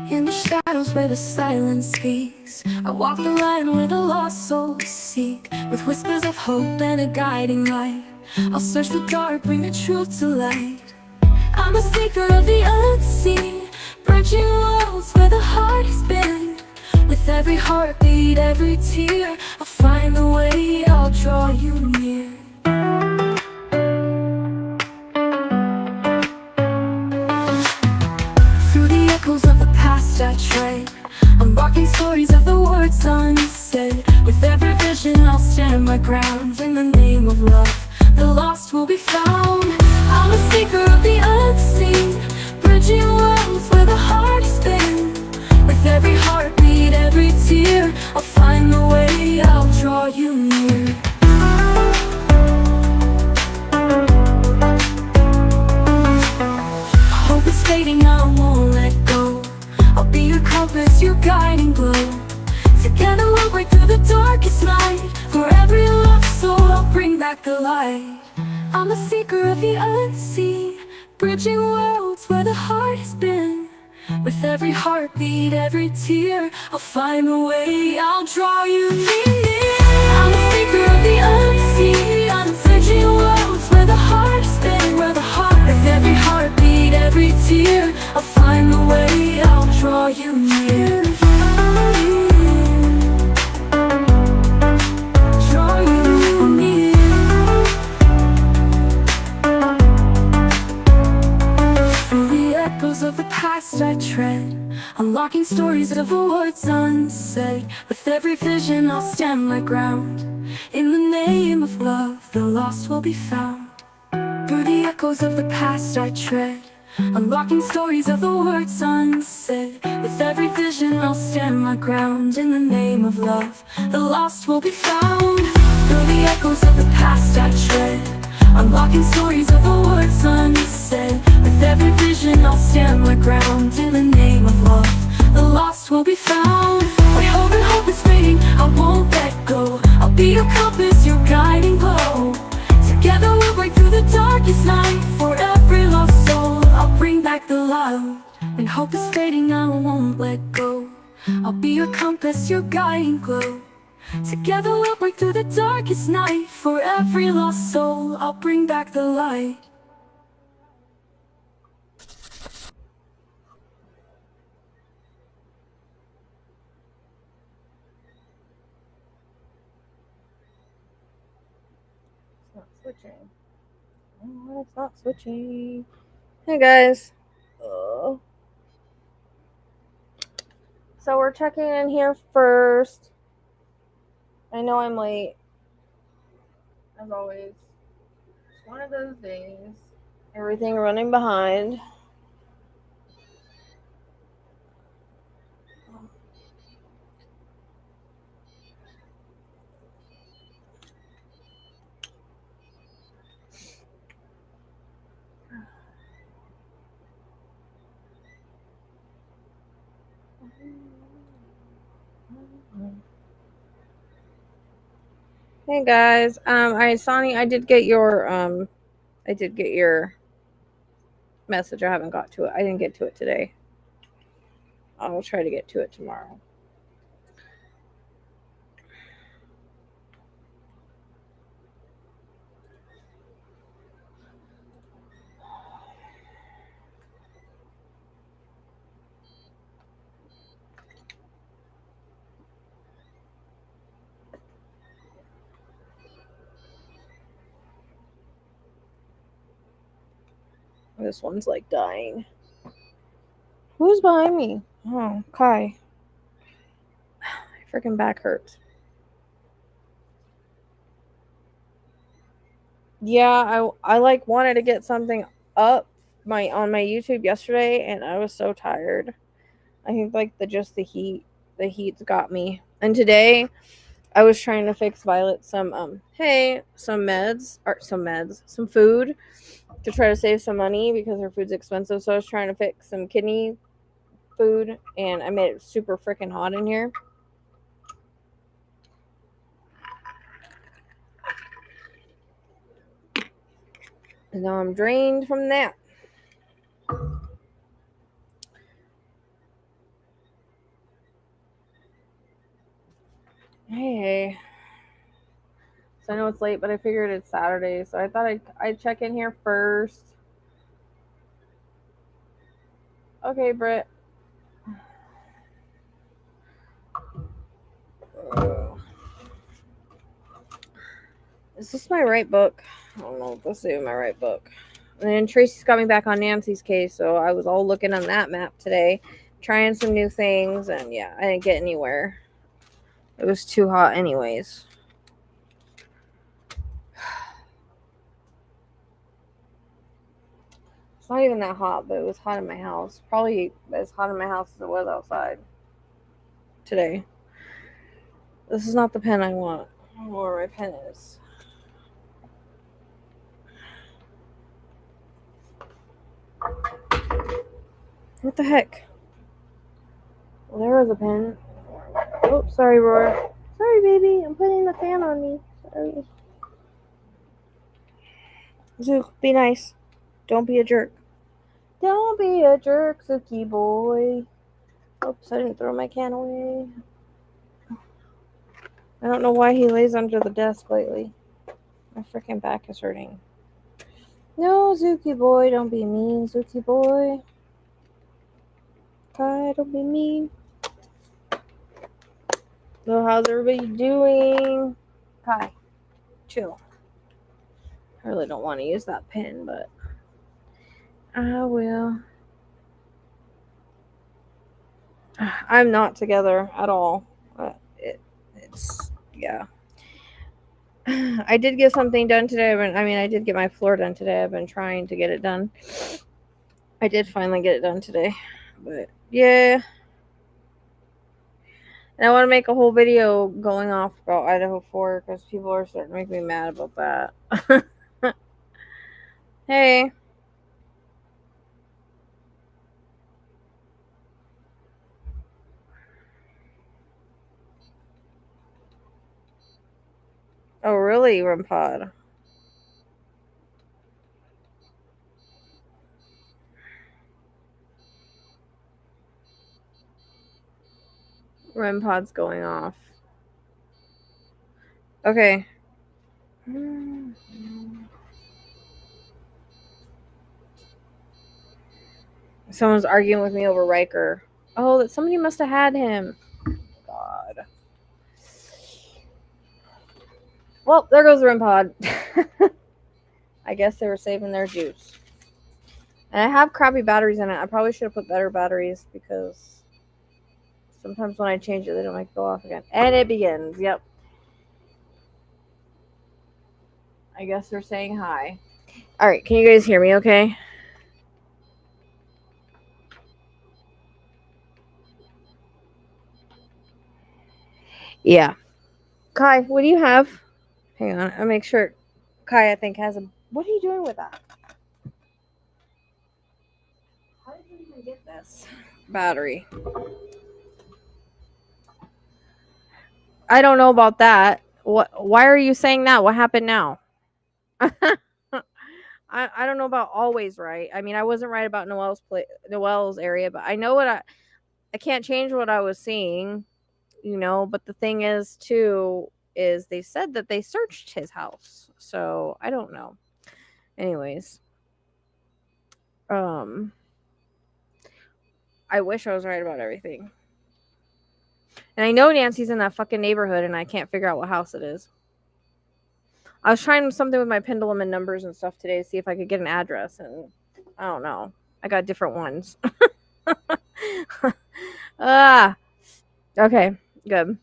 In the shadows where the silence speaks, I walk the line where the lost souls seek. With whispers of hope and a guiding light, I'll search the dark, bring the truth to light. I'm a seeker of the unseen, bridging worlds where the heart has been. With every heartbeat, every tear, I'll find the way, I'll draw you near. Through the echoes of the past I tread, unlocking stories of the words unsaid. With every vision I'll stand my ground. In the name of love, the lost will be found. I'm a seeker of the unseen, bridging worlds where the heart has been. With every heartbeat, every tear, I'll find the way, I'll draw you near. Hope is fading, I won't let go. I'll be your compass, your guiding glow. Together we'll break through the darkest night. For every lost soul, I'll bring back the light. I'm a seeker of the unseen, bridging worlds where the heart has been. With every heartbeat, every tear, I'll find the way, I'll draw you near. I'm a seeker of the unseen, I'm bridging worlds where the heart has been. Where the heart, with every heartbeat, every tear, I'll find the way, I'll draw you near. Draw you near. Through the echoes of the past I tread, unlocking stories of the words unsaid. With every vision I'll stand my ground. In the name of love, the lost will be found. Through the echoes of the past I tread, unlocking stories of the words unsaid. With every vision I'll stand my ground. In the name of love, the lost will be found. Through the echoes of the past I tread, unlocking stories of the words unsaid. With every vision I'll stand my ground. In the name of love, the lost will be found. My hope and hope is fading, I won't let go. I'll be your compass, your guiding glow. Together we'll break through the darkest night. For every lost soul, I'll bring back the light. When hope is fading, I won't let go. I'll be your compass, your guiding glow. Together we'll break through the darkest night. For every lost soul, I'll bring back the light. It's not switching. Oh, it's not switching. Hey guys. So we're checking in here first. I know I'm late. As always. It's one of those days. Everything running behind. Hey guys. Sonny, I did get your message. I haven't got to it. I didn't get to it today. I'll try to get to it tomorrow. This one's like dying. Who's behind me? Oh, Kai. My freaking back hurts. Yeah, I like wanted to get something up on my YouTube yesterday, and I was so tired. I think like the heat's got me. And today I was trying to fix Violet some some food to try to save some money because her food's expensive. So I was trying to fix some kidney food, and I made it super freaking hot in here. And now I'm drained from that. Hey. So I know it's late, but I figured it's Saturday, so I thought I'd check in here first. Okay, Britt. Is this my right book? I don't know if this is my right book. And then Tracy's got me back on Nancy's case, so I was all looking on that map today, trying some new things, and yeah, I didn't get anywhere. It was too hot anyways. It's not even that hot, but it was hot in my house. Probably as hot in my house as it was outside today. This is not the pen I want. I don't know where my pen is. What the heck? Well, there was a pen. Oh, sorry, Roar. Sorry, baby. I'm putting the fan on me. Sorry. Zook, be nice. Don't be a jerk. Don't be a jerk, Zookie boy. Oops, I didn't throw my can away. I don't know why he lays under the desk lately. My freaking back is hurting. No, Zookie boy, don't be mean, Zookie boy. Kai, don't be mean. So how's everybody doing? Kai, chill. I really don't want to use that pen, but I will. I'm not together at all. It's yeah. I did get something done today. I did get my floor done today. I've been trying to get it done. I did finally get it done today, but yeah. And I want to make a whole video going off about Idaho 4 because people are starting to make me mad about that. Hey. Oh, really, REM-Pod? REM-Pod's going off. Okay. Someone's arguing with me over Riker. Oh, that somebody must have had him. God. Well, there goes the REM-Pod. I guess they were saving their juice. And I have crappy batteries in it. I probably should have put better batteries because sometimes when I change it, they don't like go off again. And it begins. Yep. I guess they're saying hi. All right. Can you guys hear me okay? Yeah. Kai, what do you have? Hang on. I'll make sure. Kai, I think, has a. What are you doing with that? How did you even get this? Battery. I don't know about that. What? Why are you saying that? What happened now? I don't know about always right. I mean, I wasn't right about Noel's area, but I know what I can't change what I was seeing, but the thing is too is they said that they searched his house. So, I don't know. Anyways, I wish I was right about everything. And I know Nancy's in that fucking neighborhood and I can't figure out what house it is. I was trying something with my pendulum and numbers and stuff today to see if I could get an address, and I don't know. I got different ones. Okay, good.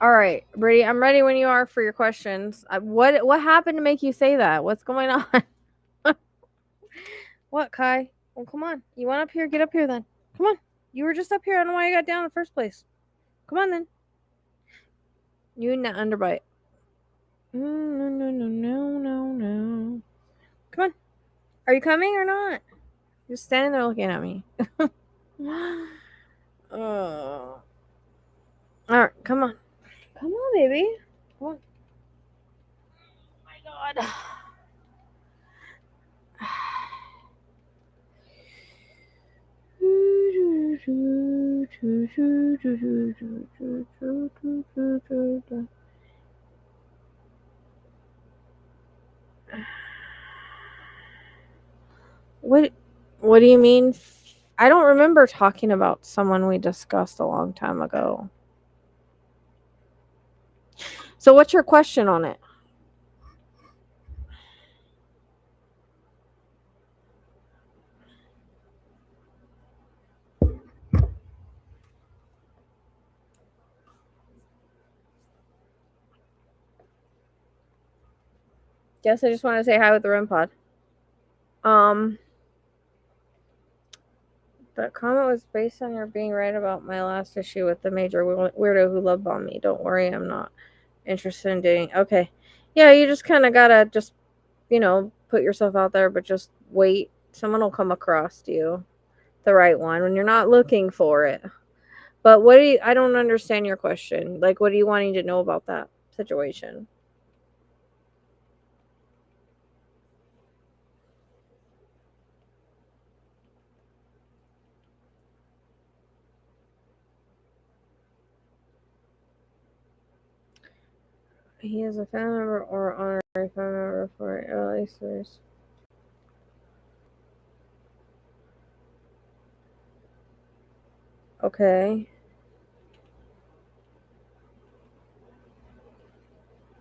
All right, Brady, I'm ready when you are for your questions. What happened to make you say that? What's going on? What, Kai? Well, come on. You want up here? Get up here then. Come on. You were just up here. I don't know why you got down in the first place. Come on then. You and that underbite. No. Come on. Are you coming or not? You're standing there looking at me. All right, come on. Come on, baby. Come on. Oh my God. What do you mean? I don't remember talking about someone we discussed a long time ago. So what's your question on it? Guess I just want to say hi with the REM pod. That comment was based on your being right about my last issue with the major weirdo who love bombed me. Don't worry, I'm not interested in dating. Okay. Yeah, you just kind of gotta just, put yourself out there, but just wait. Someone will come across you, the right one, when you're not looking for it. But I don't understand your question. Like, what are you wanting to know about that situation? He is a family member or honorary family member for LACers. Okay.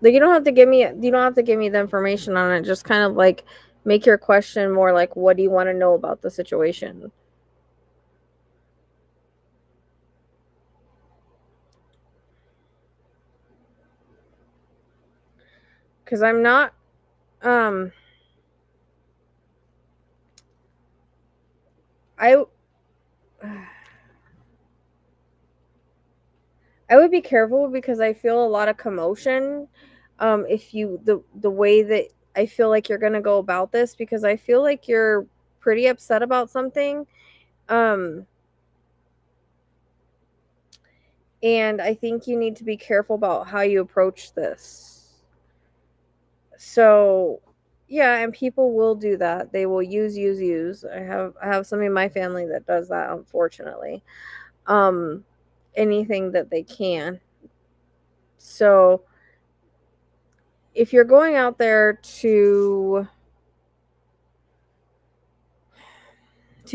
Like, you don't have to give me the information on it. Just kind of like make your question more like, what do you want to know about the situation? Because I'm not I I would be careful because I feel a lot of commotion. If you the way that I feel like you're gonna go about this, because I feel like you're pretty upset about something. Um, and I think you need to be careful about how you approach this. So, yeah, and people will do that. They will use. I have somebody in my family that does that, unfortunately. Um, anything that they can. So, if you're going out there to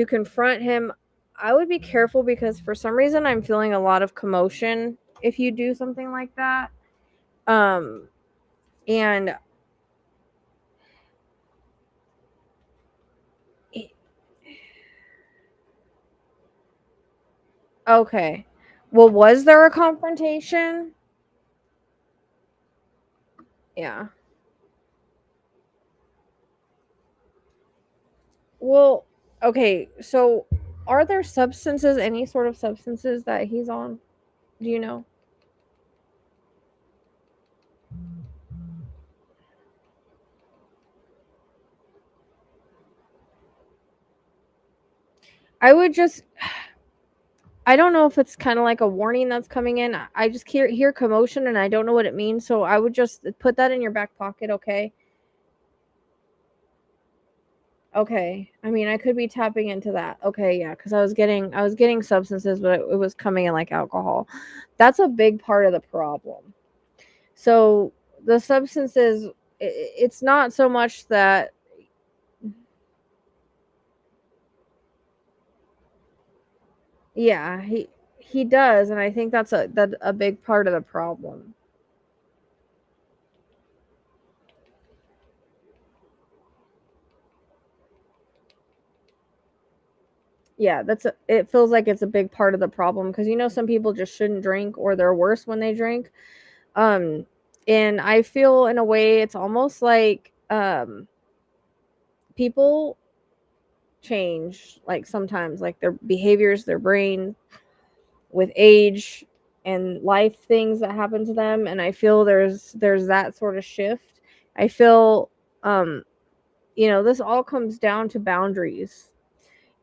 confront him, I would be careful because for some reason I'm feeling a lot of commotion if you do something like that. Um and okay. Well, was there a confrontation? Yeah. Well, okay. So are there substances, any sort of substances that he's on? Do you know? I would just I don't know if it's kind of like a warning that's coming in. I just hear commotion and I don't know what it means, so I would just put that in your back pocket, okay? Okay. I mean, I could be tapping into that. Okay, yeah, cuz I was getting substances, but it was coming in like alcohol. That's a big part of the problem. So, the substances, it's not so much that yeah, he does, and I think that's a big part of the problem. Yeah, it feels like it's a big part of the problem because some people just shouldn't drink or they're worse when they drink. Um and I feel in a way it's almost like people change like sometimes like their behaviors, their brain with age and life things that happen to them, and I feel there's that sort of shift. I feel um this all comes down to boundaries.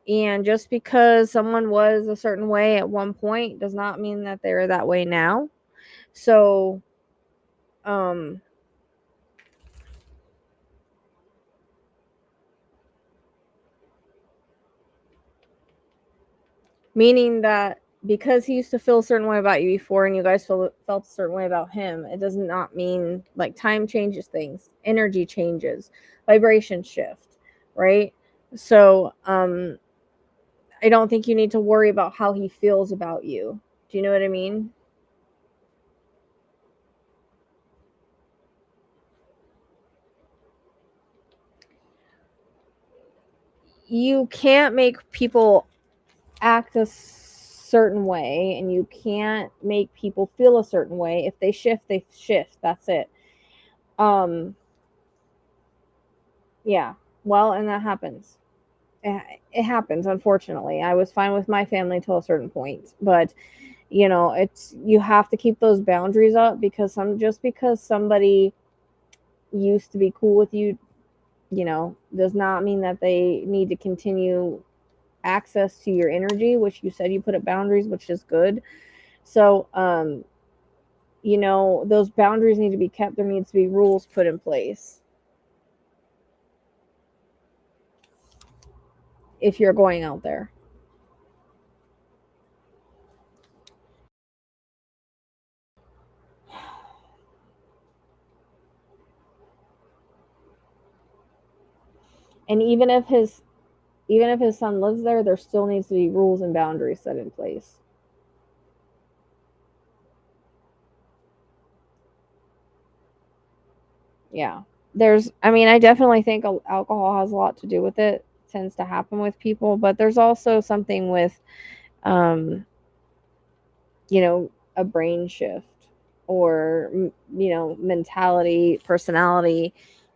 And just because someone was a certain way at one point does not mean that they're that way now. So, um, meaning that because he used to feel a certain way about you before and you guys felt a certain way about him, it does not mean, like, time changes things, energy changes, vibration shift, right? So I don't think you need to worry about how he feels about you. Do you know what I mean? You can't make people act a certain way, and you can't make people feel a certain way. If they shift, they shift. That's it. Yeah. Well, and that happens. It happens, unfortunately. I was fine with my family till a certain point, but it's, you have to keep those boundaries up, because just because somebody used to be cool with you, does not mean that they need to continue access to your energy, which you said you put up boundaries, which is good. So those boundaries need to be kept. There needs to be rules put in place if you're going out there. And even if his son lives there still needs to be rules and boundaries set in place. Yeah. I definitely think alcohol has a lot to do with it. It tends to happen with people, but there's also something with um a brain shift, or mentality, personality,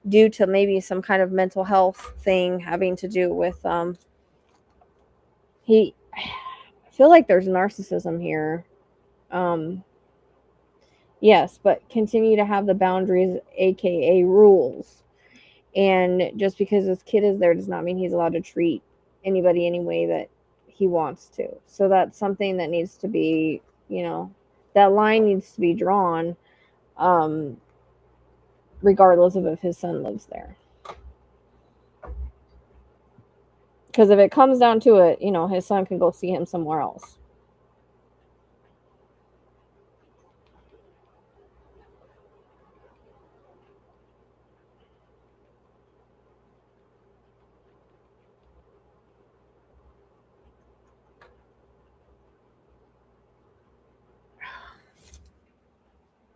due to maybe some kind of mental health thing having to do with he I feel like there's narcissism here. um yes, but continue to have the boundaries, aka rules. And just because this kid is there does not mean he's allowed to treat anybody any way that he wants to. So that's something that needs to be, that line needs to be drawn, um, regardless of if his son lives there. Because if it comes down to it, his son can go see him somewhere else.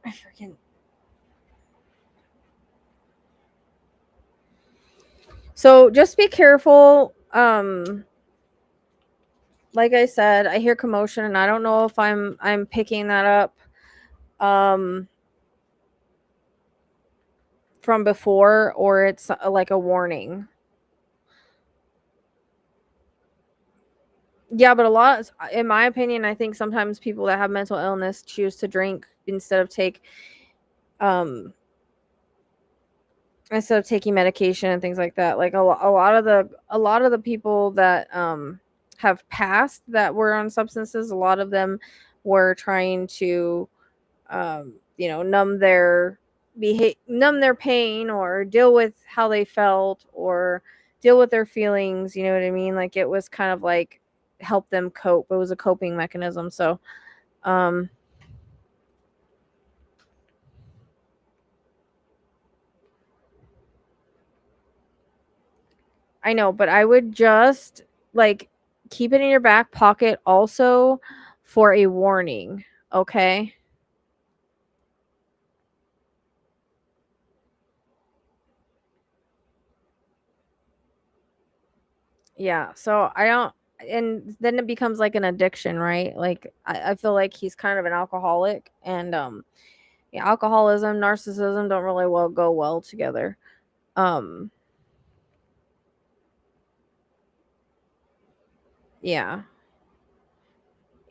I freaking. So just be careful. Like I said, I hear commotion, and I don't know if I'm picking that up um from before, or it's like a warning. Yeah, but a lot, in my opinion, I think sometimes people that have mental illness choose to drink um instead of taking medication and things like that. Like a lot of the people that have passed that were on substances, a lot of them were trying to numb their pain, or deal with how they felt, or deal with their feelings, you know what I mean? Like, it was kind of like help them cope. It was a coping mechanism. So um I know, but I would just, like, keep it in your back pocket also, for a warning, okay? Yeah, so I don't, and then it becomes like an addiction, right? Like, I feel like he's kind of an alcoholic, and yeah, alcoholism, narcissism don't really go well together. Um yeah.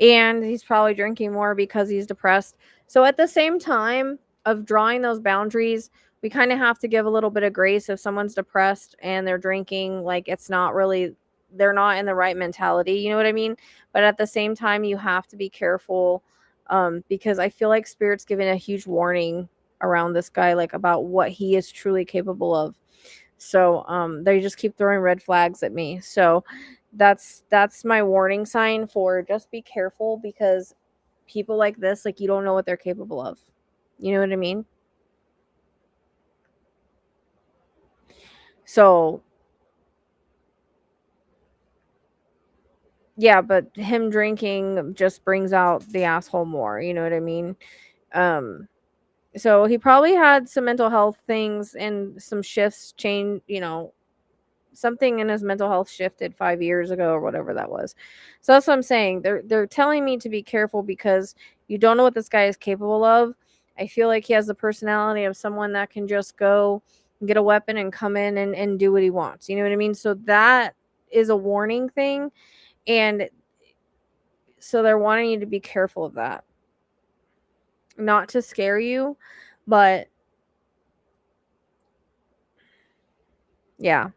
And he's probably drinking more because he's depressed. So at the same time of drawing those boundaries, we kind of have to give a little bit of grace if someone's depressed and they're drinking. Like, it's not really, they're not in the right mentality, you know what I mean? But at the same time, you have to be careful, because I feel like spirit's giving a huge warning around this guy, like, about what he is truly capable of. So they just keep throwing red flags at me. So That's my warning sign for just be careful, because people like this, like, you don't know what they're capable of. You know what I mean? So yeah, but him drinking just brings out the asshole more, you know what I mean? Um so he probably had some mental health things and some shifts change, something in his mental health shifted 5 years ago or whatever that was. So that's what I'm saying. They're telling me to be careful because you don't know what this guy is capable of. I feel like he has the personality of someone that can just go get a weapon and come in and do what he wants. You know what I mean? So that is a warning thing. And so they're wanting you to be careful of that. Not to scare you, but yeah.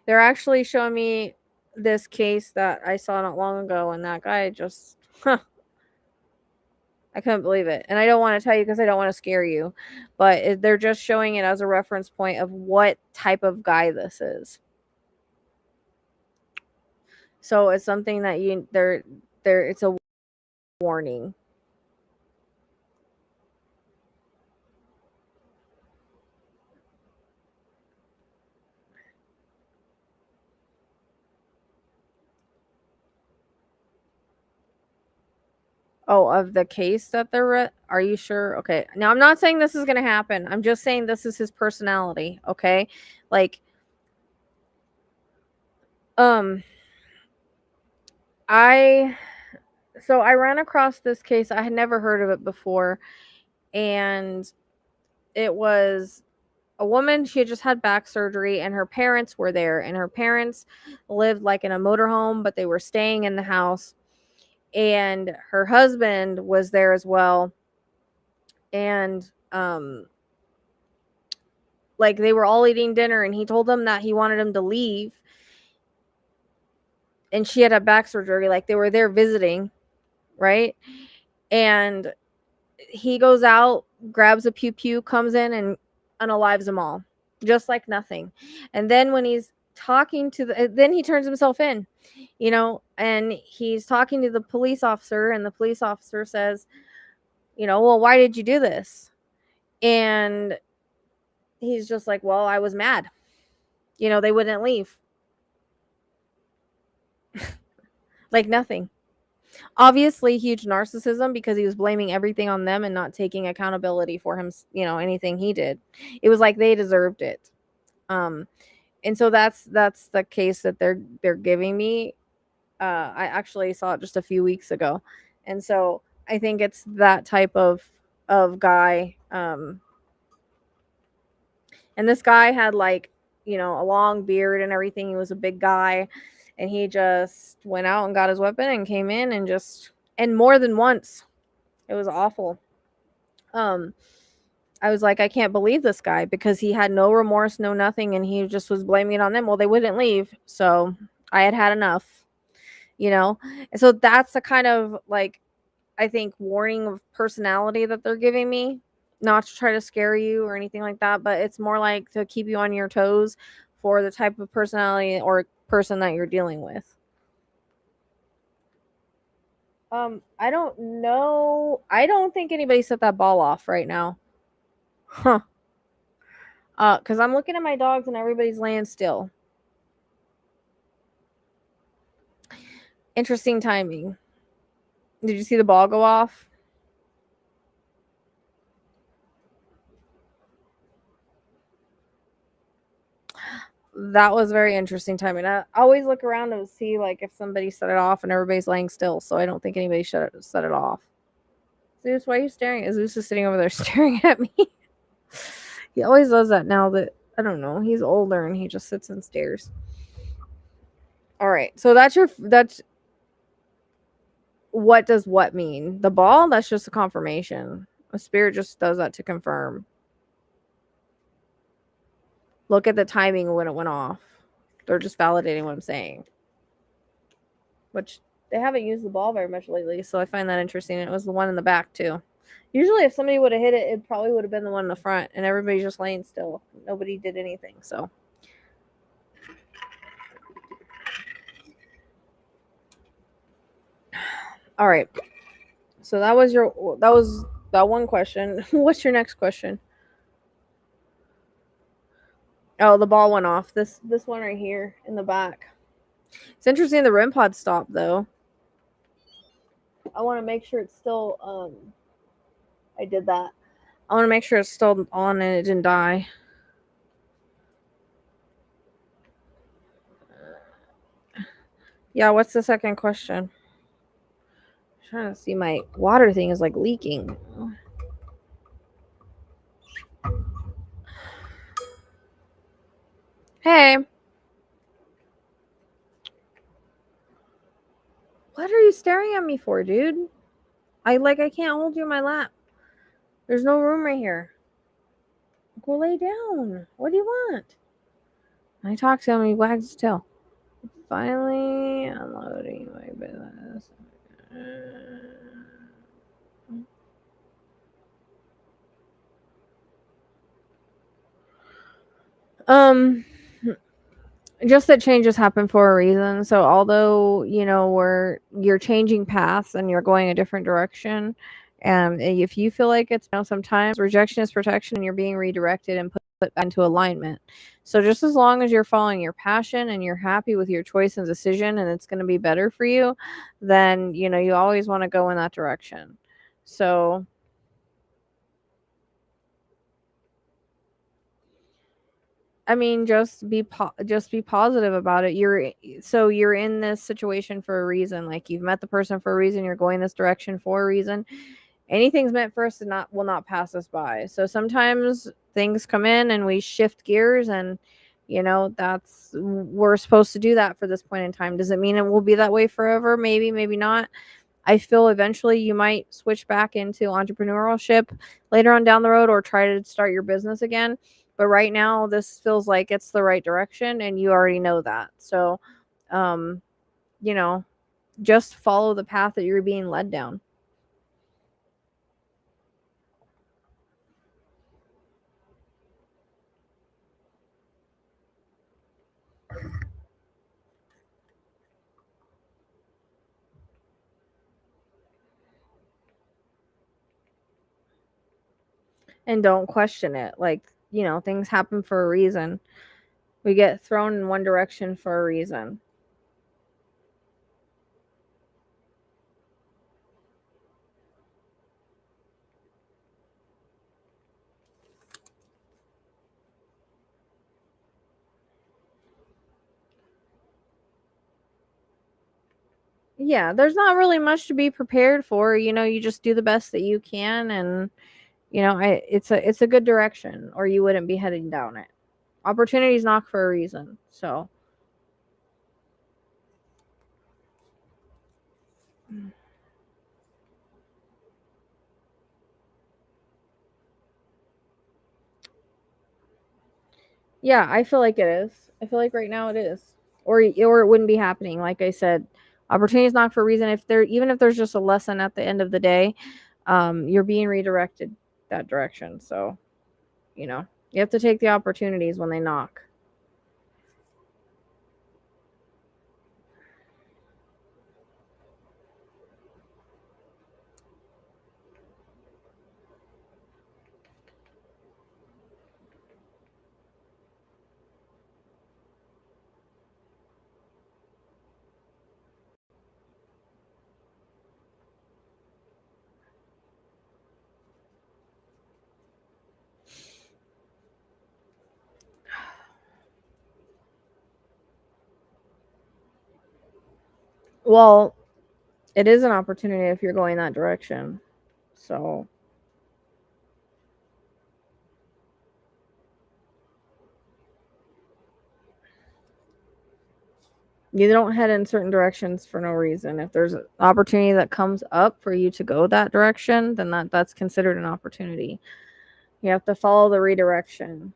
They're actually showing me this case that I saw not long ago, and that guy just, I couldn't believe it. And I don't want to tell you because I don't want to scare you, but they're just showing it as a reference point of what type of guy this is. So it's something that it's a warning. Oh, of the case that are you sure? Okay. Now I'm not saying this is going to happen. I'm just saying this is his personality, okay? Like um I I ran across this case. I had never heard of it before, and it was a woman. She had just had back surgery, and her parents were there, and her parents lived like in a motorhome, but they were staying in the house, and her husband was there as well. And like, they were all eating dinner, and he told them that he wanted them to leave, and she had a back surgery. Like, they were there visiting, right? And he goes out, grabs a pew pew, comes in and unalives them all, just like nothing. And then when he's talking to then he turns himself in, and he's talking to the police officer, and the police officer says, well, why did you do this? And he's just like, well, I was mad. They wouldn't leave. Like nothing. Obviously huge narcissism, because he was blaming everything on them and not taking accountability for him, anything he did. It was like they deserved it. And so that's the case that they're giving me. I actually saw it just a few weeks ago, and so I think it's that type of guy. And this guy had, like, a long beard and everything. He was a big guy, and he just went out and got his weapon and came in and more than once. It was awful. Um, I was like, I can't believe this guy, because he had no remorse, no nothing, and he just was blaming it on them. Well, they wouldn't leave, so I had enough, And so that's the kind of, like, I think, warning of personality that they're giving me. Not to try to scare you or anything like that, but it's more like to keep you on your toes for the type of personality or person that you're dealing with. I don't know. I don't think anybody set that ball off right now. Huh. Because I'm looking at my dogs and everybody's laying still. Interesting timing. Did you see the ball go off? That was very interesting timing. I always look around to see, like, if somebody set it off, and everybody's laying still, so I don't think anybody should set it off. Zeus, why are you staring? Zeus is sitting over there staring at me. He always does that now that, I don't know, he's older and he just sits and stares. All right, so that's what does what mean? The ball? That's just a confirmation. A spirit just does that to confirm. Look at the timing when it went off. They're just validating what I'm saying. Which, they haven't used the ball very much lately, so I find that interesting. And it was the one in the back too. Usually if somebody would have hit it, it probably would have been the one in the front, and everybody's just laying still. Nobody did anything, so. All right. So that was that one question. What's your next question? Oh, the ball went off. This one right here in the back. It's interesting the REM pod stopped though. I want to make sure it's still I did that. I want to make sure it's still on and it didn't die. Yeah, what's the second question? I'm trying to see, my water thing is like leaking. Hey. What are you staring at me for, dude? I can't hold you in my lap. There's no room right here. Go lay down. What do you want? I talk to him, he wags his tail. Finally unloading my business. Just that changes happen for a reason. So although, you're changing paths and you're going a different direction, and if you feel like it's, sometimes rejection is protection and you're being redirected and put back into alignment. So just as long as you're following your passion and you're happy with your choice and decision and it's going to be better for you, then, you always want to go in that direction. So I mean, just be positive about it. You're in this situation for a reason. Like, you've met the person for a reason. You're going this direction for a reason. Anything's meant for us to will not pass us by. So sometimes things come in and we shift gears, and we're supposed to do that for this point in time. Does it mean it will be that way forever? Maybe, maybe not. I feel eventually you might switch back into entrepreneurship later on down the road, or try to start your business again. But right now, this feels like it's the right direction, and you already know that. So, um, just follow the path that you're being led down. And don't question it. Like, things happen for a reason. We get thrown in one direction for a reason. Yeah, there's not really much to be prepared for. You just do the best that you can, and it's a good direction, or you wouldn't be heading down it. Opportunities knock for a reason. So yeah, I feel like it is. I feel like right now it is, or it wouldn't be happening. Like I said, opportunities knock for a reason. Even if there's just a lesson at the end of the day, you're being redirected that direction. So you have to take the opportunities when they knock. Well, it is an opportunity if you're going that direction. So you don't head in certain directions for no reason. If there's an opportunity that comes up for you to go that direction, then that's considered an opportunity. You have to follow the redirection.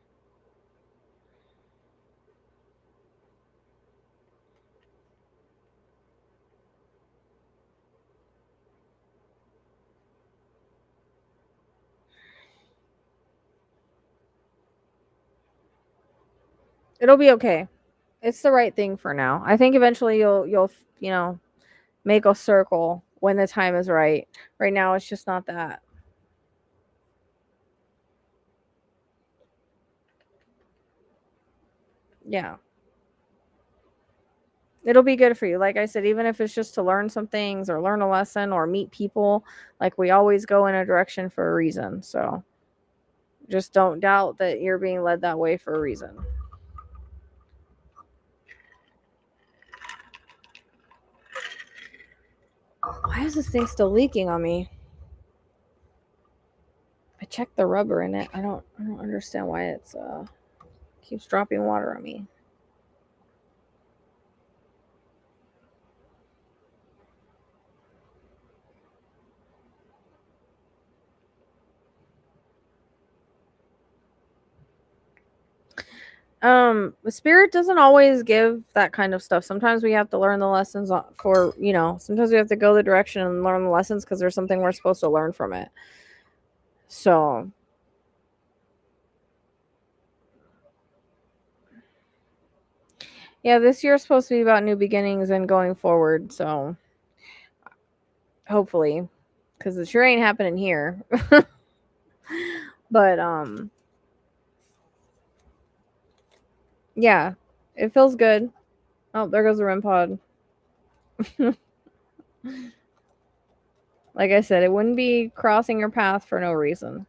It'll be okay. It's the right thing for now. I think eventually you'll make a circle when the time is right. Right now, it's just not that. Yeah. It'll be good for you. Like I said, even if it's just to learn some things or learn a lesson or meet people, like we always go in a direction for a reason. So just don't doubt that you're being led that way for a reason. Why is this thing still leaking on me? I checked the rubber in it. I don't understand why it's keeps dropping water on me. Spirit doesn't always give that kind of stuff. Sometimes we have to learn the lessons for, sometimes we have to go the direction and learn the lessons because there's something we're supposed to learn from it. So yeah, this year is supposed to be about new beginnings and going forward. So hopefully, because it sure ain't happening here. But yeah, it feels good. Oh, there goes the REM pod. Like I said, it wouldn't be crossing your path for no reason.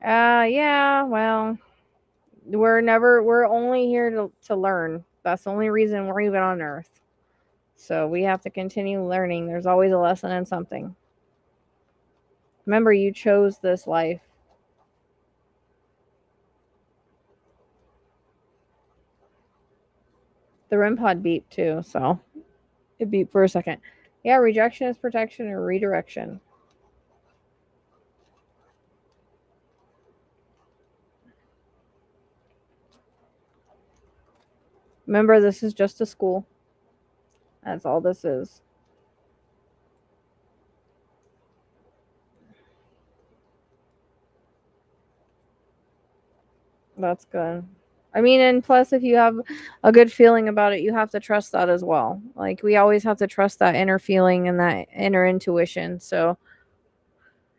Yeah, well, we're only here to learn. That's the only reason we're even on Earth. So we have to continue learning. There's always a lesson in something. Remember, you chose this life. The REM pod beeped too, so it beeped for a second. Yeah, rejection is protection or redirection. Remember, this is just a school. That's all this is. That's good. I mean, and plus, if you have a good feeling about it, you have to trust that as well. Like, we always have to trust that inner feeling and that inner intuition. So,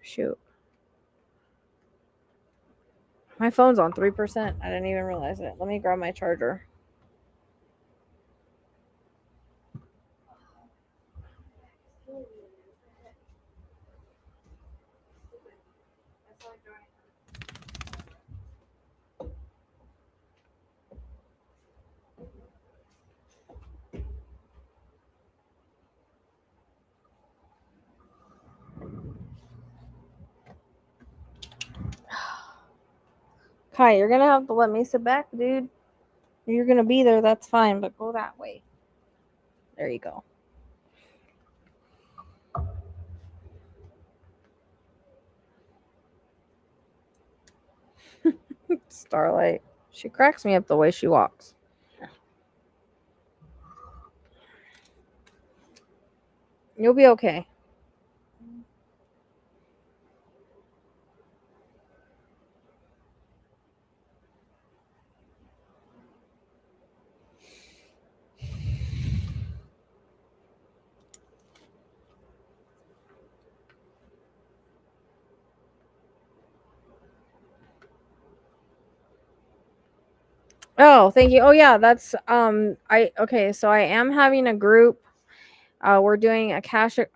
shoot. My phone's on 3%. I didn't even realize it. Let me grab my charger. Kai, you're gonna have to let me sit back, dude. You're gonna be there, that's fine, but go that way. There you go. Starlight. She cracks me up the way she walks. You'll be okay. Oh, thank you. Oh yeah, that's so I am having a group. We're doing Akashic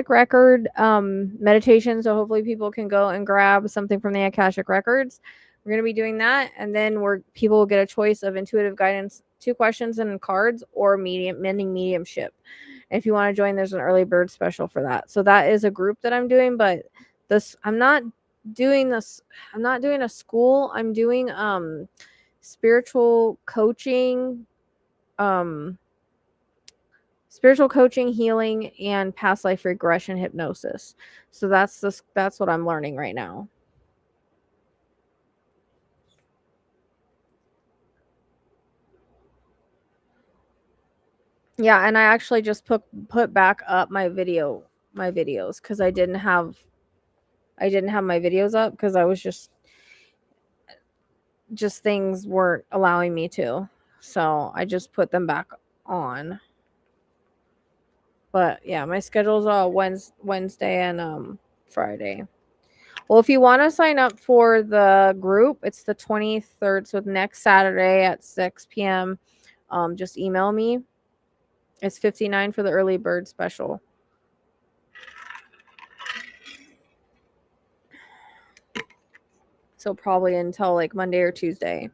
record meditation, so hopefully people can go and grab something from the Akashic records. We're gonna be doing that, and then people will get a choice of intuitive guidance, 2 questions and cards, or mending mediumship. And if you want to join, there's an early bird special for that. So that is a group that I'm doing, but I'm not doing a school. I'm doing spiritual coaching, um spiritual coaching, healing, and past life regression hypnosis. So that's what I'm learning right now. Yeah, and I actually just put back up my videos because I didn't have my videos up because I was just just things weren't allowing me to. So I just put them back on. But yeah, my schedule's all Wednesday and Friday. Well, if you want to sign up for the group, it's the 23rd, so next Saturday at 6 p.m. Just email me. It's $59 for the early bird special. So probably until like Monday or Tuesday.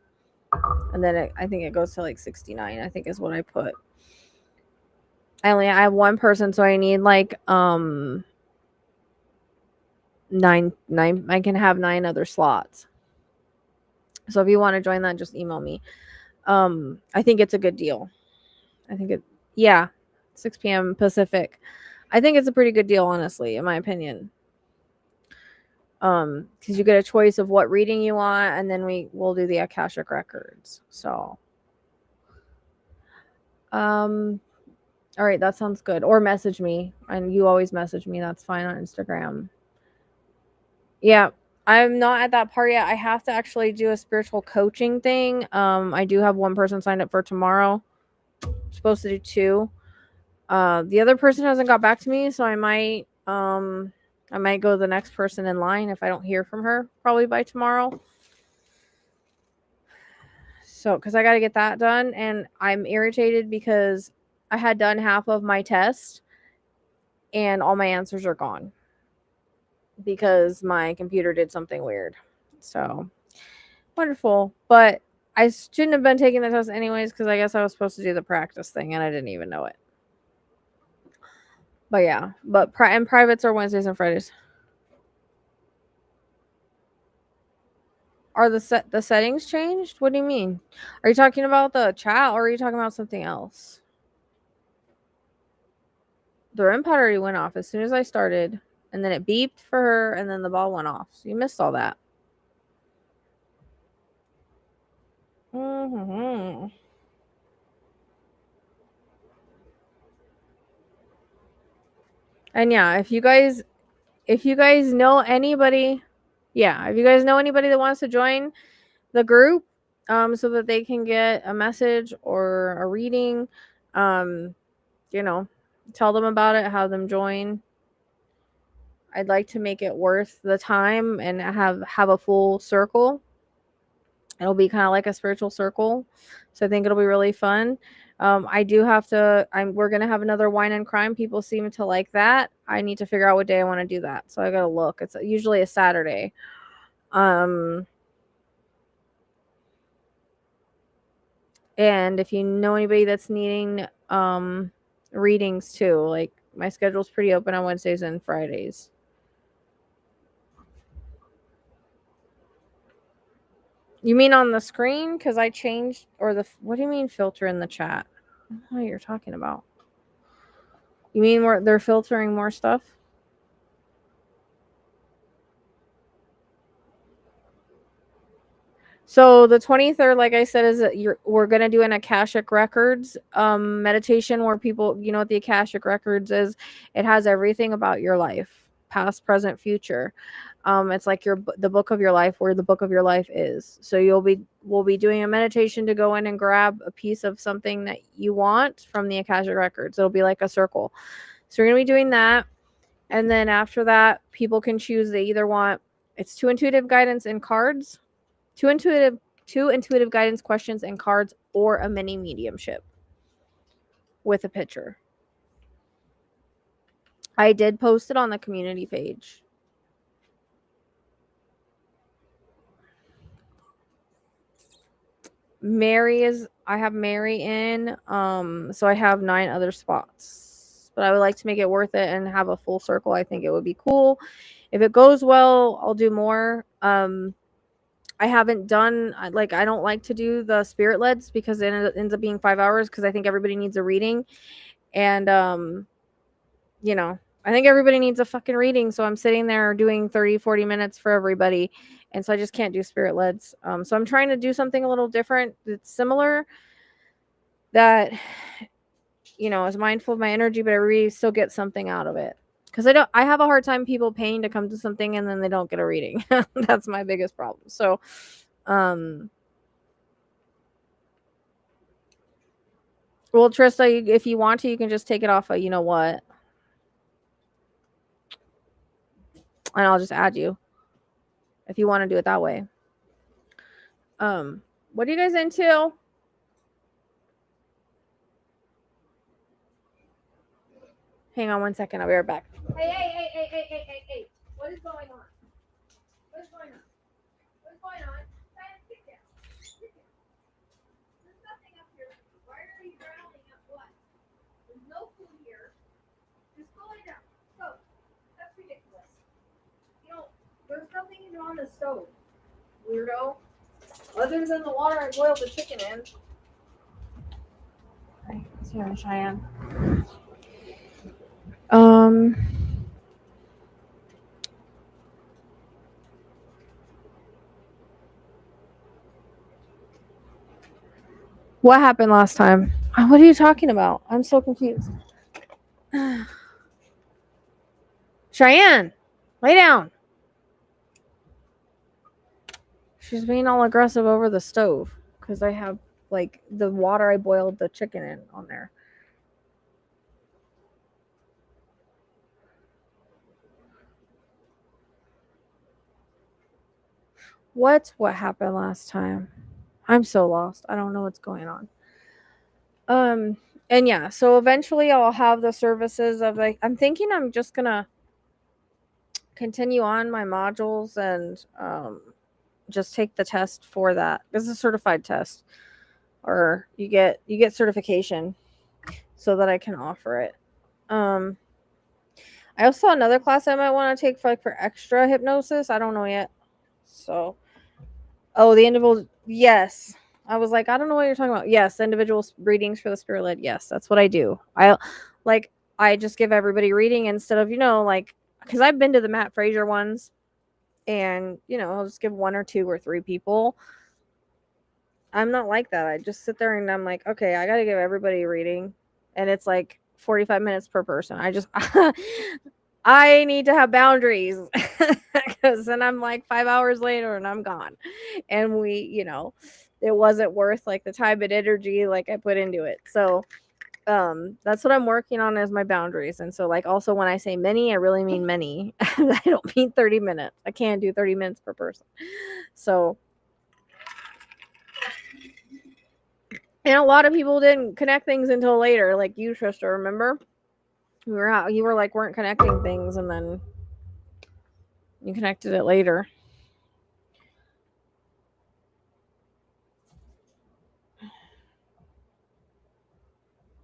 And then I think it goes to like 69, I think is what I put. I have one person, so I need like nine. I can have 9 other slots. So if you want to join that, just email me. I think it's a good deal. Yeah, 6 p.m. Pacific. I think it's a pretty good deal, honestly, in my opinion. Because you get a choice of what reading you want, and then we'll do the Akashic records. So, all right, that sounds good. Or message me, and you always message me. That's fine on Instagram. Yeah, I'm not at that part yet. I have to actually do a spiritual coaching thing. I do have one person signed up for tomorrow. I'm supposed to do 2. The other person hasn't got back to me, so I might go to the next person in line if I don't hear from her probably by tomorrow. So, because I got to get that done, and I'm irritated because I had done half of my test and all my answers are gone because my computer did something weird. So, wonderful. But I shouldn't have been taking the test anyways because I guess I was supposed to do the practice thing and I didn't even know it. But yeah, and privates are Wednesdays and Fridays. Are the settings changed? What do you mean? Are you talking about the chat or are you talking about something else? The REM pod already went off as soon as I started, and then it beeped for her, and then the ball went off. So you missed all that. Mm-hmm. And yeah, if you guys know anybody, that wants to join the group, so that they can get a message or a reading, tell them about it, have them join. I'd like to make it worth the time and have a full circle. It'll be kind of like a spiritual circle, so I think it'll be really fun. I do have to. We're gonna have another wine and crime. People seem to like that. I need to figure out what day I want to do that. So I gotta look. It's usually a Saturday. And if you know anybody that's needing readings too, like my schedule's pretty open on Wednesdays and Fridays. You mean on the screen? Because I changed, what do you mean filter in the chat? I don't know what you're talking about. You mean they're filtering more stuff? So the 23rd, like I said, is we're going to do an Akashic Records meditation where people, you know what the Akashic Records is? It has everything about your life, past, present, future. It's like the book of your life, where the book of your life is. So we'll be doing a meditation to go in and grab a piece of something that you want from the Akashic Records. It'll be like a circle. So we're going to be doing that. And then after that, people can choose. They either want, it's 2 intuitive guidance and cards, 2 intuitive guidance questions and cards, or a mini mediumship with a picture. I did post it on the community page. I have Mary in, so I have 9 other spots, but I would like to make it worth it and have a full circle. I think it would be cool. If it goes well, I'll do more. I haven't done, I don't like to do the spirit leds because it ends up being 5 hours because I think everybody needs a reading. And, I think everybody needs a fucking reading. So I'm sitting there doing 30, 40 minutes for everybody. And so I just can't do spirit leds. So I'm trying to do something a little different that's similar, that, is mindful of my energy, but I really still get something out of it. Because I have a hard time people paying to come to something and then they don't get a reading. That's my biggest problem. So, Well, Trista, if you want to, you can just take it off of you know what, and I'll just add you if you want to do it that way. What are you guys into? Hang on one second. I'll be right back. Hey. What is going on? What is going on? What's going on? Sit down. Sit down. There's nothing up here. Why are you growling at what? There's no food here. Just go lay down. Go. That's ridiculous. You know, there's nothing even on the stove. Weirdo. Other than the water I boiled the chicken in. Okay, let's hear Cheyenne. What happened last time? What are you talking about? I'm so confused. Cheyenne, lay down. She's being all aggressive over the stove because I have like the water I boiled the chicken in on there. What happened last time? I'm so lost. I don't know what's going on. And yeah, so eventually I'll have the services of like I'm thinking I'm just gonna continue on my modules and just take the test for that. This is a certified test. Or you get certification so that I can offer it. I also saw another class I might want to take for like for extra hypnosis. I don't know yet. So the individual, yes. I was like, I don't know what you're talking about. Yes, individual readings for the spirit led. Yes, that's what I do. I just give everybody reading instead of, like, because I've been to the Matt Fraser ones and, I'll just give 1 or 2 or 3 people. I'm not like that. I just sit there and I'm like, okay, I got to give everybody a reading. And it's like 45 minutes per person. I need to have boundaries because then I'm like 5 hours later and I'm gone. And it wasn't worth like the time and energy like I put into it. So that's what I'm working on as my boundaries. And so like also when I say many, I really mean many. I don't mean 30 minutes. I can't do 30 minutes per person. So and a lot of people didn't connect things until later, like you, Trista, remember? You were like weren't connecting things and then you connected it later.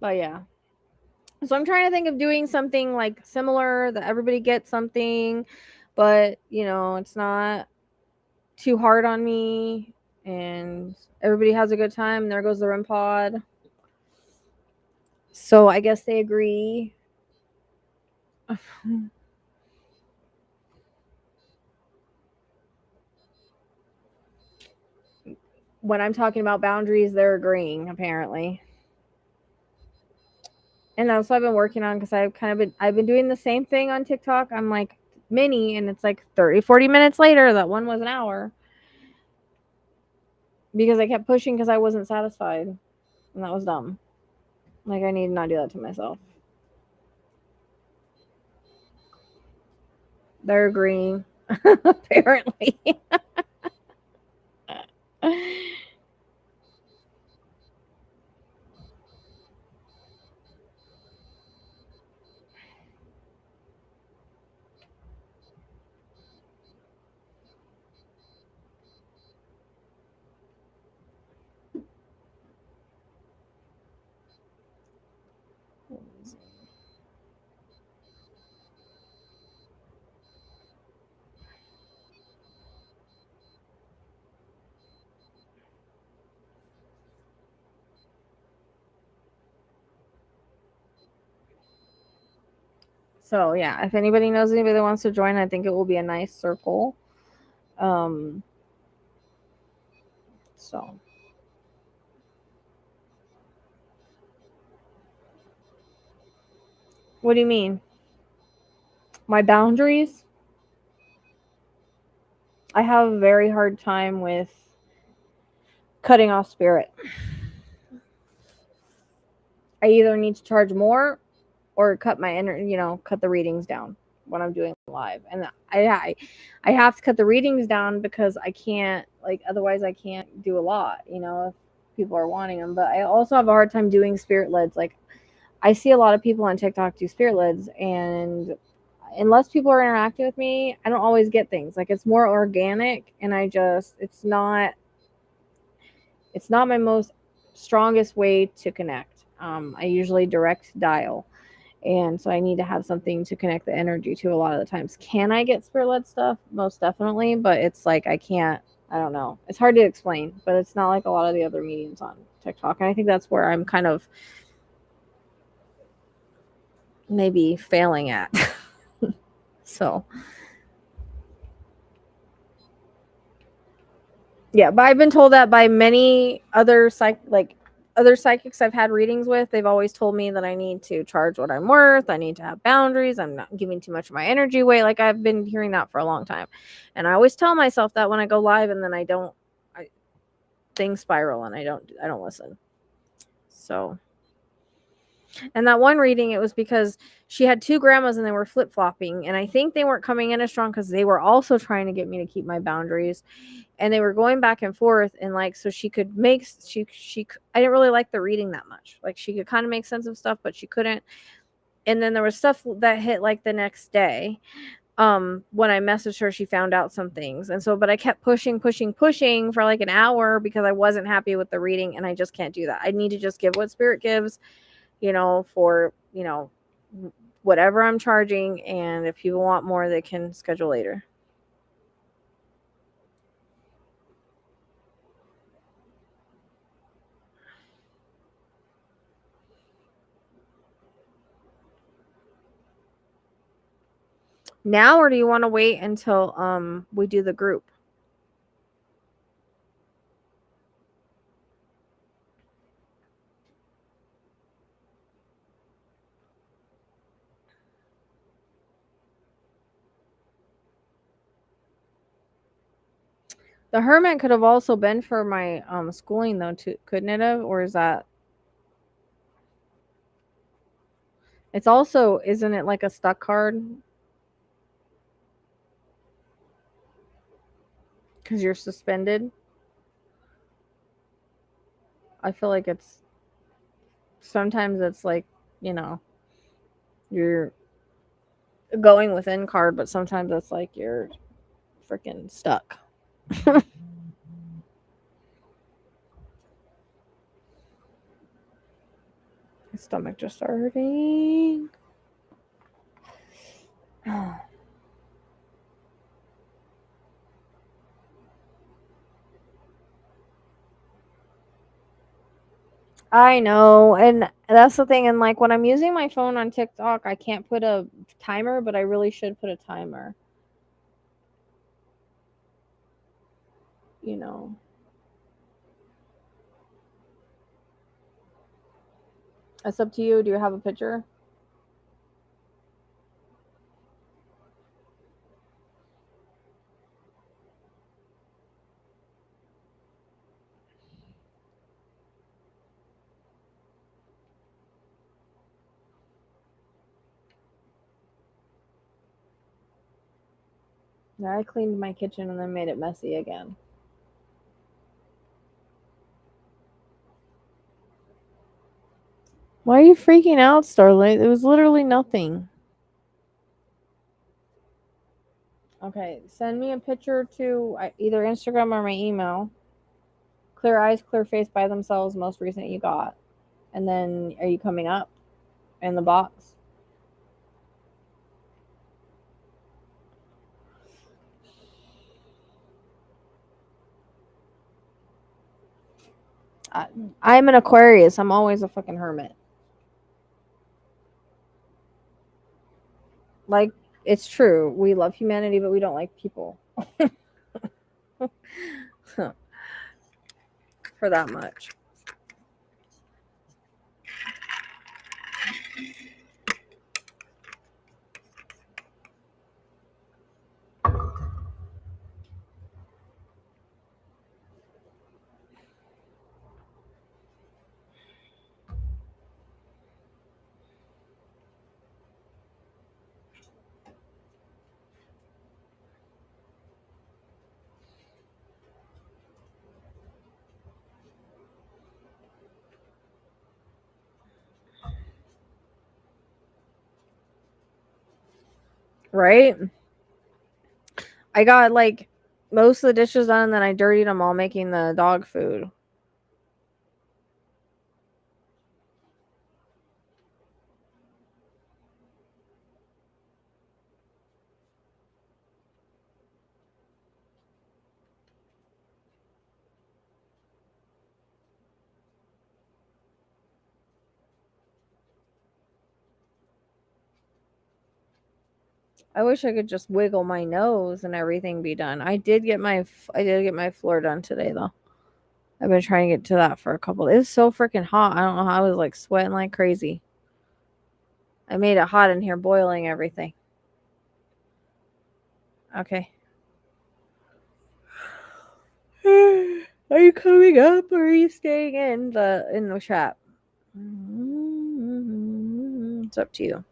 But yeah. So I'm trying to think of doing something like similar that everybody gets something, but it's not too hard on me and everybody has a good time. There goes the REM pod. So I guess they agree. When I'm talking about boundaries, they're agreeing apparently. And that's what I've been working on because I've been doing the same thing on TikTok. I'm like mini and it's like 30-40 minutes later that one was an hour because I kept pushing because I wasn't satisfied and that was dumb. Like I need to not do that to myself. They're agreeing apparently. So yeah, if anybody knows anybody that wants to join, I think it will be a nice circle. So what do you mean? My boundaries? I have a very hard time with cutting off spirit. I either need to charge more or cut my cut the readings down when I'm doing live. And I have to cut the readings down because I can't, like, otherwise I can't do a lot, if people are wanting them. But I also have a hard time doing spirit leads. Like, I see a lot of people on TikTok do spirit leads, and unless people are interacting with me, I don't always get things. Like, it's more organic, and it's not my most strongest way to connect. I usually direct dial, and so I need to have something to connect the energy to a lot of the times. Can I get spirit led stuff? Most definitely, but it's like I can't. I don't know. It's hard to explain, but it's not like a lot of the other mediums on TikTok, and I think that's where I'm kind of maybe failing at. So yeah, but I've been told that by many other other psychics I've had readings with. They've always told me that I need to charge what I'm worth. I need to have boundaries. I'm not giving too much of my energy away. Like, I've been hearing that for a long time, and I always tell myself that when I go live, and then things spiral, and I don't listen. So, and that one reading, it was because she had two grandmas and they were flip flopping, and I think they weren't coming in as strong because they were also trying to get me to keep my boundaries, and they were going back and forth, and like, so she could make she I didn't really like the reading that much. Like, she could kind of make sense of stuff, but she couldn't. And then there was stuff that hit like the next day. When I messaged her, she found out some things, and so, but I kept pushing for like an hour because I wasn't happy with the reading, and I just can't do that. I need to just give what spirit gives, for whatever I'm charging, and if people want more, they can schedule later. Now, or do you want to wait until we do the group? The Hermit could have also been for my schooling though, too, couldn't it have? Or is that, it's also, isn't it like a stuck card? Because you're suspended. I feel like it's sometimes it's like, you're going within card, but sometimes it's like you're freaking stuck. My stomach just hurting. I know, and that's the thing. And like, when I'm using my phone on TikTok, I can't put a timer, but I really should put a timer. You know, it's up to you. Do you have a picture? Yeah, I cleaned my kitchen and then made it messy again. Why are you freaking out, Starlight? It was literally nothing. Okay, send me a picture to either Instagram or my email. Clear eyes, clear face by themselves, most recent you got. And then, are you coming up in the box? I'm an Aquarius. I'm always a fucking hermit. Like, it's true. We love humanity, but we don't like people. For that much. Right? I got like most of the dishes done, and then I dirtied them all making the dog food. I wish I could just wiggle my nose and everything be done. I did get my floor done today though. I've been trying to get to that for a couple. It's so freaking hot. I don't know how I was like sweating like crazy. I made it hot in here, boiling everything. Okay. Are you coming up or are you staying in the chat? It's up to you.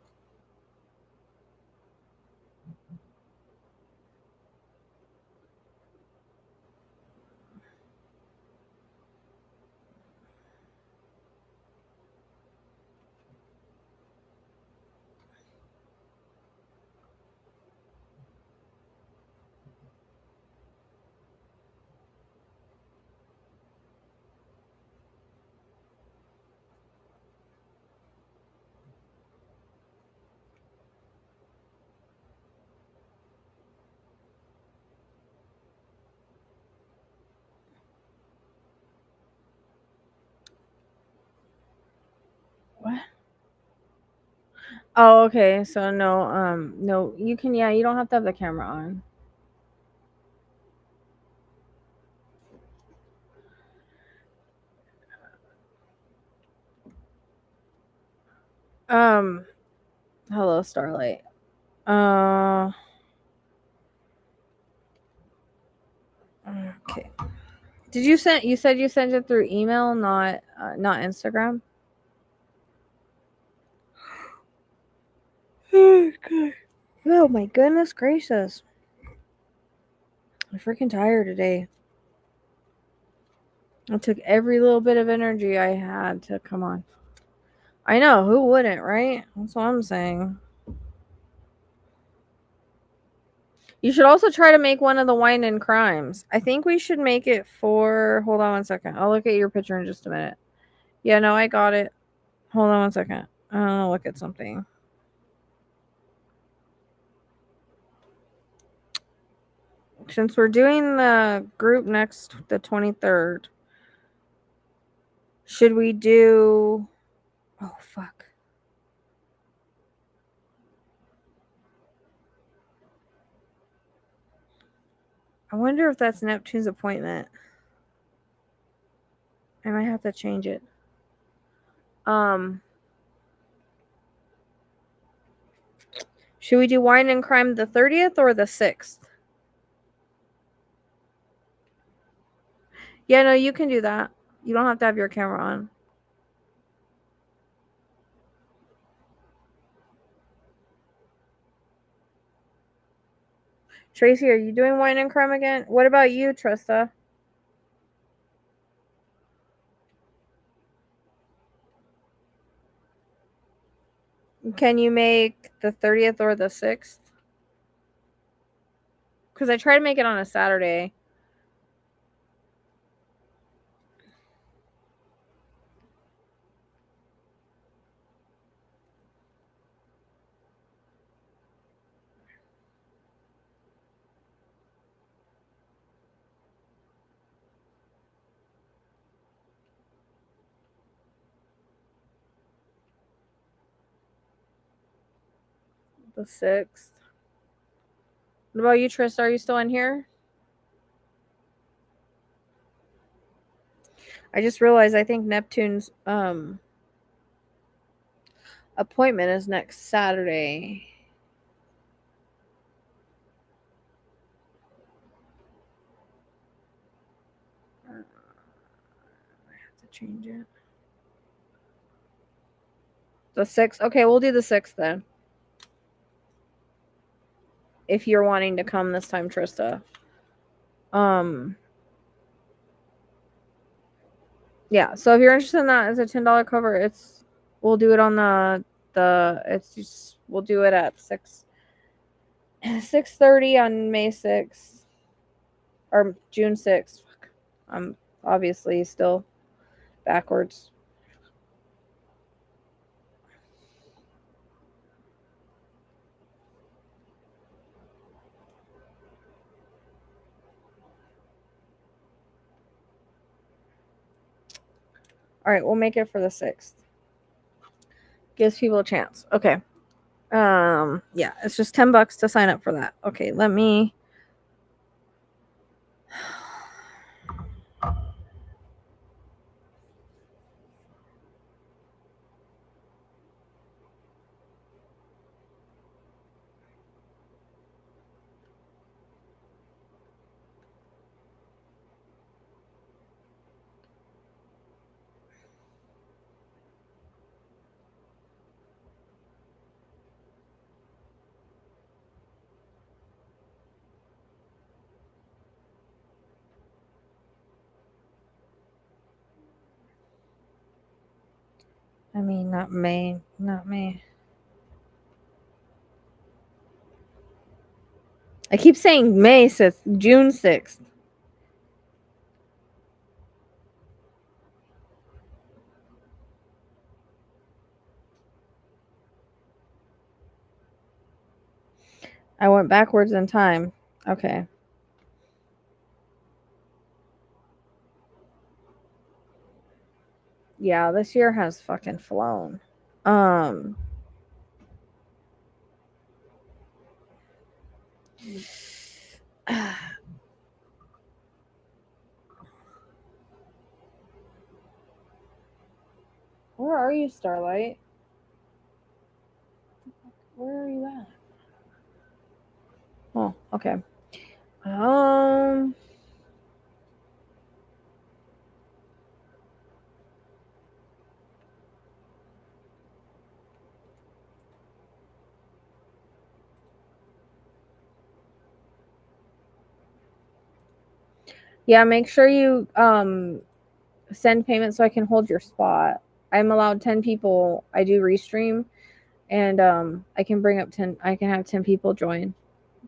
What? Oh, okay. So no, you can. Yeah, you don't have to have the camera on. Hello, Starlight. Okay. Did you send? You said you sent it through email, not Instagram. Oh god. Oh my goodness gracious. I'm freaking tired today. I took every little bit of energy I had to come on. I know, who wouldn't, right? That's what I'm saying. You should also try to make one of the wine and crimes. I think we should make it for. Hold on one second. I'll look at your picture in just a minute. Yeah, no, I got it. Hold on one second. I'll look at something. Since we're doing the group next, the 23rd, should we do. Oh, fuck. I wonder if that's Neptune's appointment. I might have to change it. Should we do wine and crime the 30th or the 6th? Yeah, no, you can do that. You don't have to have your camera on. Tracy, are you doing wine and crime again? What about you, Trista? Can you make the 30th or the 6th? Because I try to make it on a Saturday. The 6th. What about you, Trista? Are you still in here? I just realized I think Neptune's appointment is next Saturday. I have to change it. The 6th. Okay, we'll do the 6th then. If you're wanting to come this time, Trista. Yeah, so if you're interested in that, it's a $10 cover. We'll do it on we'll do it at 6. 6:30 on May 6th or June 6th. I'm obviously still backwards. All right, we'll make it for the 6th. Gives people a chance. Okay. Yeah, it's just $10 to sign up for that. Okay, let me. I mean, not May. Not May. I keep saying May 6th, June 6th. I went backwards in time. Okay. Yeah, this year has fucking flown. Where are you, Starlight? Where are you at? Oh, okay. Yeah, make sure you send payment so I can hold your spot. I'm allowed 10 people. I do restream, and I can bring up 10. I can have 10 people join.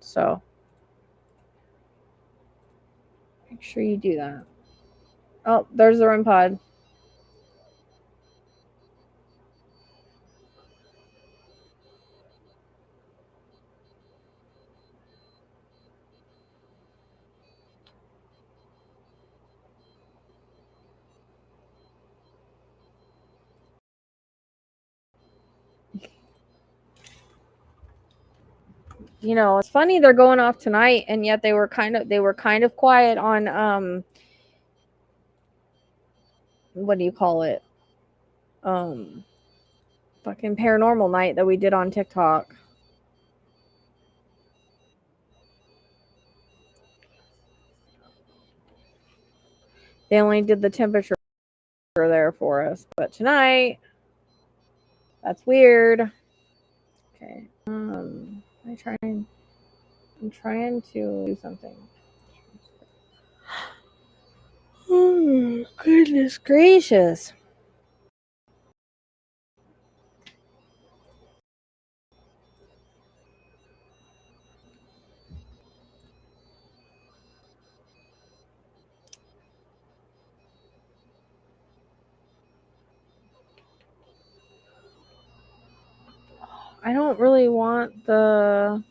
So make sure you do that. Oh, there's the REM pod. You know, it's funny they're going off tonight, and yet they were kind of quiet on what do you call it? Fucking paranormal night that we did on TikTok. They only did the temperature there for us, but tonight, that's weird. Okay. I'm trying to do something. Oh, goodness gracious. I don't really want the.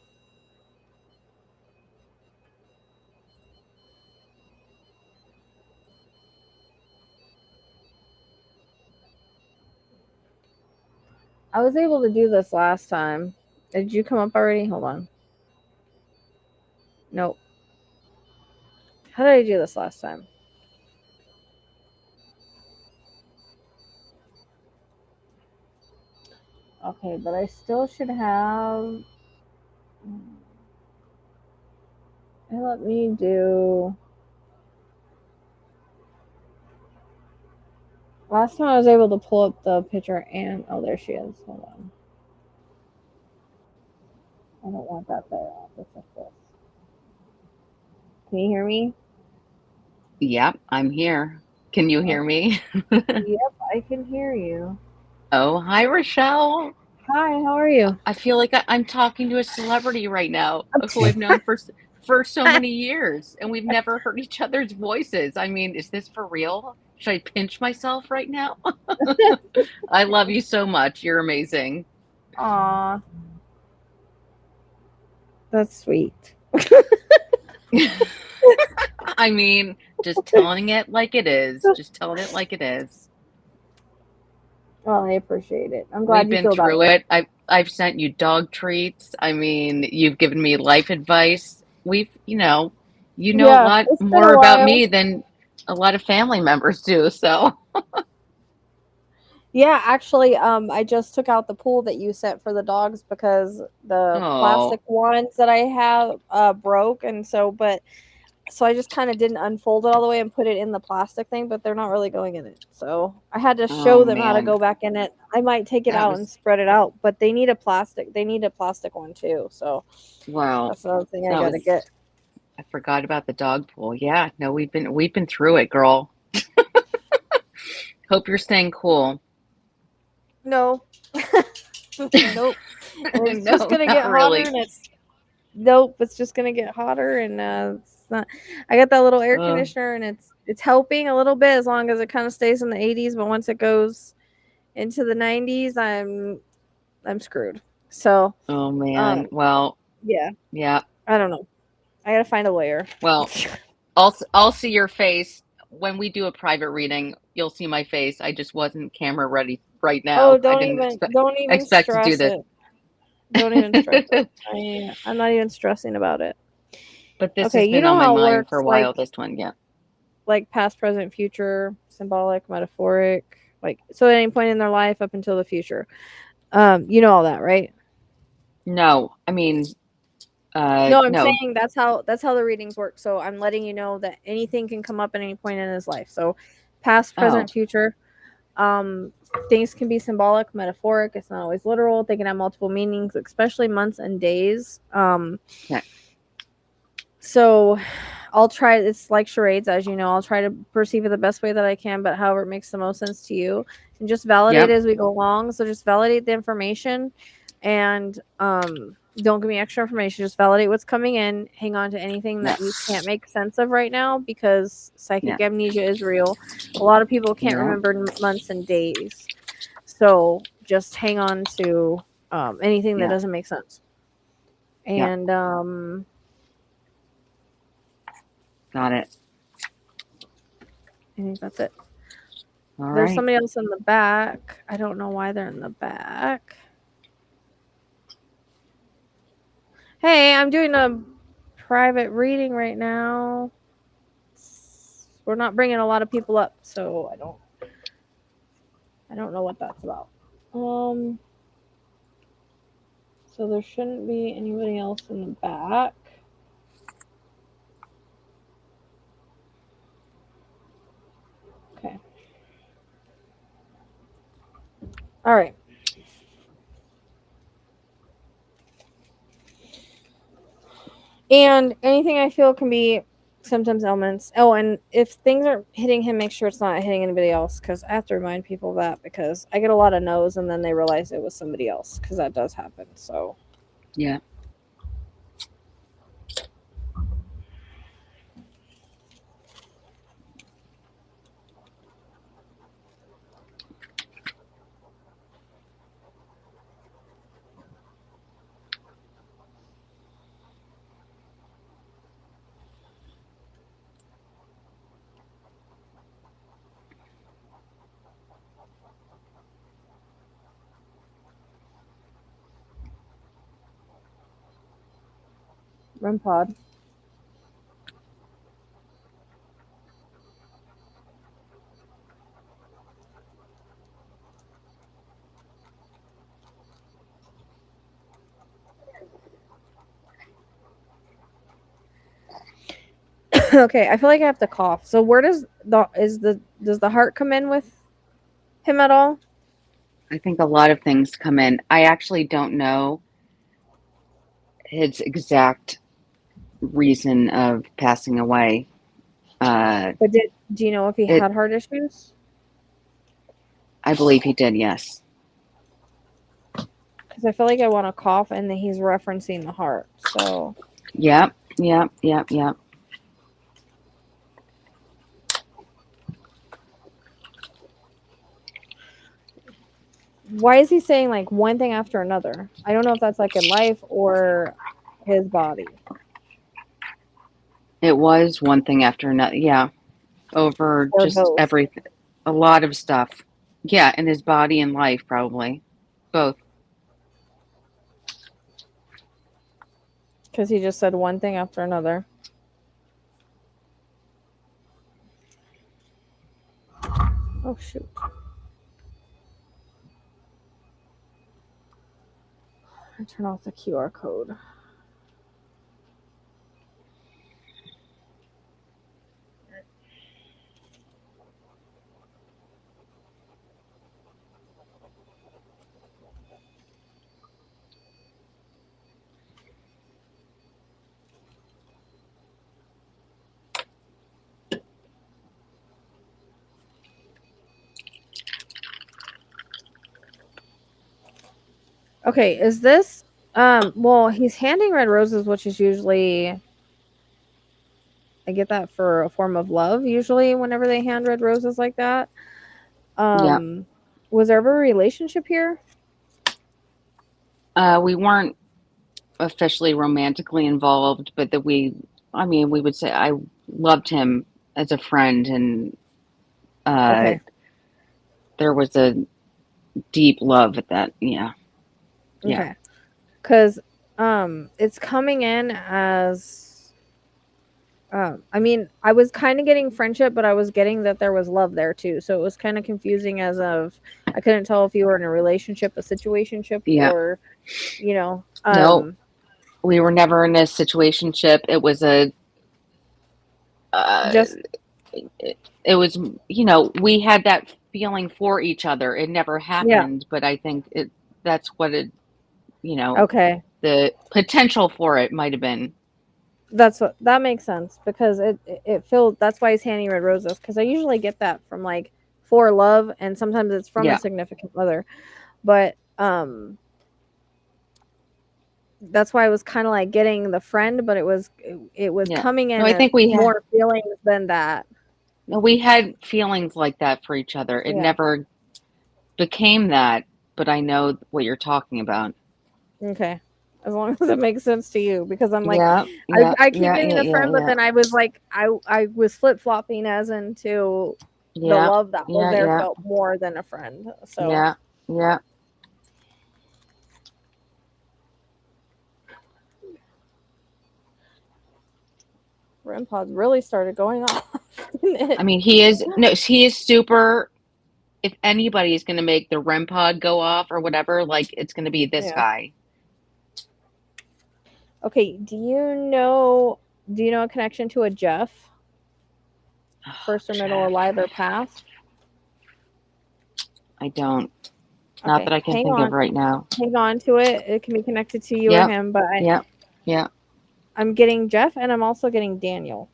I was able to do this last time. Did you come up already? Hold on. Nope. How did I do this last time? Okay, but I still should have. Let me do. Last time I was able to pull up the picture and. Oh, there she is. Hold on. I don't want that there. I want this like this. Can you hear me? Yep, I'm here. Can you hear me? Yep, I can hear you. Oh, hi, Rochelle. Hi, how are you? I feel like I'm talking to a celebrity right now who I've known for so many years, and we've never heard each other's voices. I mean, is this for real? Should I pinch myself right now? I love you so much. You're amazing. Aw, that's sweet. I mean, just telling it like it is. Just telling it like it is. Well, I appreciate it. I'm glad We've you been feel through better. it. I've sent you dog treats. I mean, you've given me life advice. You know a Yeah, lot it's been a more about while. me than a lot of family members do. So, Yeah, actually, I just took out the pool that you sent for the dogs because the oh, plastic ones that I have broke, and so I just kind of didn't unfold it all the way and put it in the plastic thing, but they're not really going in it. So I had to oh show them how to man, go back in it. I might take it that out and was spread it out, but they need a plastic. They need a plastic one too. So well, that's another thing I that got to was. get. I forgot about the dog pool. Yeah, no, we've been through it, girl. Hope you're staying cool. No, nope. And it's just No, gonna not get hotter, really. and it's nope. It's just gonna get hotter, and it's not. I got that little air Uh, conditioner, and it's helping a little bit as long as it kind of stays in the 80s. But once it goes into the 90s, I'm screwed. So, oh man. um, Well, yeah, yeah. I don't know. I gotta find a lawyer. Well, I'll see your face when we do a private reading. You'll see my face. I just wasn't camera ready right Oh, now. I didn't don't even expect to do stress this. it. Don't even stress it. I'm not even stressing about it. But this Okay, has you been know on my how it mind for works, a while, this one, yeah. like past, present, future, symbolic, metaphoric, like so at any point in their life up until the future. You know all that, right? No, I mean, No, I'm no. saying that's how the readings work. So I'm letting you know that anything can come up at any point in his life. So past, Oh, present, future. Um, things can be symbolic, metaphoric. It's not always literal. They can have multiple meanings, especially months and days. okay. So I'll try. It's like charades, as you know. I'll try to perceive it the best way that I can, but however it makes the most sense to you, and just validate Yep. as we go along. So just validate the information, and don't give me extra information. Just validate what's coming in. Hang on to anything Yeah. that you can't make sense of right now, because Yeah. psychic amnesia is real. A lot of people can't Yeah. remember months and days, so just hang on to anything that Yeah. doesn't make sense. Yeah. And Got it. I think that's it. All There's right. somebody else in the back. I don't know why they're in the back. Hey, I'm doing a private reading right now. We're not bringing a lot of people up, so I don't know what that's about. Um so there shouldn't be anybody else in the back. Okay. All right. And anything I feel can be symptoms, ailments. Oh, and if things are hitting him, make sure it's not hitting anybody else, because I have to remind people of that, because I get a lot of no's and then they realize it was somebody else, because that does happen. So Yeah. REM pod. Okay, I feel like I have to cough. So where does the heart come in with him at all? I think a lot of things come in. I actually don't know his exact reason of passing away. Uh, But do you know if he it, had heart issues? I believe he did, yes. Because I feel like I want to cough, and then he's referencing the heart. So Yep, yep, yep, yep. why is he saying like one thing after another? I don't know if that's like in life or his body. It was one thing after another. Yeah, over Or just both. everything, a lot of stuff. Yeah, in his body and life, probably both. Because he just said one thing after another. Oh, shoot. I turn off the QR code. Okay, is this well, he's handing red roses, which is usually I get that for a form of love usually whenever they hand red roses like that. Yeah, Was there ever a relationship here? we weren't officially romantically involved, but that I mean, we would say I loved him as a friend, and uh, Okay. there was a deep love at that. Yeah, yeah, Okay. Cuz it's coming in as I mean, I was kind of getting friendship, but I was getting that there was love there too. So it was kind of confusing as of I couldn't tell if you were in a relationship, a situationship, yeah. or you know, No, we were never in a situationship. It was uh, just it was, we had that feeling for each other. It never yeah. happened, but I think that's what you know, Okay. the potential for it might have been. That makes sense because it feels that's why he's handing red roses because I usually get that from like for love and sometimes it's from a Yeah, significant other, but that's why I was kind of like getting the friend, but it was yeah. coming No, in I as think more feelings than that. we had feelings like that for each other. It Yeah. never became that, but I know what you're talking about. Okay. As long as it makes sense to you, because I'm like, Yeah, yeah, I keep yeah, getting yeah, the yeah, friend, but yeah, then I was like, I was flip flopping as into the yeah, love that was yeah, there yeah, felt more than a friend. So yeah, yeah. REM pods really started going off. Didn't it? I mean, he is super. If anybody is going to make the REM pod go off or whatever, like it's going to be this Yeah. guy. Okay. Do you know a connection to a Jeff? First or middle, Jeff, alive or past? I don't. Not that Okay. I can think of right now. Hang on to it. It can be connected to you or Yep, him, but yep, yep. I'm getting Jeff and I'm also getting Daniel.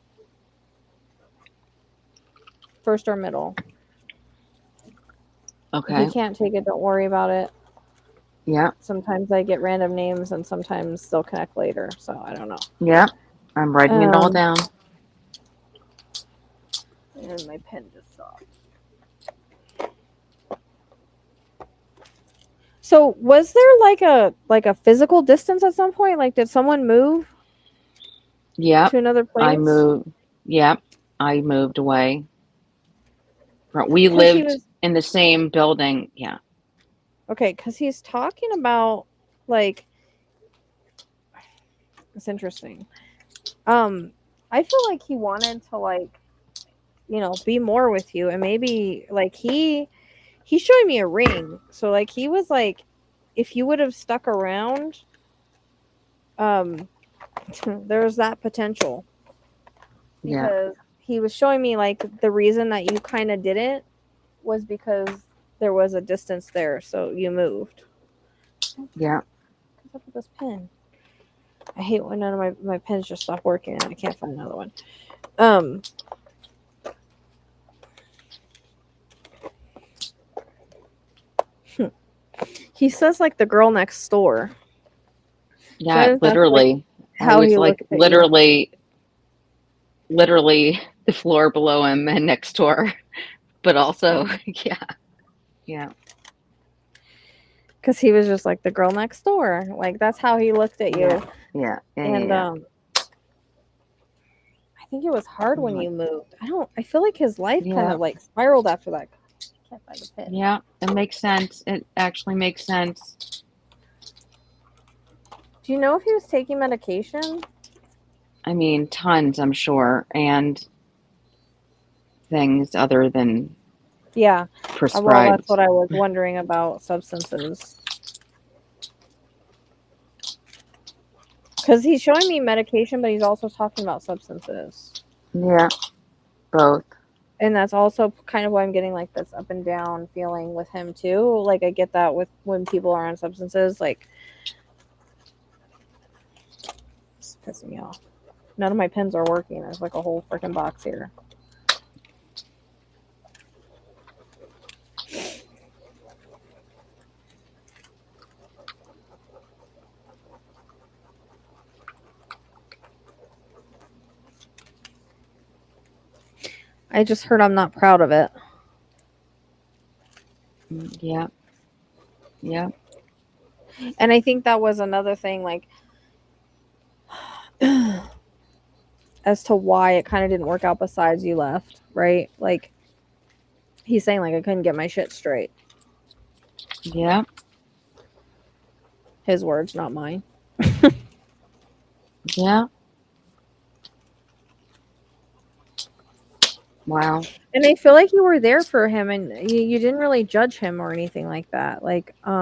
First or middle. If you Okay. can't take it, don't worry about it. Yep, Sometimes I get random names and sometimes they'll connect later, so I don't know. yep. I'm writing it all Um, down. and my pen just stopped. So was there like a physical distance at some point? Like did someone move Yep. to another I place? moved. Yep. I moved away. We Because he lived was in the same building. Yeah. okay, because he's talking about like it's interesting. Um, I feel like he wanted to like, be more with you and maybe like he's showing me a ring. So like he was like if you would have stuck around, um there's that potential Yeah. because he was showing me like the reason that you kind of didn't was because there was a distance there, so you moved. Yeah. What's up with this pen? I hate when none of my pens just stop working and I can't find another one. Um, He says like the girl next door. So I Yeah, think that's like literally. I how was he like looks at you. literally the floor below him and next door. But also, yeah. Because he was just like the girl next door. Like that's how he looked at you. Yeah. And I think it was hard when you moved. I feel like his life kind Yeah. of like spiraled after that. I can't find the pin. Yeah, it makes sense. It actually makes sense. Do you know if he was taking medication? I mean, tons, I'm sure, and things other than Yeah. Well, that's prescribed. what I was wondering about substances. Because he's showing me medication, but he's also talking about substances. Yeah, both. And that's also kind of why I'm getting like this up and down feeling with him too. Like I get that with when people are on substances, like it's pissing me off. None of my pens are working. There's like a whole freaking box here. I just heard I'm not proud of it. Yeah. Yeah. And I think that was another thing, like, as to why it kind of didn't work out besides you left, right? Like, he's saying, like, I couldn't get my shit straight. Yeah. His words, not mine. Yeah. Wow. And I feel like you were there for him and you didn't really judge him or anything like that. Like, you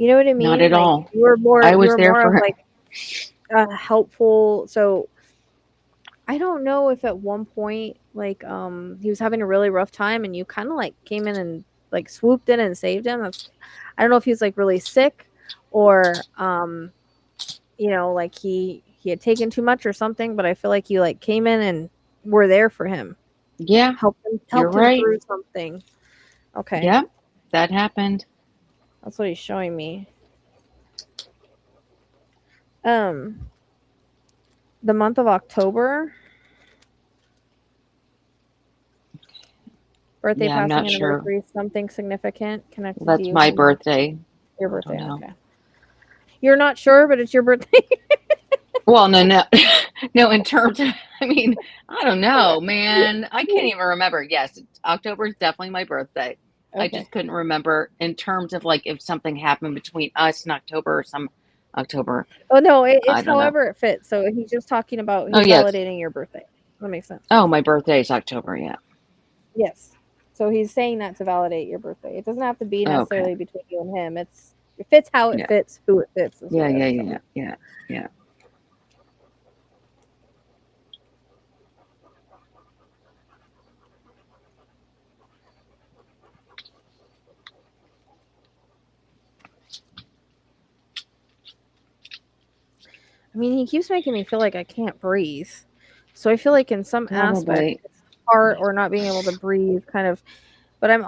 know what I mean? Not at like, all. You were more, I was there for of him. like helpful. So I don't know if at one point, like, he was having a really rough time and you kind of like came in and like swooped in and saved him. I don't know if he was like really sick or, you know, like he had taken too much or something, but I feel like you like came in and were there for him. Yeah. Helped You're him right. through something. Okay. Yep. That happened. That's what he's showing me. The month of October. Birthday, Yeah, I'm passing, not sure. anniversary, something significant connected to That's you. my birthday. Your birthday, know. okay. You're not sure, but it's your birthday. Well, no. No, in terms of, I mean, I don't know, man. I can't even remember. Yes, October is definitely my birthday. I Okay. just couldn't remember in terms of like if something happened between us in October or some October. Oh no, I it's don't know. however it fits. So he's just talking about Oh, yes. validating your birthday. That makes sense. Oh, my birthday is October, yeah. Yes. So he's saying that to validate your birthday. It doesn't have to be Okay. necessarily between you and him. It fits how it Yeah. fits, who it fits. Yeah. I mean, he keeps making me feel like I can't breathe. So I feel like in some aspect, Probably. it's heart or not being able to breathe, kind of. But I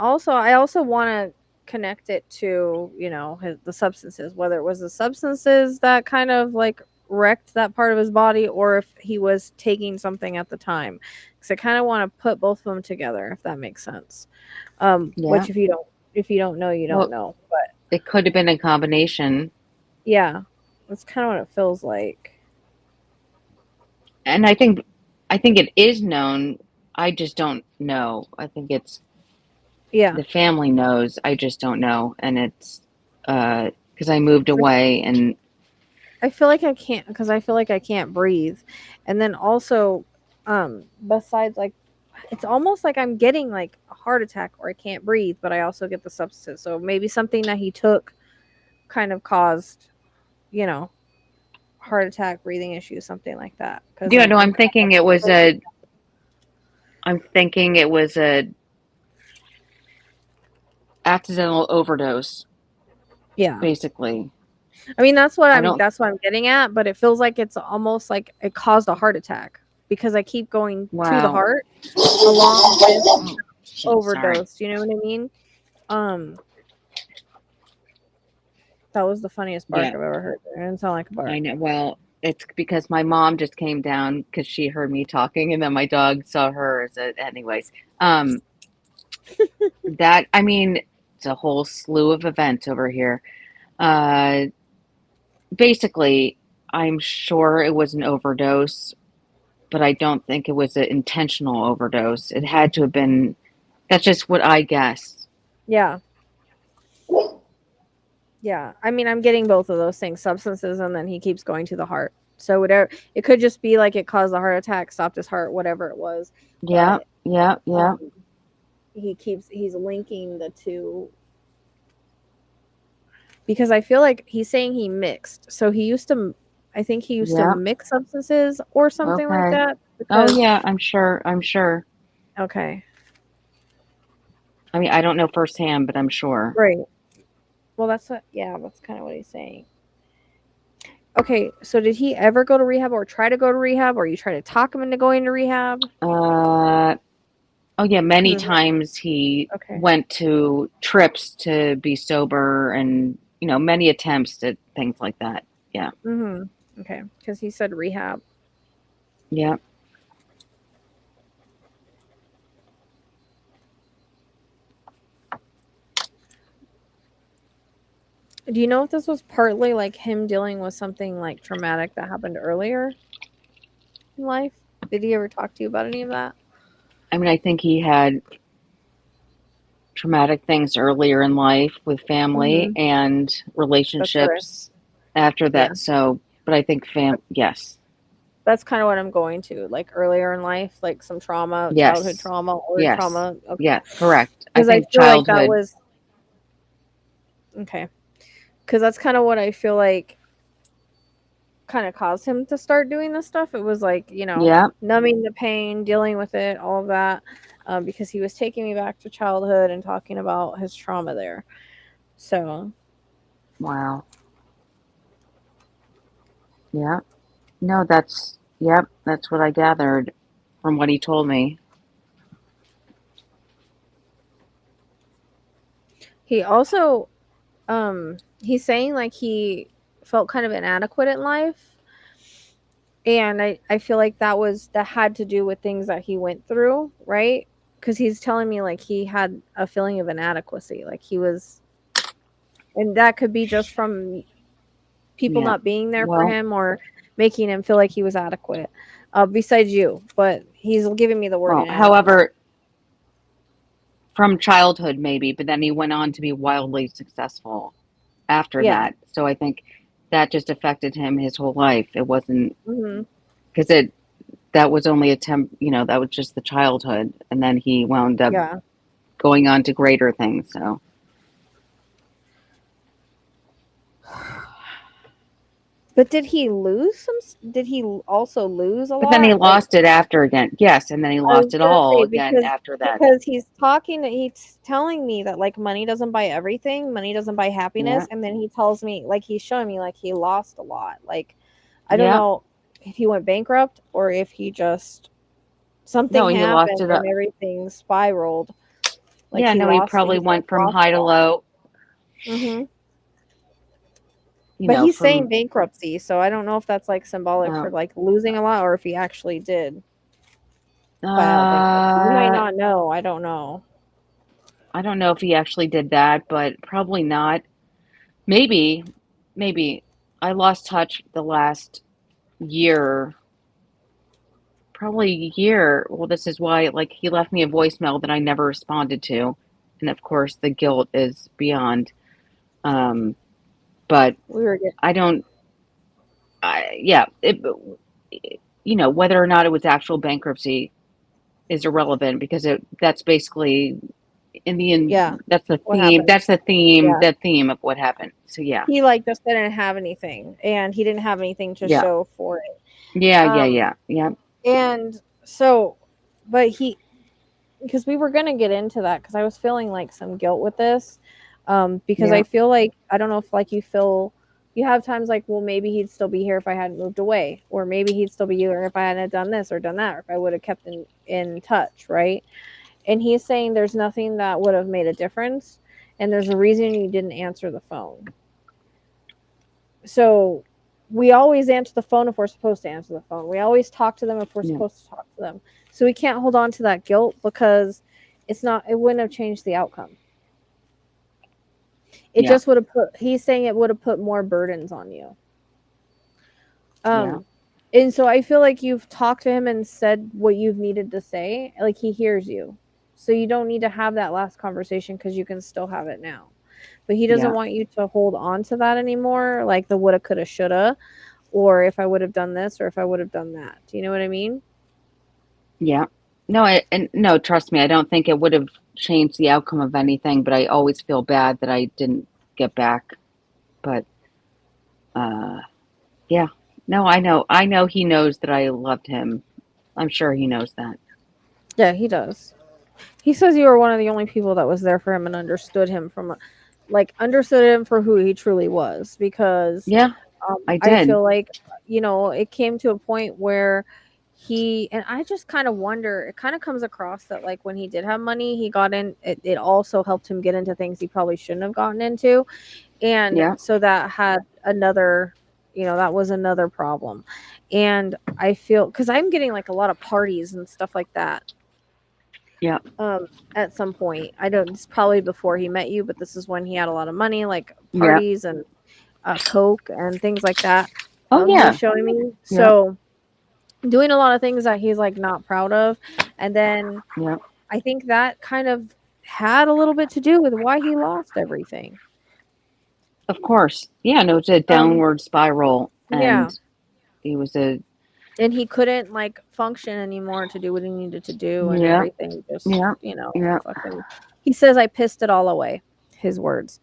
also want to connect it to, you know, the substances, whether it was the substances that kind of like wrecked that part of his body, or if he was taking something at the time. Because I kind of want to put both of them together, if that makes sense. Which if you don't know, you don't know. But it could have been a combination. Yeah, that's kind of what it feels like. And I think it is known. I just don't know. I think it's the family knows. I just don't know, and it's because I moved away, and I feel like I can't breathe, and then also, besides like, it's almost like I'm getting like a heart attack or I can't breathe, but I also get the substance. So maybe something that he took kind of caused, you know, heart attack, breathing issues, something like that. Yeah, no, I'm thinking it was a accidental overdose. Yeah, basically. I mean, that's what I'm getting at, but it feels like it's almost like it caused a heart attack because I keep going to the heart along with overdose. Sorry. You know what I mean? That was the funniest bark Yeah, I've ever heard. It didn't sound like a bark. I know. Well, it's because my mom just came down because she heard me talking, and then my dog saw her. So, anyways, um, that I mean, it's a whole slew of events over here. Uh, Basically, I'm sure it was an overdose, but I don't think it was an intentional overdose. It had to have been. That's just what I guess. Yeah. Yeah. I mean, I'm getting both of those things, substances, and then he keeps going to the heart. So whatever, it could just be like it caused a heart attack, stopped his heart, whatever it was. Yeah, But yeah, yeah. he's linking the two because I feel like he's saying he mixed. So I think he used to Yeah. mix substances or something like Okay. that. Oh Because yeah, I'm sure. I'm sure. okay, I mean, I don't know firsthand, but I'm sure. right. Well, that's kind of what he's saying. Okay, so did he ever go to rehab or try to go to rehab, or you try to talk him into going to rehab? Uh, oh yeah, many 'Cause- times he okay. went to trips to be sober and, many attempts at things like that. Yeah. Okay, because he said rehab. Yeah. Do you know if this was partly like him dealing with something like traumatic that happened earlier in life? Did he ever talk to you about any of that? I mean, I think he had traumatic things earlier in life with family Mm-hmm. and That's what I. relationships after Yeah, that. So, but I think yes. that's kind of what I'm going to. Like earlier in life, like some trauma, childhood Yes. trauma, or Yes. trauma. Okay, Yes, correct. I because I think feel like that childhood. was okay. Because that's kind of what I feel like kind of caused him to start doing this stuff. It was like, Yeah. numbing the pain, dealing with it, all of that, because he was taking me back to childhood and talking about his trauma there. So, Wow. Yeah. No, that's what I gathered from what he told me. he also, he's saying like he felt kind of inadequate in life. And I feel like that had to do with things that he went through, right? Because he's telling me like he had a feeling of inadequacy. Like he was, and that could be just from people Yeah. not being there for Well, him or making him feel like he was adequate. Besides you, but he's giving me the word inadequate. however, from childhood maybe, but then he went on to be wildly successful after Yeah. that. So I think that just affected him his whole life. It wasn't Hmm. because that was only that was just the childhood, and then he wound up Yeah. going on to greater things. So. But did he lose some? Did he also lose a But then he lot? Like lost it after again. Yes, and then he I was lost it gonna all say again after that. because he's telling me that like money doesn't buy everything, money doesn't buy Yeah. happiness, and then he tells me like he's showing me like he lost a lot. Like I don't Yeah. know if he went bankrupt or if he just No, something he lost happened it and up. everything spiraled. Like Yeah, no, he probably he went from lost high a to lot. low, Hmm. But he's saying from bankruptcy, so I don't know if that's like symbolic uh, for like losing a lot or if he actually did file bankruptcy. You might uh not know. I don't know. I don't know if he actually did that, but probably not. Maybe, maybe I lost touch the last year, probably a year. Well, this is why, like, he left me a voicemail that I never responded to, and of course, the guilt is beyond. Um, but We were getting I don't. Yeah, whether or not it was actual bankruptcy is irrelevant because that's basically in the end yeah. that's the What theme. happened? That's the theme. Yeah. The theme of what happened. So yeah, He like just didn't have anything, and he didn't have anything to yeah, show for it. yeah, yeah, Um, yeah, yeah, and so, but he because we were gonna get into that because I was feeling like some guilt with this, because I yeah. feel like I don't know if like you have times like well maybe he'd still be here if I hadn't moved away, or maybe he'd still be here if I hadn't done this or done that, or if I would have kept in touch, right? And he's saying there's nothing that would have made a difference, and there's a reason you didn't answer the phone. So we always answer the phone if we're supposed to answer the phone. We always talk to them if we're Yeah. supposed to talk to them. So we can't hold on to that guilt because it wouldn't have changed the outcome. It Yeah. just would have he's saying it would have put more burdens on you. Yeah. And so I feel like you've talked to him and said what you've needed to say. Like he hears you. So you don't need to have that last conversation because you can still have it now. But he doesn't Yeah. want you to hold on to that anymore, like the woulda, coulda, shoulda, or if I would have done this or if I would have done that. Do you know what I mean? Yeah. No, trust me, I don't think it would have changed the outcome of anything, but I always feel bad that I didn't get back. But yeah. No, I know he knows that I loved him. I'm sure he knows that. Yeah, he does. He says you were one of the only people that was there for him and understood him for who he truly was because Yeah, I I did. feel like it came to a point where he and I just kind of wonder it kind of comes across that like when he did have money he got in it also helped him get into things he probably shouldn't have gotten into, and Yeah. so that had another that was another problem. And I feel because I'm getting like a lot of parties and stuff like that Yeah. at some point. I don't It's probably before he met you, but this is when he had a lot of money, like Yeah. parties and coke and things like that. Oh He was yeah. showing me. Yeah. So doing a lot of things that he's like not proud of. And then Yeah. I think that kind of had a little bit to do with why he lost everything. Of course. Yeah, no, it's a Um downward spiral yeah. and he was a And he couldn't like function anymore to do what he needed to do and yeah. everything just, Yeah. Yeah. fucking he says I pissed it all away. His words.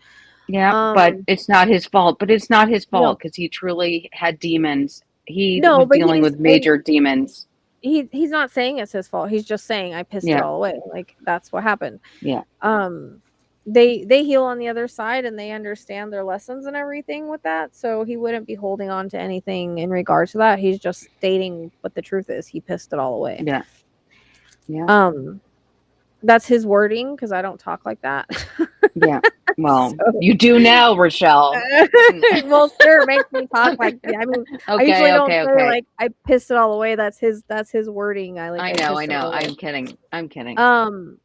Yeah, but Um it's not his fault. But it's not his fault no. because he truly had demons. He No, was but dealing with and major demons. he's not saying it's his fault. He's just saying I pissed it Yeah. all away. Like that's what happened. Yeah. Um they heal on the other side and they understand their lessons and everything with that. So he wouldn't be holding on to anything in regards to that. He's just stating what the truth is. He pissed it all away. Yeah. Yeah. Um that's his wording because I don't talk like that. Yeah. Well, So you do now, Rochelle. well, sure, makes me talk like I mean, I usually Okay, don't okay, say okay. like I pissed it all away. That's his wording. I I know, I pissed it know. all away. I'm kidding. I'm kidding. Um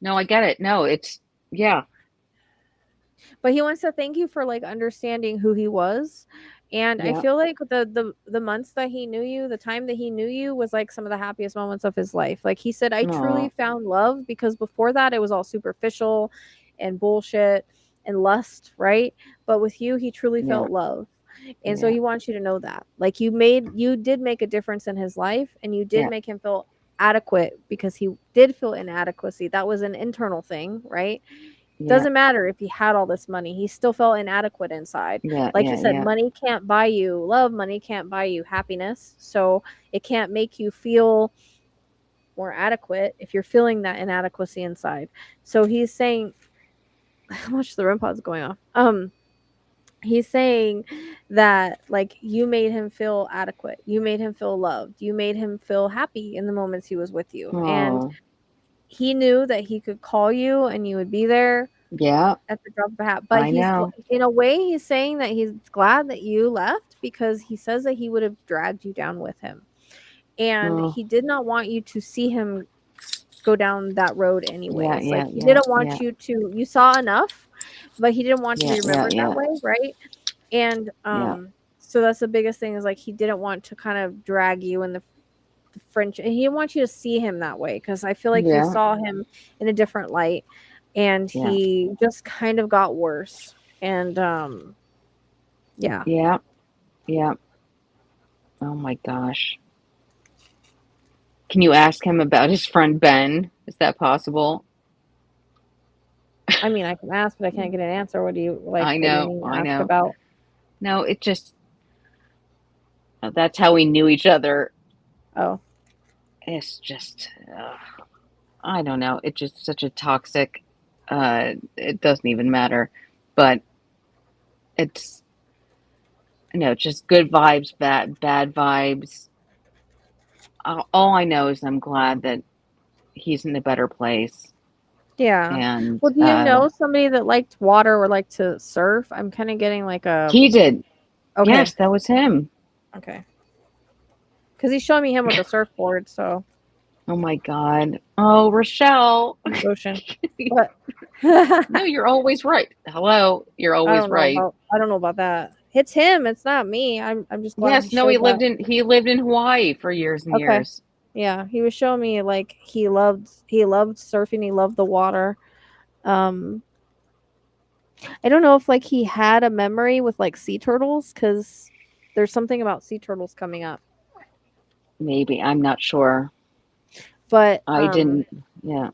No, I get it. No, it's yeah. but he wants to thank you for like understanding who he was. And I Yeah. feel like the months that he knew you, the time that he knew you was like some of the happiest moments of his life. Like he said, I truly Oh, found love because before that it was all superficial and bullshit and lust, right? But with you, he truly yeah. felt love. And so Yeah. he wants you to know that. Like you did make a difference in his life and you did Yeah. make him feel adequate because he did feel inadequacy. That was an internal thing, right? Yeah. Doesn't matter if he had all this money, he still felt inadequate inside. Yeah. Like he Yeah. said, Yeah. money can't buy you love, money can't buy you happiness. So it can't make you feel more adequate if you're feeling that inadequacy inside. So he's saying, how much the REM pod's going off. He's saying that like you made him feel adequate, you made him feel loved, you made him feel happy in the moments he was with you, and Oh, he knew that he could call you and you would be there yeah. at the drop of a hat. But I know. in a way, he's saying that he's glad that you left because he says that he would have dragged you down with him. And Oh, he did not want you to see him go down that road yeah. anyways. Like Yeah. he Yeah. didn't want Yeah. you saw enough, but he didn't want to Yeah. be Yeah. remembered that Yeah. way, right? And Yeah. so that's the biggest thing is like he didn't want to kind of drag you in the French and he didn't want you to see him that way because I feel like you Yeah. saw him in a different light and Yeah. he just kind of got worse. And yeah. Yeah. Yeah. Oh my gosh. Can you ask him about his friend Ben? Is that possible? I mean I can ask, but I can't get an answer. What do you like? I What do you know. mean I ask know. about? No, it just that's how we knew each other. Oh. It's just I don't know. It's just such a toxic it doesn't even matter. But it's it's just good vibes, bad vibes. All I know is I'm glad that he's in a better place. Yeah. And Well, do you know somebody that liked water or liked to surf? I'm kind of getting like a he did. okay, Yes, that was him. okay. Because he's showing me him with a surfboard, so Oh my God. Oh, Rochelle. ocean. But I No, you're always right. Hello, you're always don't know right. about that. It's him. It's not me. I'm just glad he Yes, no, showed that. he lived in Hawaii for years and Okay. years. Yeah, he was showing me like he loved surfing. He loved the water. Um, I don't know if like he had a memory with like sea turtles because there's something about sea turtles coming up. Maybe. I'm not sure. But I didn't. Yeah.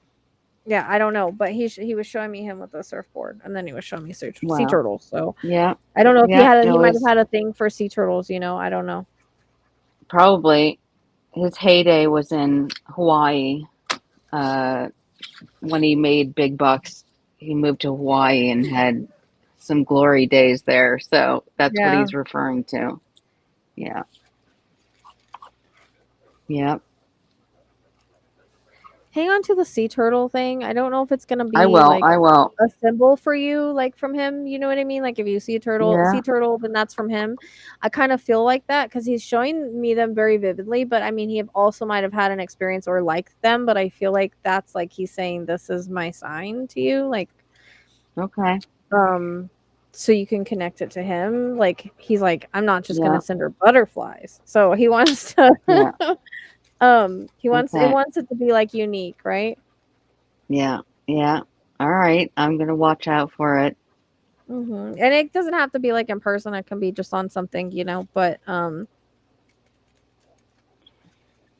yeah, I don't know. But he was showing me him with a surfboard, and then he was showing me sea Wow. turtles. So Yeah. I don't know if Yeah. he No, might have it's had a thing for sea turtles. I don't know. probably his heyday was in Hawaii. Uh, when he made big bucks, he moved to Hawaii and had some glory days there. So that's what Yeah. he's referring to. Yeah. Yeah. Hang on to the sea turtle thing. I don't know if it's gonna I be will. like I will. a symbol for you, like from him. You know what I mean? Like if you see a Yeah. sea turtle, then that's from him. I kind of feel like that because he's showing me them very vividly. But I mean, he also might have had an experience or liked them. But I feel like that's like he's saying, "This is my sign to you." Like, Okay. um, so you can connect it to him. Like he's like, "I'm not just gonna Yeah. send her butterflies." So he wants to. Yeah. He wants Okay. it to be like unique, right? Yeah. Yeah. All right. I'm going to watch out for it. And it doesn't have to be like in person. It can be just on something, but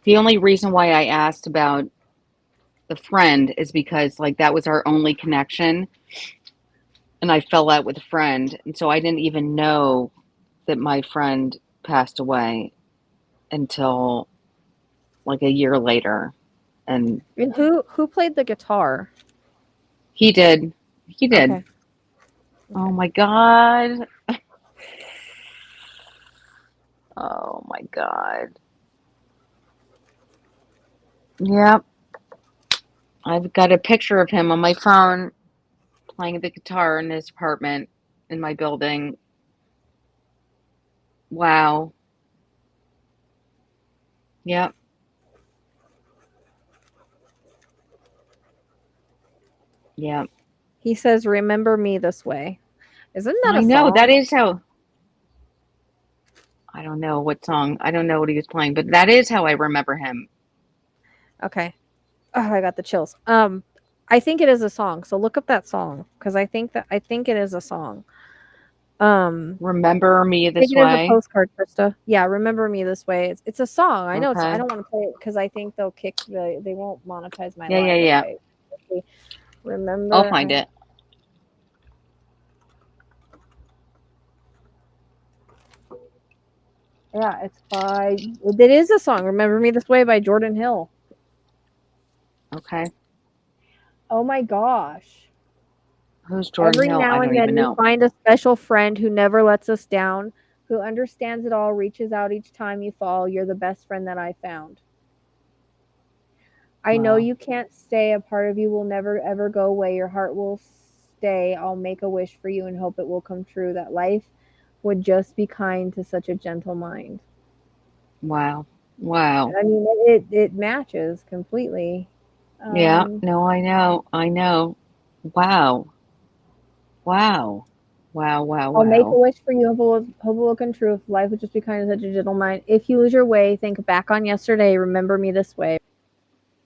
The only reason why I asked about the friend is because, like, that was our only connection. And I fell out with a friend. And so I didn't even know that my friend passed away until like a year later. And and who played the guitar? he did. He did. Okay. Oh Okay. my God. Oh my God. Yep. I've got a picture of him on my phone playing the guitar in his apartment in my building. Wow. Yep. Yep. He says, "Remember me this way." Isn't that a I know. That song? is how. I don't know what song. I don't know what he was playing, but that is how I remember him. Okay. Oh, I got the chills. I think it is a song. So look up that song because I think it is a song. Remember me I think this it is a way. postcard, Krista. Yeah, remember me this way. It's a song. I know I Okay. don't want to play it because I think they won't monetize my Yeah, yeah, live if yeah. I I'll remember. find it. Yeah, it is a song. Remember Me This Way by Jordan Hill. Okay. Oh my gosh. Who's Jordan Every Hill? I now don't and even then we know. find a special friend who never lets us down, who understands it all, reaches out each time you fall. You're the best friend that I found. I know Wow. you can't stay. A part of you will never ever go away. Your heart will stay. I'll make a wish for you and hope it will come true that life would just be kind to such a gentle mind. Wow. Wow. I mean, it matches completely. Yeah. Um, No, I know. I know. Wow. Wow. Wow. Wow. I'll make a Wow. wish for you. Hope it will come true. If life would just be kind of such a gentle mind. If you lose your way, think back on yesterday. Remember me this way.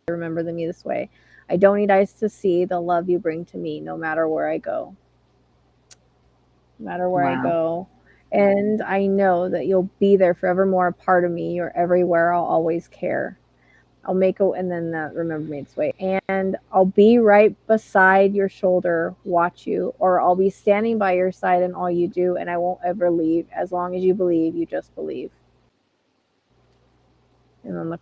Remember me this way. I don't need eyes to see the love you bring to me, no matter where I go. No matter where I Wow. go. And I know that you'll be there forevermore, a part of me. You're everywhere. I'll always care. And then that remember me this way. And I'll be right beside your shoulder, watch you, or I'll be standing by your side in all you do, and I won't ever leave. As long as you believe, you just believe. And then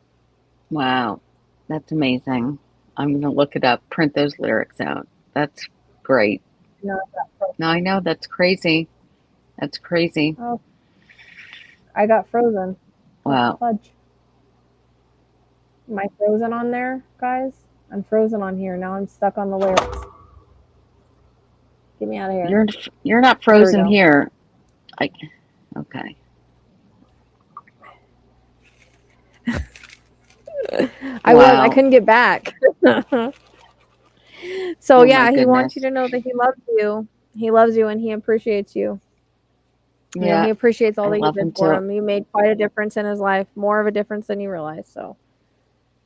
Wow. That's amazing. I'm going to look it up, print those lyrics out. That's great. no, No, I know. That's crazy. That's crazy. oh, I got frozen. Oh, Wow. fudge. Am I frozen on there, guys? I'm frozen on here. Now I'm stuck on the lyrics. Get me out of here. You're not There we frozen go. here. Okay. I was. I Wow. couldn't get back. So Oh my yeah, he wants you goodness. to know that he loves you. He loves you and he appreciates you. You know, Yeah, he appreciates all I that you love did him for too. him. You made quite a difference in his life, more of a difference than you realize. So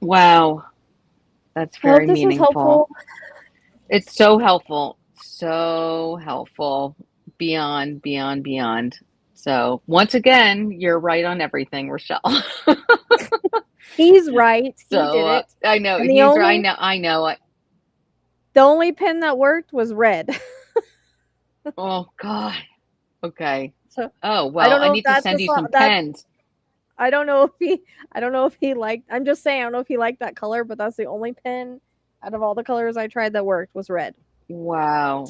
Wow. That's I hope very this was meaningful. helpful. It's so helpful. So helpful. Beyond, beyond, beyond. So once again, you're right on everything, Rochelle. He's right. He So did it. I know And he's right. I know. the only pen that worked was red. Oh God. Okay. So Oh I well, don't I know if need to that's send the you song some that pens. I don't know if he liked I'm just saying I don't know if he liked that color, but that's the only pen out of all the colors I tried that worked was red. Wow.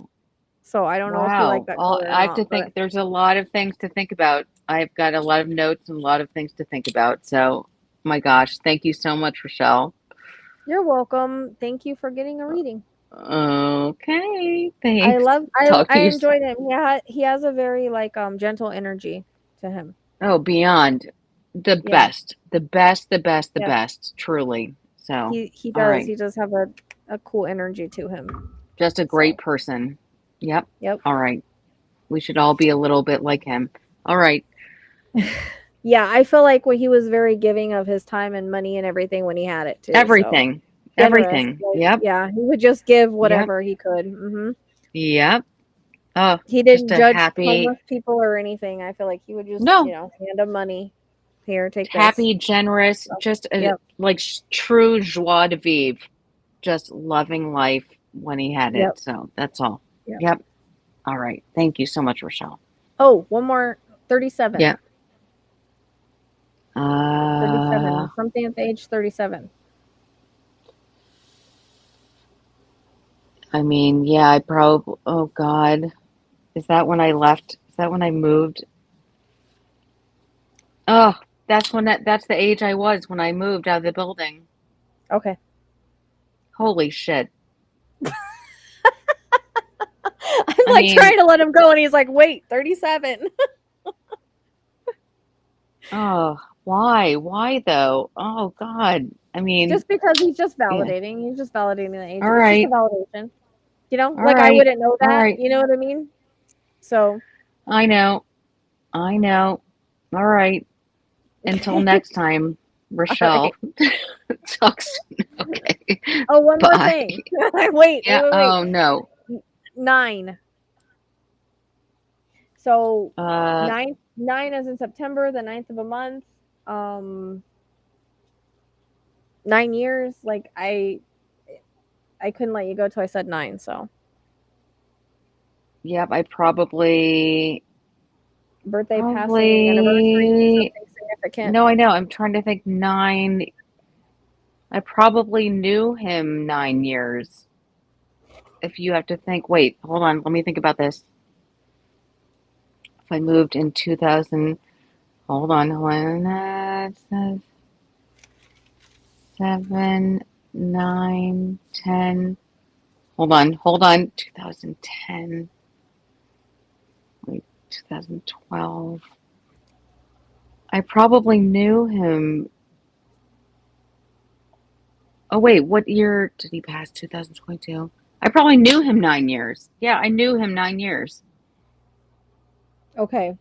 So I don't know if he liked Wow. that Well, color or I have to not, but think. There's a lot of things to think about. I've got a lot of notes and a lot of things to think about. So, my gosh, thank you so much, Rochelle. you're welcome. Thank you for getting a reading. Okay, thanks. Talk I to you. enjoyed him. Yeah, he has a very like gentle energy to him. Oh, beyond the Yeah. best, the best, the best, the Yeah. best, truly. So, He all does. right, He does have a cool energy to him. just a great So, person. Yep. yep. All right. We should all be a little bit like him. All right. Yeah, I feel like when he was very giving of his time and money and everything when he had it too. So, Everything. generous. Everything. Like, Yep. yeah, he would just give Yep. whatever he could. Yep. Oh, He just didn't a judge happy, homeless people or anything. I feel like he would just, no, hand them money. Here, take this. happy, generous, So, just a yep. like true joie de vivre, just loving life when he had Yep. it. So that's all. Yep. Yep. All right. Thank you so much, Rochelle. Oh, one more 37. Yeah. Uh, 37. Something at the age 37. I mean, yeah, I probably, oh God, is that when I left? Is that when I moved? Oh, that's the age I was when I moved out of the building. Okay. Holy shit. I'm I like mean, trying to let him go, and he's like, wait, 37. oh, why? Why though? Oh God. I mean, Just because he's just yeah. validating. He's just validating the age. All It's just a right. validation. All Like I right. wouldn't know All that. right. You know what I mean? So, I know. I know. All right. Until okay. next time, All Rochelle. right. Talk soon. Okay. Oh, one more Bye. thing. Wait, Yeah. wait. Oh no. 9. So, Uh, 9 is in September, the 9th of a month. Um, 9 years. Like I couldn't let you go till I said 9. So, yep. I probably, birthday, passing, anniversary, probably. something significant. No, I know. I'm trying to think. 9. I probably knew him 9 years. If you have to think, wait, hold on. Let me think about this. If I moved in 2000, hold on, hold on. Says 7, 9, 10. Hold on. 2010. Wait, 2012. I probably knew him. Oh, wait, what year did he pass? 2022. I probably knew him 9 years. Yeah, I knew him 9 years. Okay.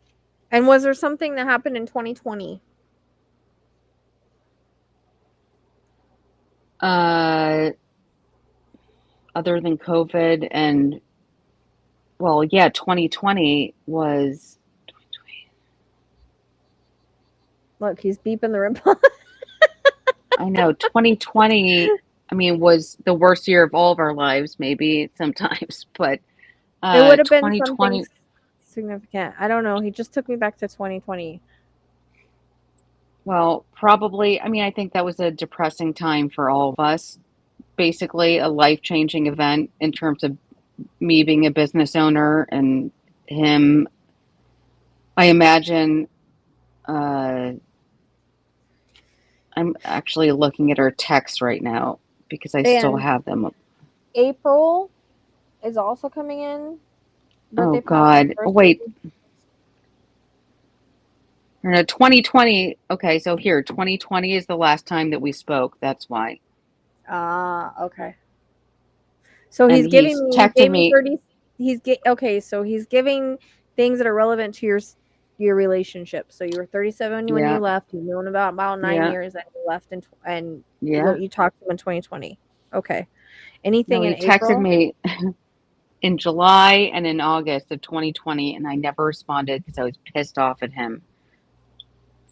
And was there something that happened in 2020? Uh, Other than COVID and, well, yeah, 2020 was, Look, he's beeping the reply. I know, 2020, I mean, was the worst year of all of our lives, maybe sometimes, but It would have been something 2020, significant. I don't know. He just took me back to 2020. well, probably, I mean, I think that was a depressing time for all of us. Basically, a life-changing event in terms of me being a business owner and him. I imagine, uh, I'm actually looking at our text right now. because I still And have them. April is also coming in. Oh Birthday past God. Oh, wait. anniversary. No, 2020. Okay, so here, 2020 is the last time that we spoke. That's why. Okay. So And he's he's giving me, he texted gave me me. 30. Okay, so he's giving things that are relevant to your relationship. So you were 37 when you Yeah, left. You've known about 9 yeah, years, and you left and yeah. you talked to him in 2020. Okay. No, Anything in he texted April? me in July and in August of 2020, and I never responded because I was pissed off at him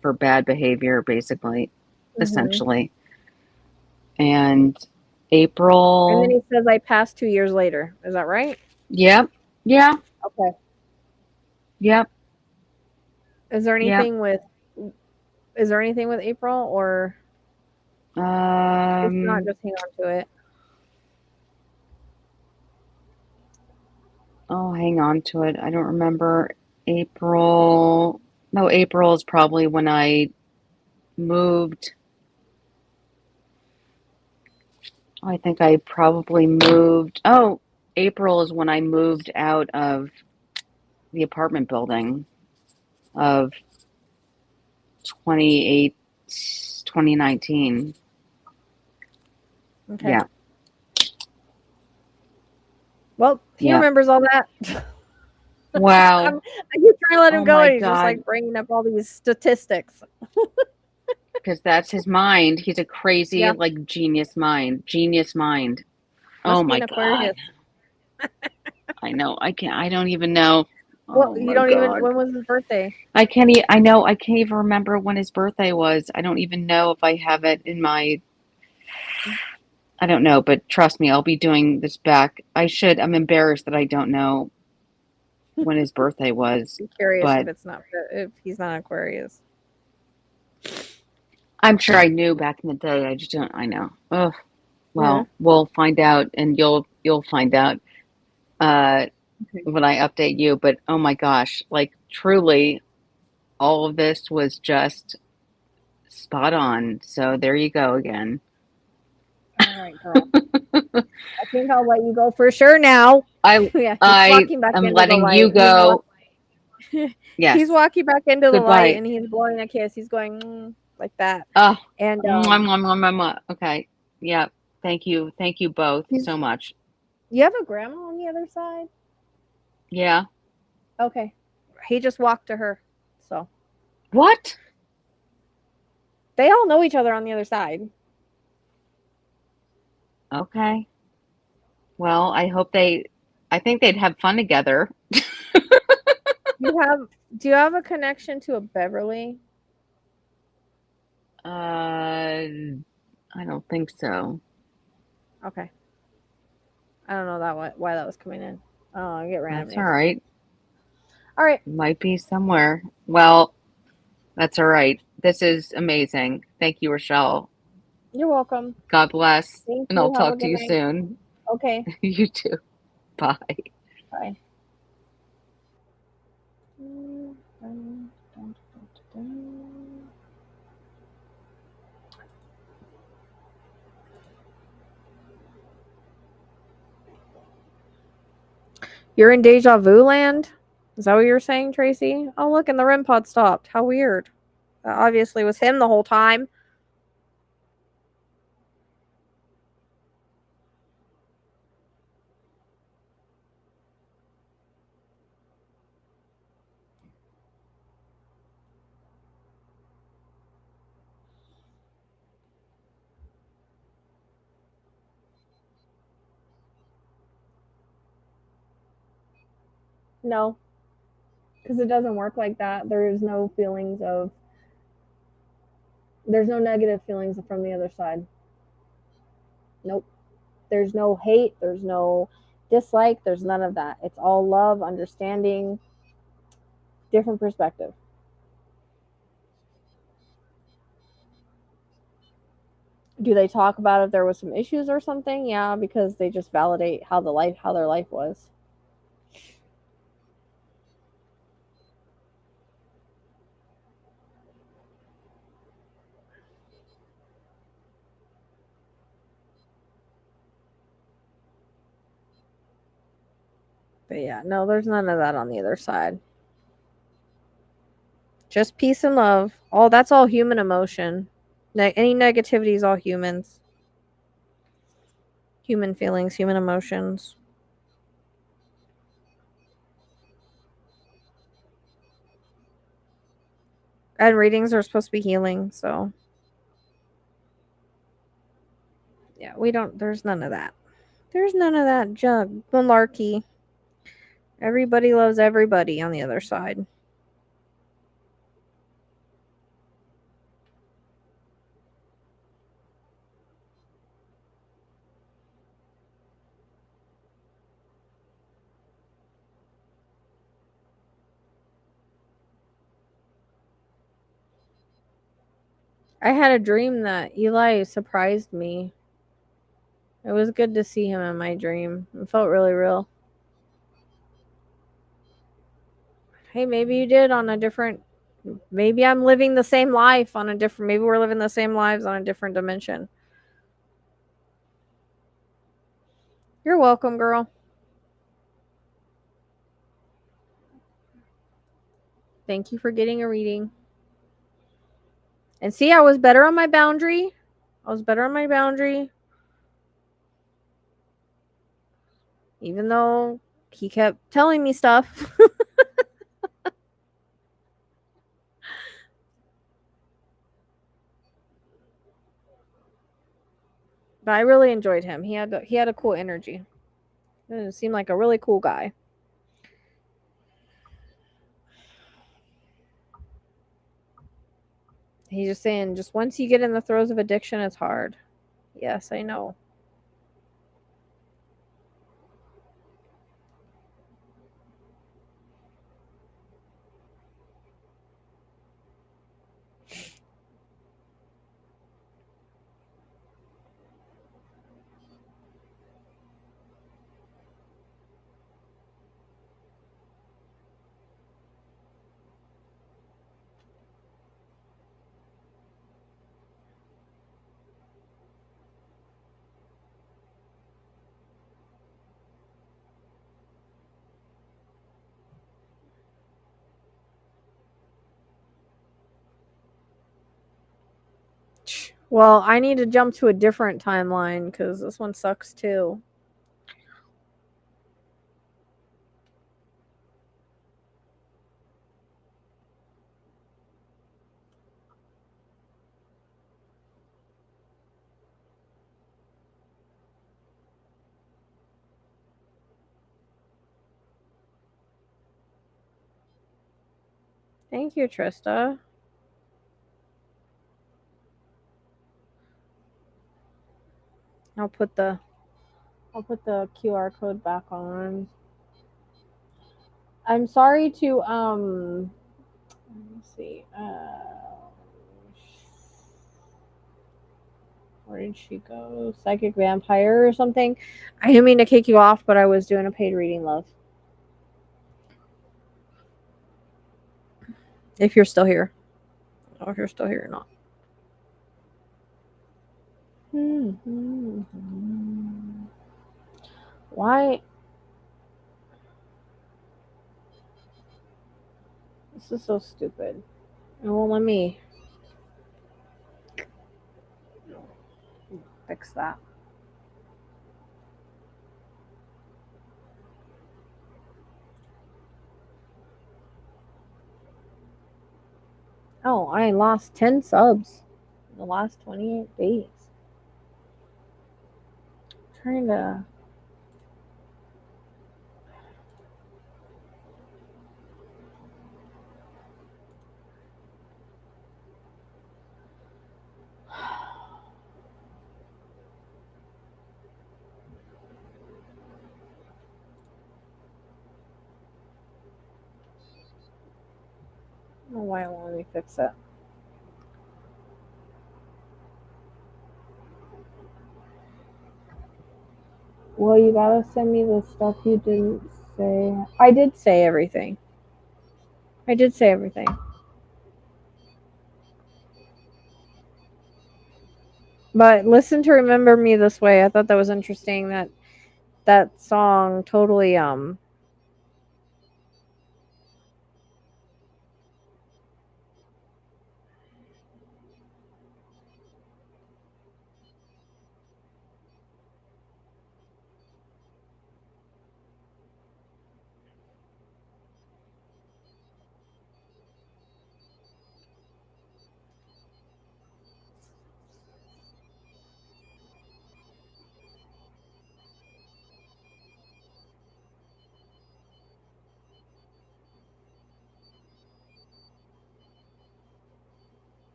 for bad behavior, basically, Mm-hmm. essentially. And And then April, he says, I passed 2 years later. Is that right? yep, yeah, Okay. yep, Is there yep. anything with April, or if not, Um, just hang on to it? oh, hang on to it. I don't remember. April. No, April is probably when I moved. I think I probably moved. Oh, April is when I moved out of the apartment building of 28, 2019. Okay. Yeah, Well, he yeah. remembers all that. Wow. I keep trying to let him Oh go, my and he's just God. like bringing up all these statistics. Because that's his mind. He's a crazy, Yeah, like, genius mind. Genius mind. Oh must be my an God. Aquarius. I know. I don't even know. Well, Oh you my don't even. God. When was his birthday? I know. I can't even remember when his birthday was. I don't even know if I have it in my, I don't know, but trust me, I'll be doing this back. I should. I'm embarrassed that I don't know when his birthday was, Be curious but if he's not an Aquarius. I'm sure I knew back in the day. I just don't. I know. Oh, Yeah. well, we'll find out, and you'll find out uh, Okay. when I update you. But oh my gosh, like truly, all of this was just spot on. So there you go again. All right, girl. I think I'll let you go for sure now. I Yeah, he's I walking back am into the letting you light. He's go. he's Yes. walking back into the light, Goodbye. and he's blowing a kiss. He's going like that, Oh, and mwah, mwah, mwah, mwah, mwah. Okay. Yeah. Thank you. Thank you both he's. so much. You have a grandma on the other side. Yeah. Okay, he just walked to her, so What? they all know each other on the other side. Okay. Well, I think they'd have fun together. You have do you have a connection to a Beverly? I don't think so. Okay. I don't know why that was coming in. Oh, I get random That's all names. right. All right. Might be somewhere. Well, that's all right. This is amazing. Thank you, Rochelle. You're welcome. God bless. Thank And I'll you. Have a talk to good you night. soon. Okay. You too. Bye. Bye. You're in deja vu land? Is that what you're saying, Tracy? Oh, look, and the REM pod stopped. How weird. That obviously was him the whole time. No, because it doesn't work like that. There's no negative feelings from the other side. Nope. There's no hate. There's no dislike. There's none of that. It's all love, understanding, different perspective. Do they talk about if there was some issues or something? Yeah, because they just validate how their life was. But yeah, no, there's none of that on the other side. Just peace and love. All that's all human emotion. Any negativity is all humans. Human feelings, human emotions. And readings are supposed to be healing, so yeah, we don't there's none of that. There's none of that junk malarkey. Everybody loves everybody on the other side. I had a dream that Eli surprised me. It was good to see him in my dream. It felt really real. Hey, maybe you did on a different. Maybe I'm living the same life on a different. Maybe we're living the same lives on a different dimension. You're welcome, girl. Thank you for getting a reading. And see, I was better on my boundary. I was better on my boundary. Even though he kept telling me stuff. But I really enjoyed him. He had a cool energy. It seemed like a really cool guy. He's just saying, just once you get in the throes of addiction, it's hard. Yes, I know. Well, I need to jump to a different timeline because this one sucks too. Thank you, Trista. I'll put the QR code back on. I'm sorry to let's see. Where did she go? Psychic vampire or something? I didn't mean to kick you off, but I was doing a paid reading, love. If you're still here. Or if you're still here or not. Why? This is so stupid. It won't let me fix that. Oh, I lost 10 subs in the last 28 days. I'm trying to. I don't know why it won't let me fix it. Well, you gotta send me the stuff you didn't say. I did say everything. I did say everything. But listen to Remember Me This Way. I thought that was interesting that song totally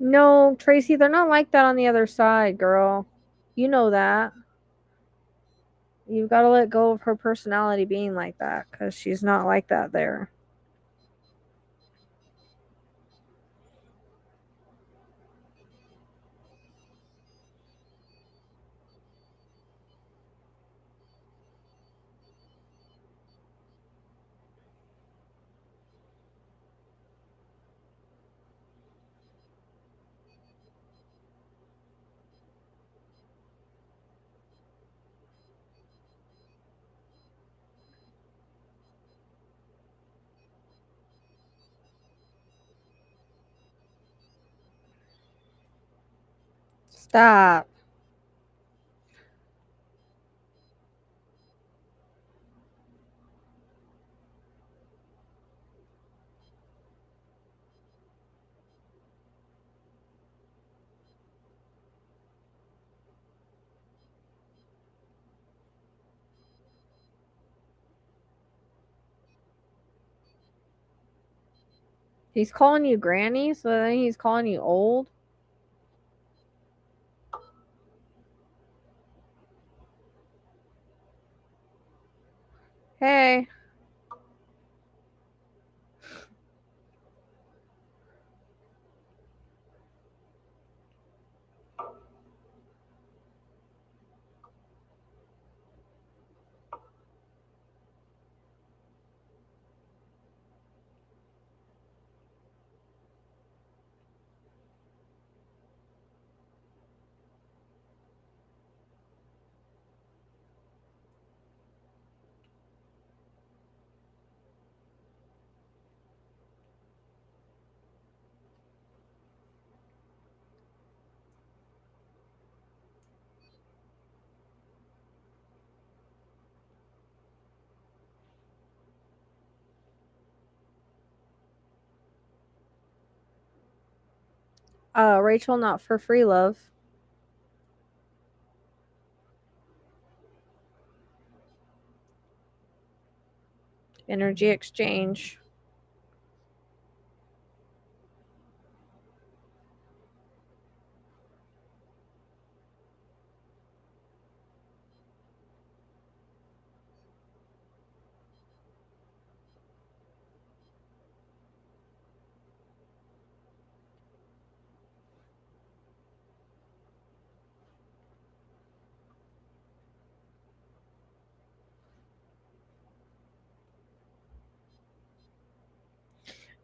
No, Tracy, they're not like that on the other side, girl. You know that. You've got to let go of her personality being like that because she's not like that there. Stop. He's calling you granny, so then he's calling you old. Hey. Rachel, not for free, love. Energy exchange.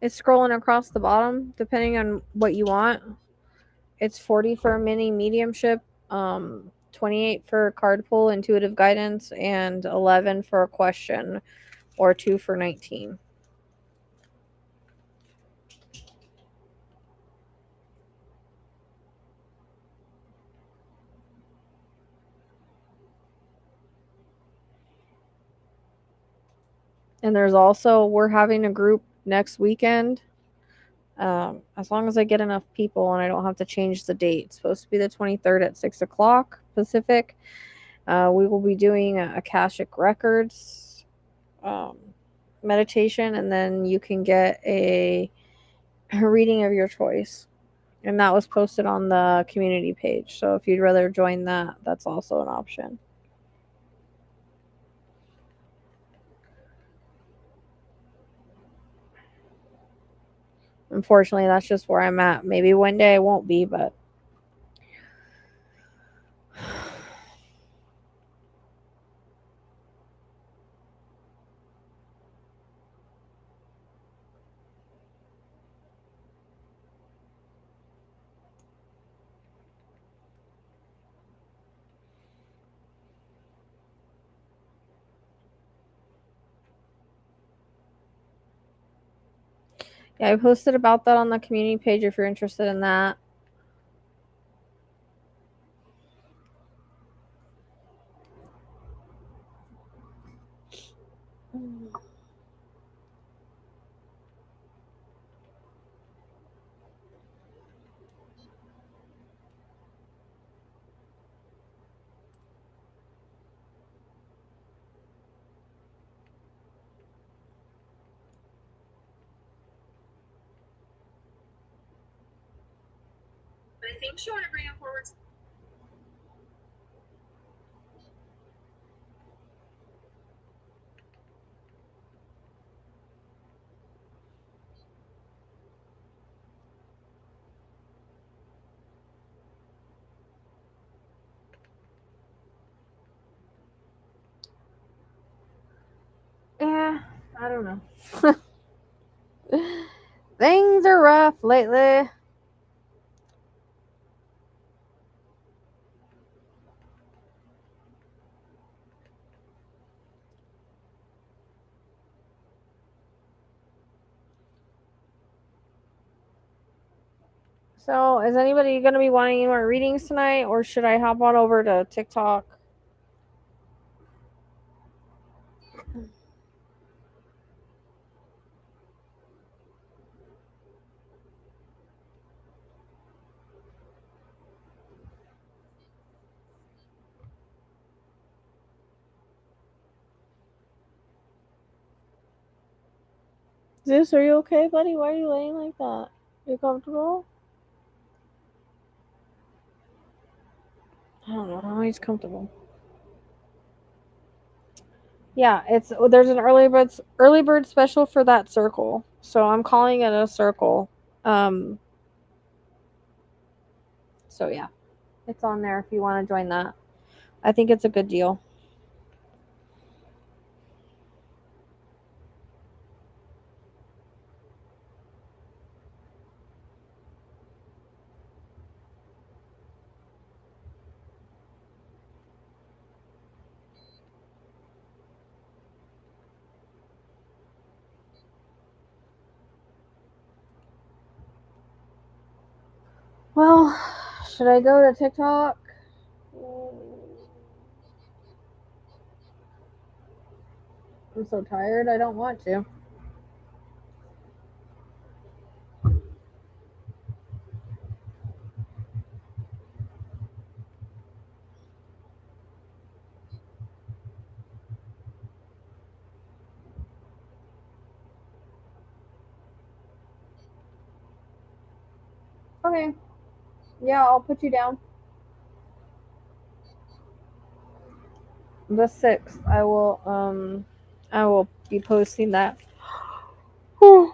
It's scrolling across the bottom, depending on what you want. It's 40 for a mini mediumship, 28 for card pull, intuitive guidance, and 11 for a question, or 2 for 19. And there's also, we're having a group next weekend. As long as I get enough people and I don't have to change the date. It's supposed to be the 23rd at 6 o'clock Pacific. We will be doing a Akashic Records meditation, and then you can get a reading of your choice. And that was posted on the community page. So if you'd rather join that, that's also an option. Unfortunately, that's just where I'm at. Maybe one day I won't be, but yeah, I posted about that on the community page if you're interested in that. I think she wanted to bring him forward. Yeah, I don't know. Things are rough lately. So, is anybody going to be wanting any more readings tonight, or should I hop on over to TikTok? Zeus, are you okay, buddy? Why are you laying like that? You comfortable? I don't know how he's comfortable. Yeah, there's an early bird special for that circle. So I'm calling it a circle. So yeah, it's on there if you want to join that. I think it's a good deal. Well, should I go to TikTok? I'm so tired. I don't want to. Okay. Yeah, I'll put you down. The 6th. I will be posting that. Ugh.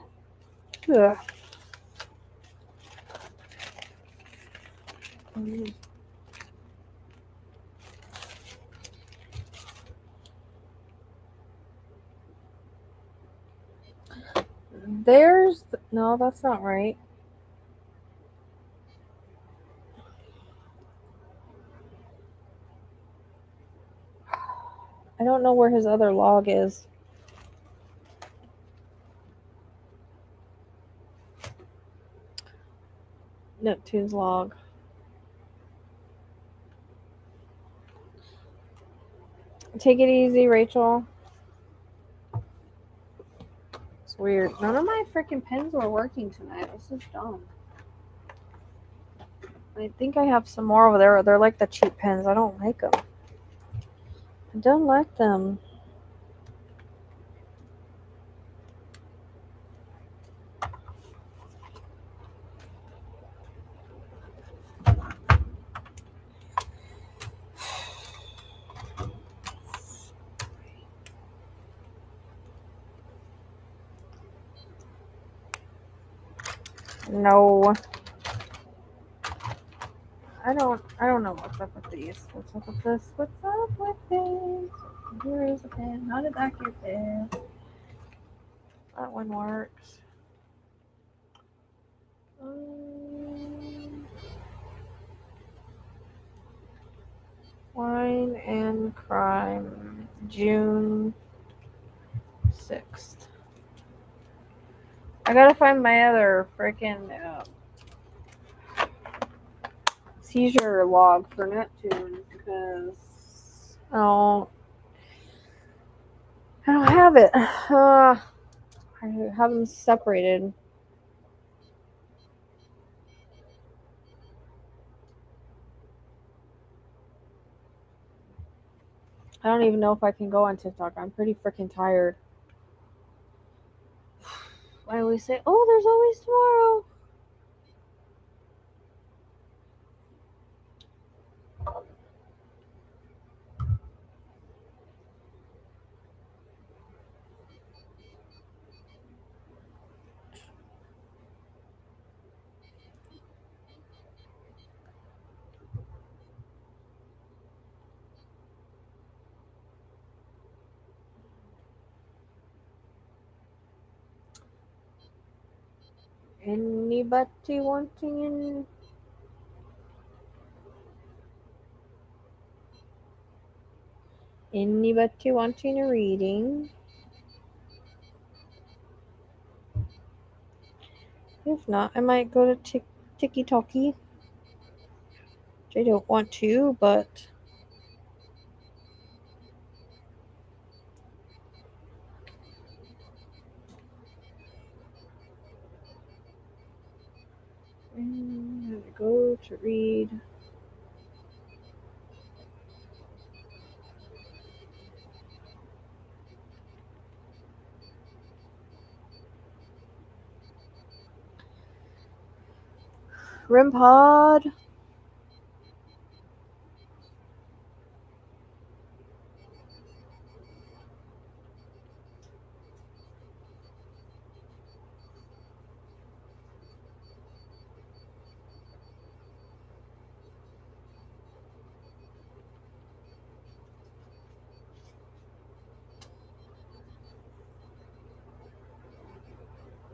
No, that's not right. I don't know where his other log is. Neptune's log. Take it easy, Rachel. It's weird. None of my freaking pens were working tonight. This is dumb. I think I have some more over there. They're like the cheap pens. I don't like them. I don't like them. No. I don't know what's up with these. What's up with this? What's up with this? Here is a pen. How did that get there? That one works. Wine and Crime, June 6th. I gotta find my other freaking seizure log for Neptune because I don't have it. I have them separated. I don't even know if I can go on TikTok. I'm pretty freaking tired. I always say, oh, there's always tomorrow. Anybody wanting a reading? If not, I might go to Tiki Talkie. I don't want to, but I'm gonna go to read. REM Pod.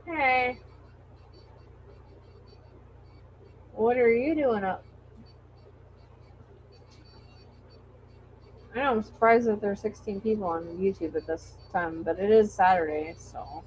Hey. What are you doing up? I know I'm surprised that there's 16 people on YouTube at this time, but it is Saturday, so.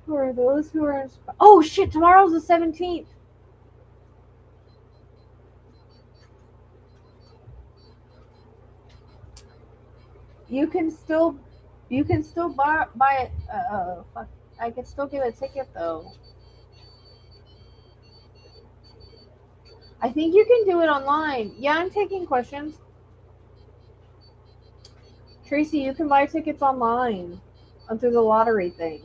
For those who are oh shit, tomorrow's the 17th. You can still buy it. Fuck. I can still get a ticket though. I think you can do it online. Yeah, I'm taking questions. Tracy, you can buy tickets online through the lottery thing.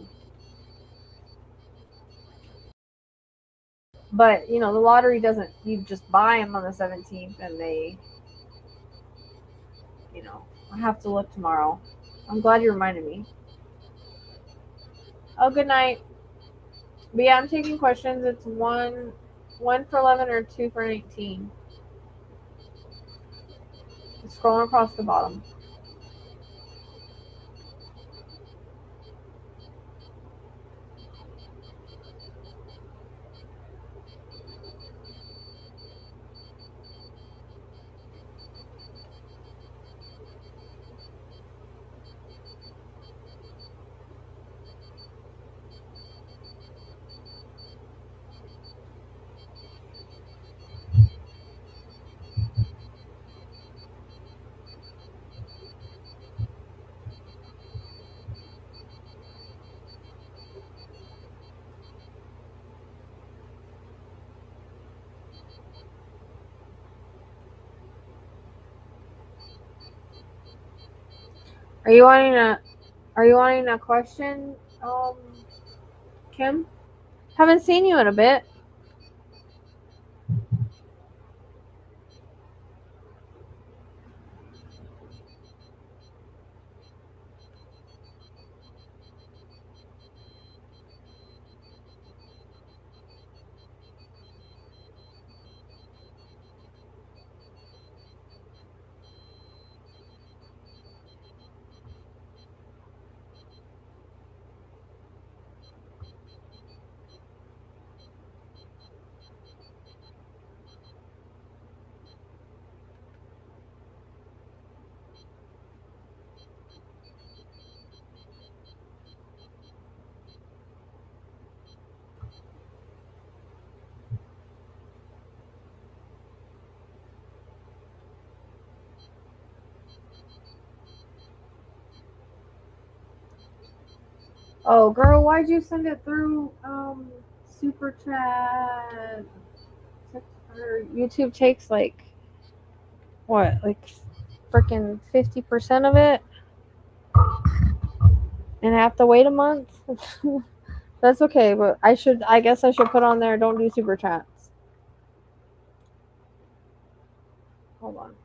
But, you know, the lottery doesn't, you just buy them on the 17th and they, you know, I have to look tomorrow. I'm glad you reminded me. Oh, good night. But yeah, I'm taking questions. It's one for 11 or 2 for 18. Scrolling across the bottom. Are you wanting a question, Kim? Haven't seen you in a bit. Oh, girl, why'd you send it through super chat? YouTube takes like what, like freaking 50% of it, and I have to wait a month. That's okay, but I guess I should put on there, don't do super chats. Hold on.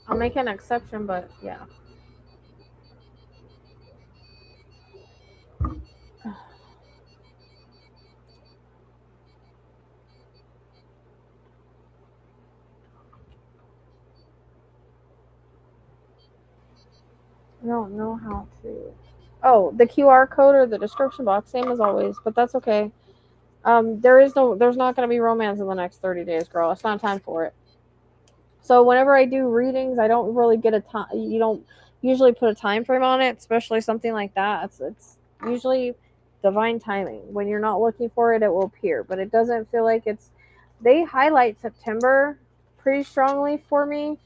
I'll make an exception, but yeah. I don't know how to. Oh, the QR code or the description box, same as always, but that's okay. There's not going to be romance in the next 30 days, girl. It's not time for it. So whenever I do readings, I don't really get a time. You don't usually put a time frame on it, especially something like that. It's usually divine timing. When you're not looking for it, it will appear, but it doesn't feel like it's. They highlight September pretty strongly for me.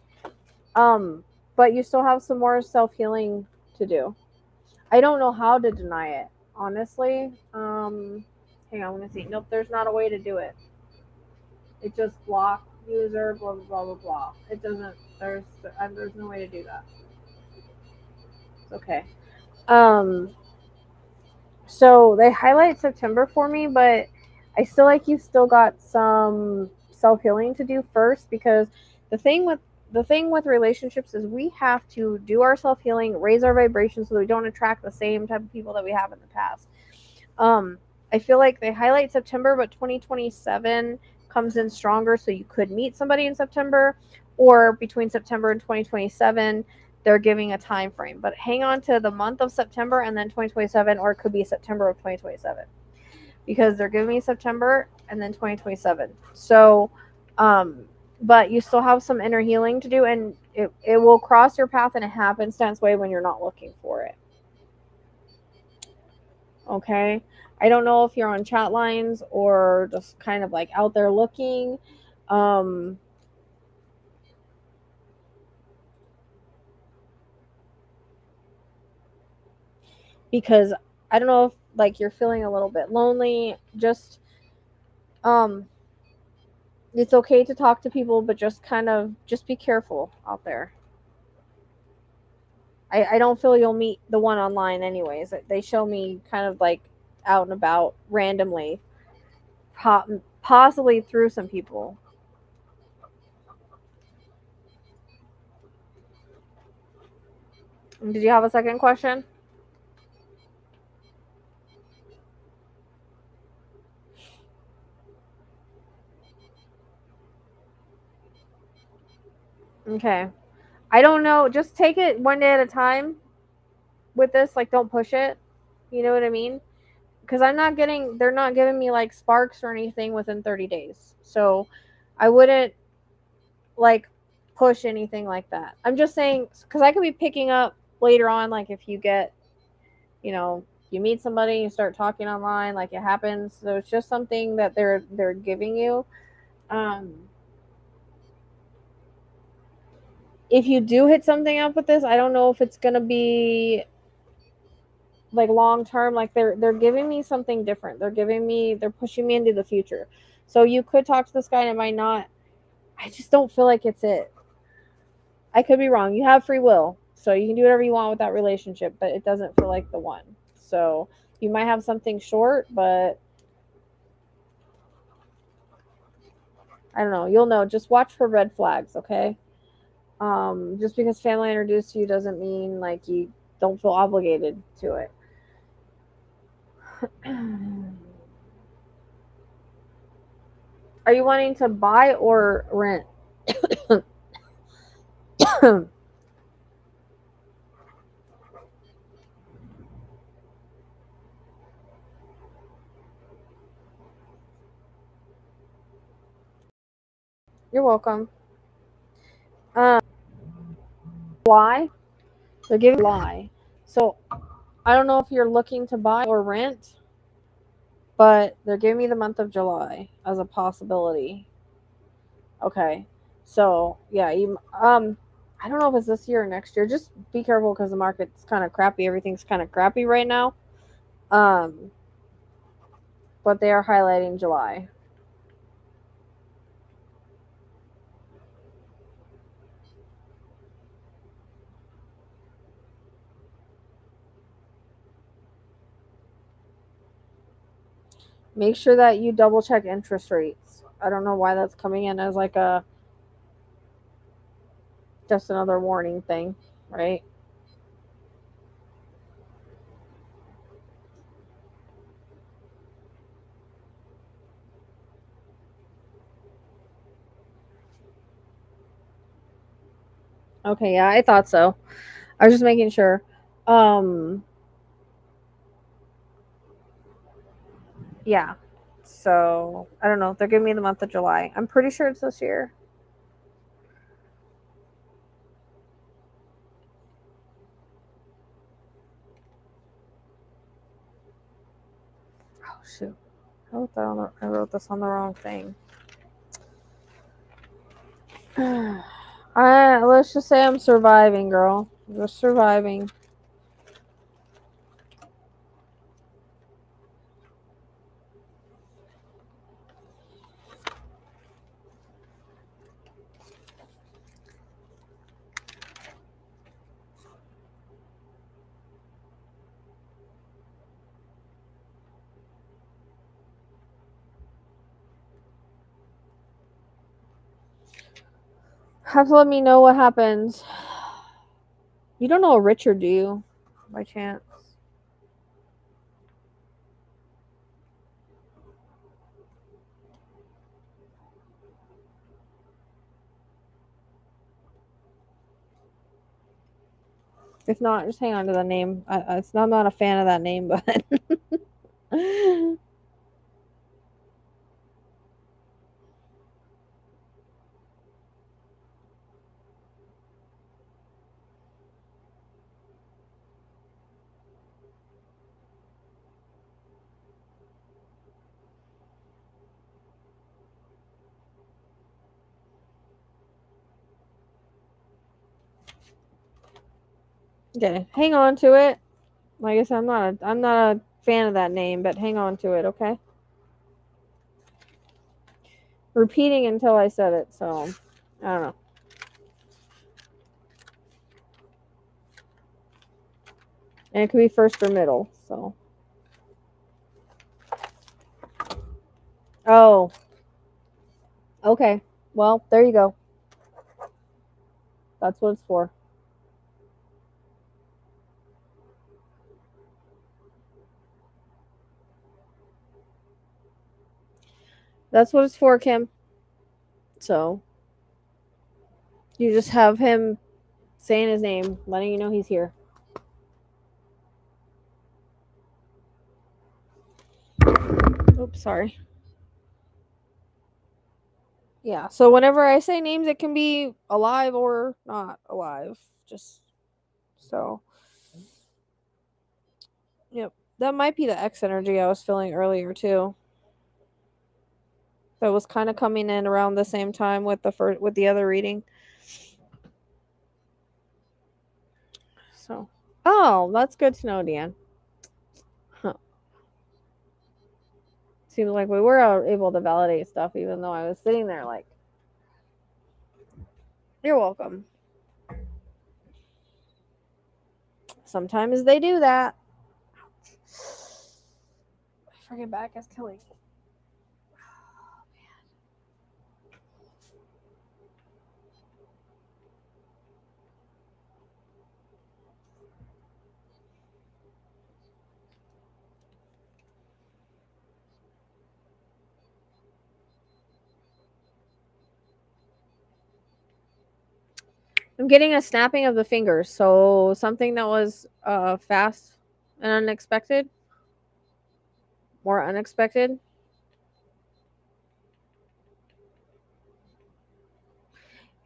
But you still have some more self healing to do. I don't know how to deny it, honestly. Hang on, let me see. Nope, there's not a way to do it. It just block user, blah blah blah blah blah. It doesn't. There's no way to do that. It's okay. Um, so they highlight September for me, but I still like you've still got some self healing to do first, because the thing with relationships is we have to do our self healing, raise our vibration so that we don't attract the same type of people that we have in the past. I feel like they highlight September, but 2027 comes in stronger, so you could meet somebody in September, or between September and 2027 they're giving a time frame. But hang on to the month of September and then 2027, or it could be September of 2027, because they're giving me September and then 2027. So but you still have some inner healing to do, and it will cross your path in a happenstance way when you're not looking for it. Okay, I don't know if you're on chat lines or just kind of like out there looking. Because I don't know if like you're feeling a little bit lonely. Just it's okay to talk to people, but just kind of just be careful out there. I don't feel you'll meet the one online anyways. They show me kind of like out and about randomly, possibly through some people. Did you have a second question? Okay. I don't know. Just take it one day at a time with this. Like, don't push it. You know what I mean? Because they're not giving me like sparks or anything within 30 days. So I wouldn't like push anything like that. I'm just saying, because I could be picking up later on, like if you get, you meet somebody, you start talking online, like it happens. So it's just something that they're giving you. If you do hit something up with this, I don't know if it's gonna be like long term. Like they're giving me something different. They're pushing me into the future. So you could talk to this guy and it might not. I just don't feel like it's it. I could be wrong. You have free will, so you can do whatever you want with that relationship, but it doesn't feel like the one. So you might have something short, but I don't know. You'll know. Just watch for red flags, okay? Just because family introduced you doesn't mean like you don't feel obligated to it. Are you wanting to buy or rent? You're welcome. Why? They're giving lie. So I don't know if you're looking to buy or rent, but they're giving me the month of July as a possibility. Okay. So yeah, I don't know if it's this year or next year. Just be careful because the market's kind of crappy. Everything's kind of crappy right now. But they are highlighting July. Make sure that you double check interest rates. I don't know why that's coming in as like a just another warning thing, right? Okay, yeah, I thought so. I was just making sure. Yeah. So I don't know. They're giving me the month of July. I'm pretty sure it's this year. Oh shoot! I wrote this on the wrong thing. Let's just say I'm surviving, girl. Just surviving. Have to let me know what happens. You don't know a Richard, do you? By chance? If not, just hang on to the name. I'm not a fan of that name, but okay, hang on to it. Like I said, I'm not a fan of that name, but hang on to it, okay? Repeating until I said it, so I don't know. And it could be first or middle, so. Oh. Okay. Well, there you go. That's what it's for. That's what it's for, Kim. So you just have him saying his name, letting you know he's here. Oops, sorry. Yeah, so whenever I say names, it can be alive or not alive. Just so. Yep. That might be the X energy I was feeling earlier, too. That was kind of coming in around the same time with the other reading. So, oh, that's good to know, Dan. Huh. Seems like we were able to validate stuff, even though I was sitting there like, "You're welcome." Sometimes they do that. My freaking back is killing me. I'm getting a snapping of the fingers, so something that was fast and unexpected, more unexpected.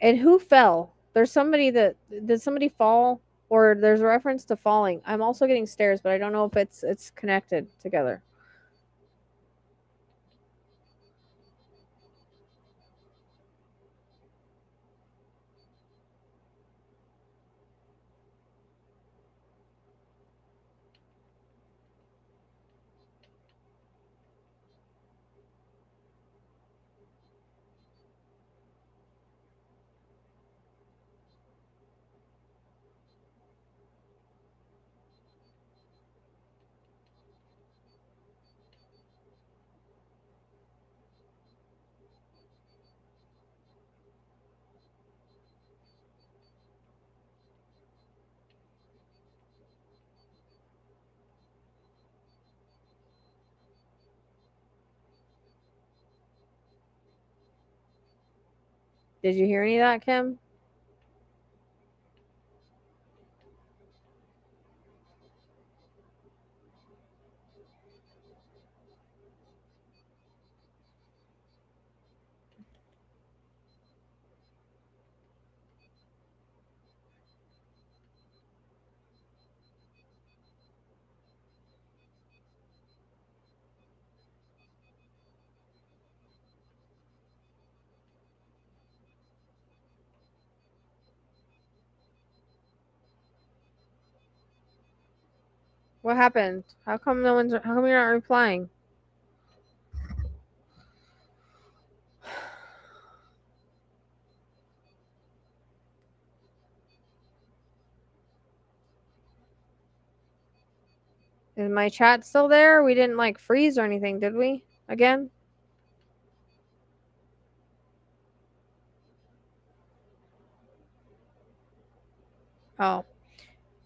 And who fell? There's somebody that did somebody fall, or there's a reference to falling. I'm also getting stairs, but I don't know if it's connected together. Did you hear any of that, Kim? What happened? How come no one's? How come you're not replying? Is my chat still there? We didn't like freeze or anything, did we? Again? Oh.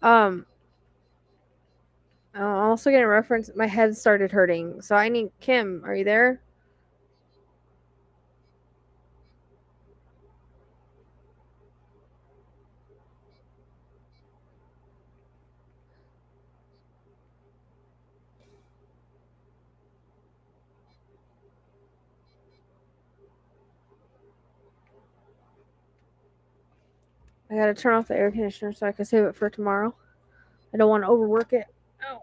I'm also getting a reference. My head started hurting. So I need Kim. Are you there? I gotta turn off the air conditioner so I can save it for tomorrow. I don't want to overwork it. Ouch.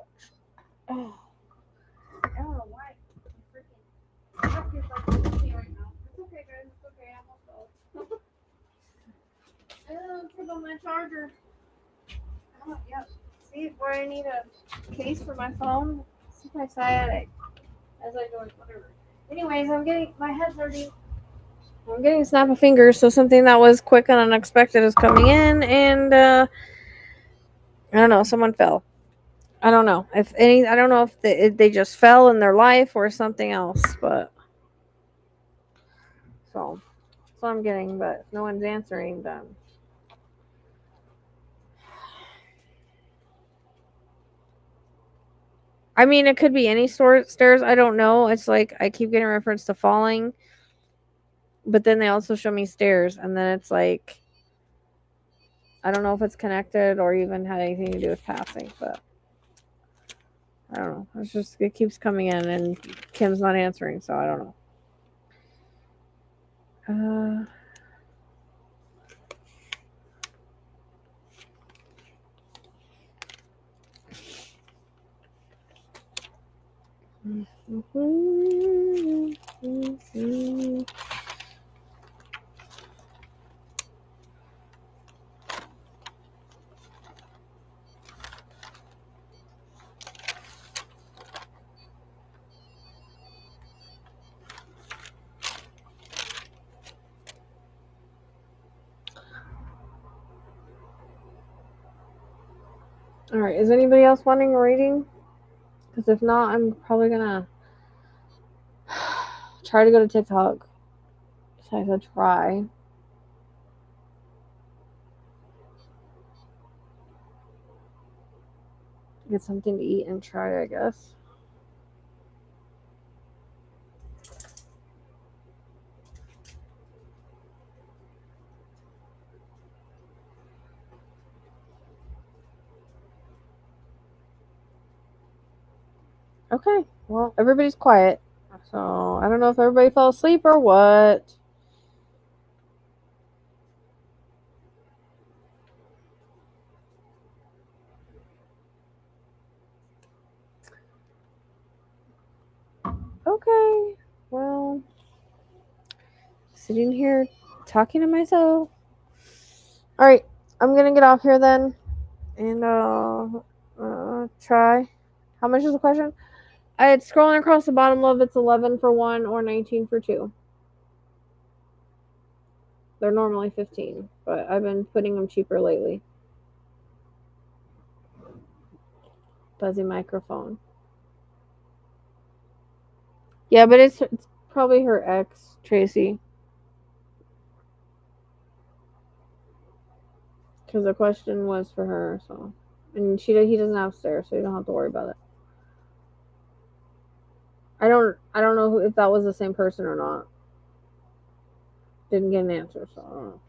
Oh. I don't know why. Freaking truck is like me right now. It's okay, guys. It's okay. I'm also. Put on my charger. Oh, yep. See where I need a case for my phone? See my sciatic. As I go, whatever. Anyways, I'm getting my head's hurting. I'm getting a snap of fingers, so something that was quick and unexpected is coming in, and I don't know. Someone fell. I don't know if any. I don't know if they just fell in their life or something else, but so that's what I'm getting. But if no one's answering, then I mean, it could be any stairs. I don't know. It's like I keep getting reference to falling, but then they also show me stairs, and then it's like I don't know if it's connected or even had anything to do with passing, but I don't know. It's just it keeps coming in, and Kim's not answering, so I don't know. All right. Is anybody else wanting a reading? Because if not, I'm probably gonna try to go to TikTok. So I could try. Get something to eat and try, I guess. Okay. Well, everybody's quiet. So I don't know if everybody fell asleep or what. Okay. Well, sitting here talking to myself. All right. I'm going to get off here then and try. How much is the question? It's scrolling across the bottom of it's 11 for 1 or 19 for 2. They're normally 15, but I've been putting them cheaper lately. Fuzzy microphone. Yeah, but it's probably her ex, Tracy. Because the question was for her, so. And he doesn't have stairs, so you don't have to worry about it. I don't know if that was the same person or not. Didn't get an answer, so I don't know.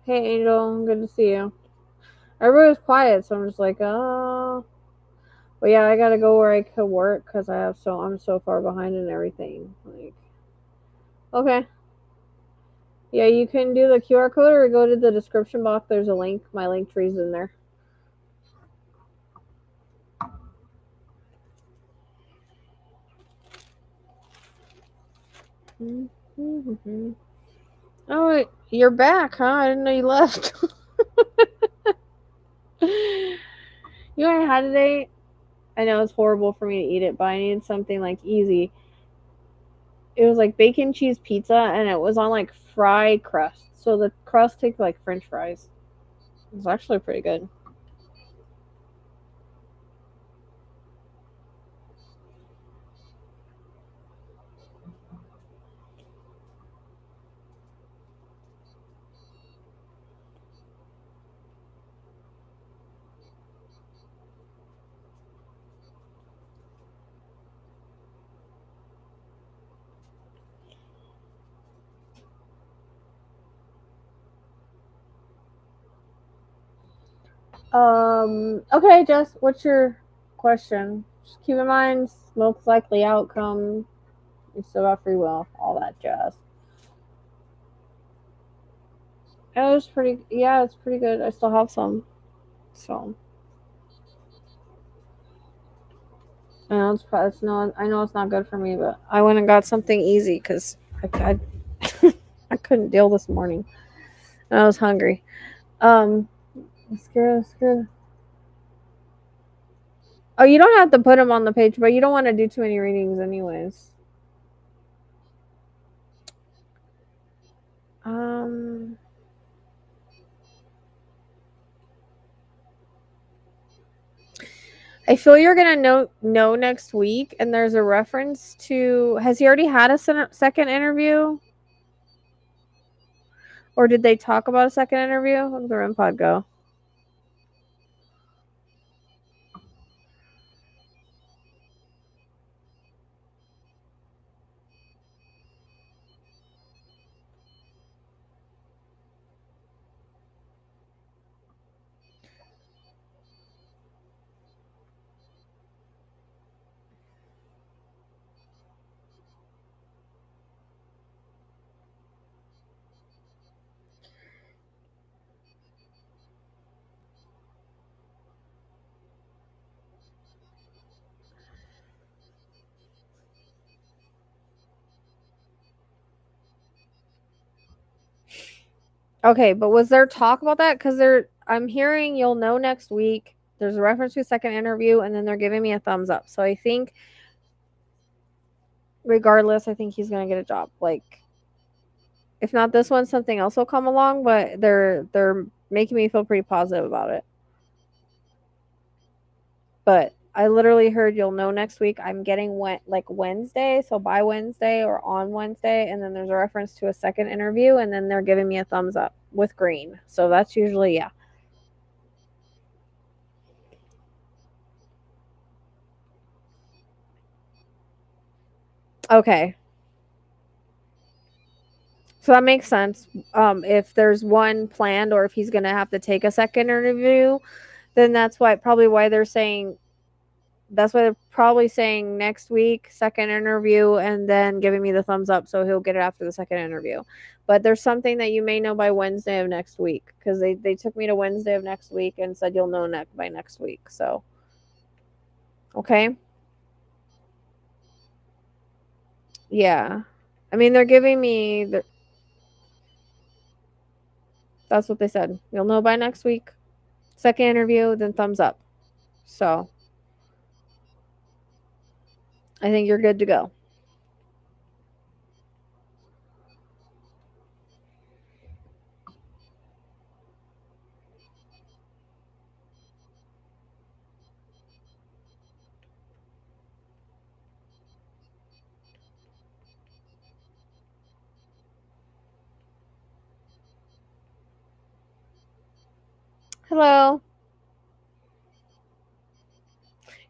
Hey, Angel, good to see you. Everybody was quiet, so I'm just like, oh. But yeah, I gotta go where I could work because I'm so far behind in everything. Like, okay. Yeah, you can do the QR code or go to the description box. There's a link. My link tree's in there. Mm-hmm. Oh, you're back, huh? I didn't know you left. You know what I had today? I know it's horrible for me to eat it, but I needed something like easy. It was like bacon cheese pizza, and it was on like fry crust. So the crust tastes like French fries. It was actually pretty good. Okay, Jess, what's your question? Just keep in mind, most likely outcome. You still got free will, all that jazz. It was pretty, yeah, it's pretty good. I still have some, so. I know it's not. I know it's not good for me, but I went and got something easy because I I couldn't deal this morning. And I was hungry. Scared. Oh, you don't have to put them on the page, but you don't want to do too many readings, anyways. I feel you're gonna know next week, and there's a reference to. Has he already had a second interview, or did they talk about a second interview? How did the REM pod go? Okay, but was there talk about that? Because I'm hearing you'll know next week. There's a reference to a second interview, and then they're giving me a thumbs up. So I think, regardless, I think he's gonna get a job. Like, if not this one, something else will come along. But they're making me feel pretty positive about it. But I literally heard you'll know next week. I'm getting like Wednesday, so by Wednesday or on Wednesday, and then there's a reference to a second interview, and then they're giving me a thumbs up with green. So that's usually, yeah. Okay. So that makes sense. If there's one planned or if he's gonna have to take a second interview, then that's why they're probably saying next week, second interview, and then giving me the thumbs up so he'll get it after the second interview. But there's something that you may know by Wednesday of next week because they took me to Wednesday of next week and said you'll know by next week. So, okay. Yeah. I mean, they're giving me, that's what they said. You'll know by next week. Second interview, then thumbs up. So, I think you're good to go. Hello.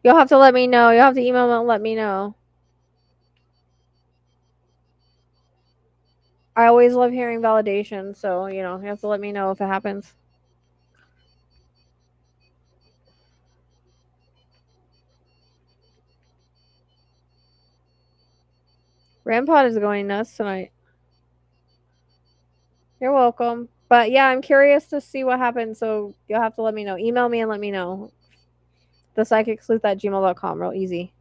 You'll have to let me know. You'll have to email me and let me know. I always love hearing validation, so you have to let me know if it happens. Rampod is going nuts tonight. You're welcome. But yeah, I'm curious to see what happens, so you'll have to let me know. Email me and let me know. thepsychicsleuth@gmail.com, real easy.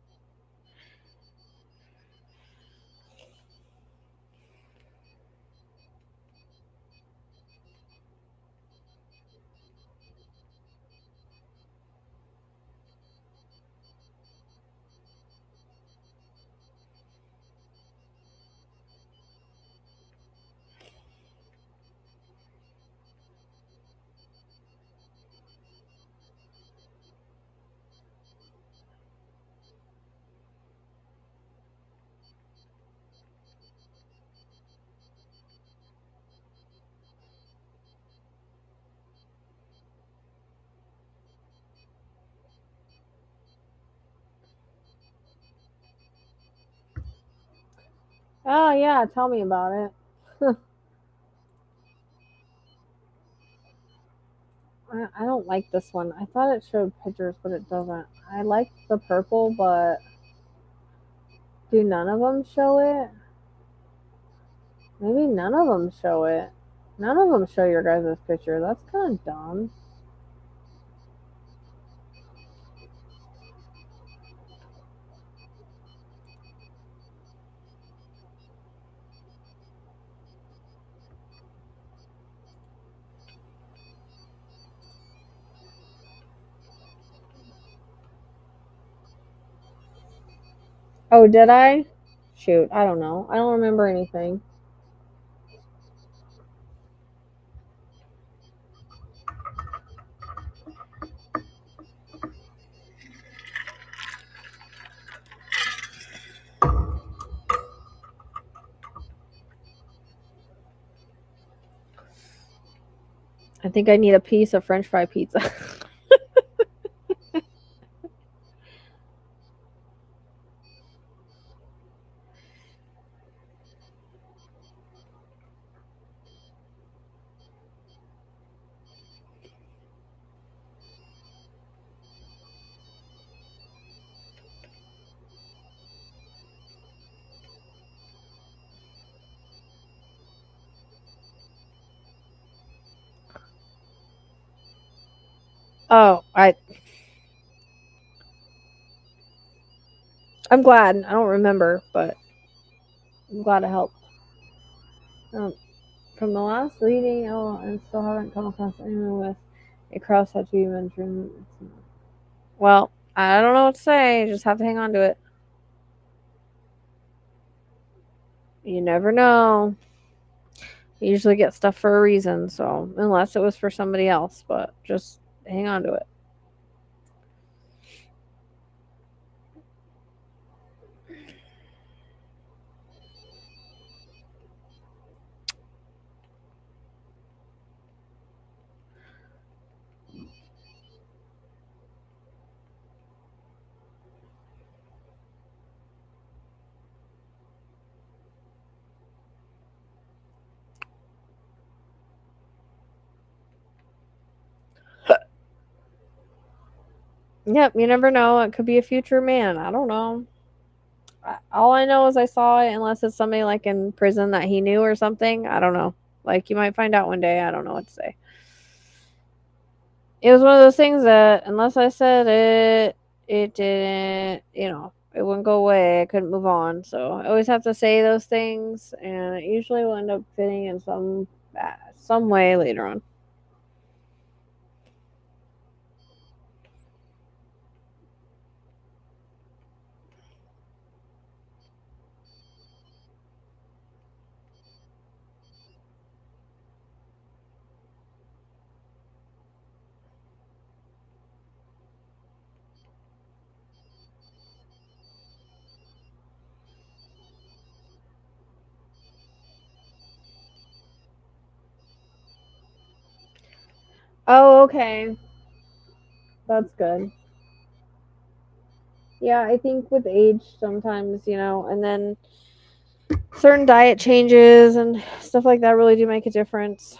Oh yeah, tell me about it. I don't like this one. I thought it showed pictures, but it doesn't. I like the purple, but do none of them show it? Maybe none of them show it. None of them show your guys' picture. That's kind of dumb. Oh, did I? Shoot, I don't know. I don't remember anything. I think I need a piece of French fry pizza. Oh, I'm glad. I don't remember, but I'm glad it helped. From the last reading, I still haven't come across anyone with a cross-hatch you mentioned. Well, I don't know what to say. Just have to hang on to it. You never know. You usually get stuff for a reason, so unless it was for somebody else, but just hang on to it. Yep, you never know. It could be a future man. I don't know. All I know is I saw it, unless it's somebody like in prison that he knew or something. I don't know. Like, you might find out one day. I don't know what to say. It was one of those things that, unless I said it, it didn't, it wouldn't go away. I couldn't move on. So I always have to say those things, and it usually will end up fitting in some way later on. Oh, okay. That's good. Yeah, I think with age sometimes, and then certain diet changes and stuff like that really do make a difference.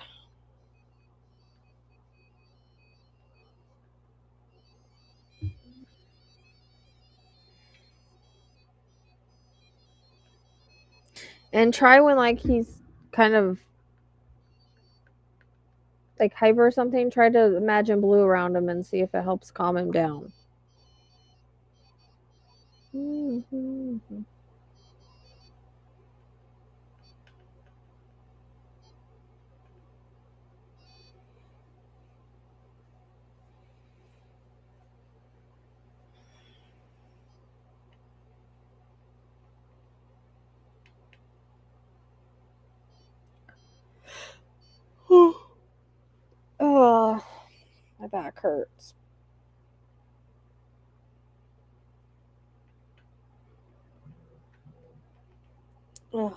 And try when like he's kind of like hyper or something, try to imagine blue around him and see if it helps calm him down. Mm-hmm. Oh, my back hurts. Ugh.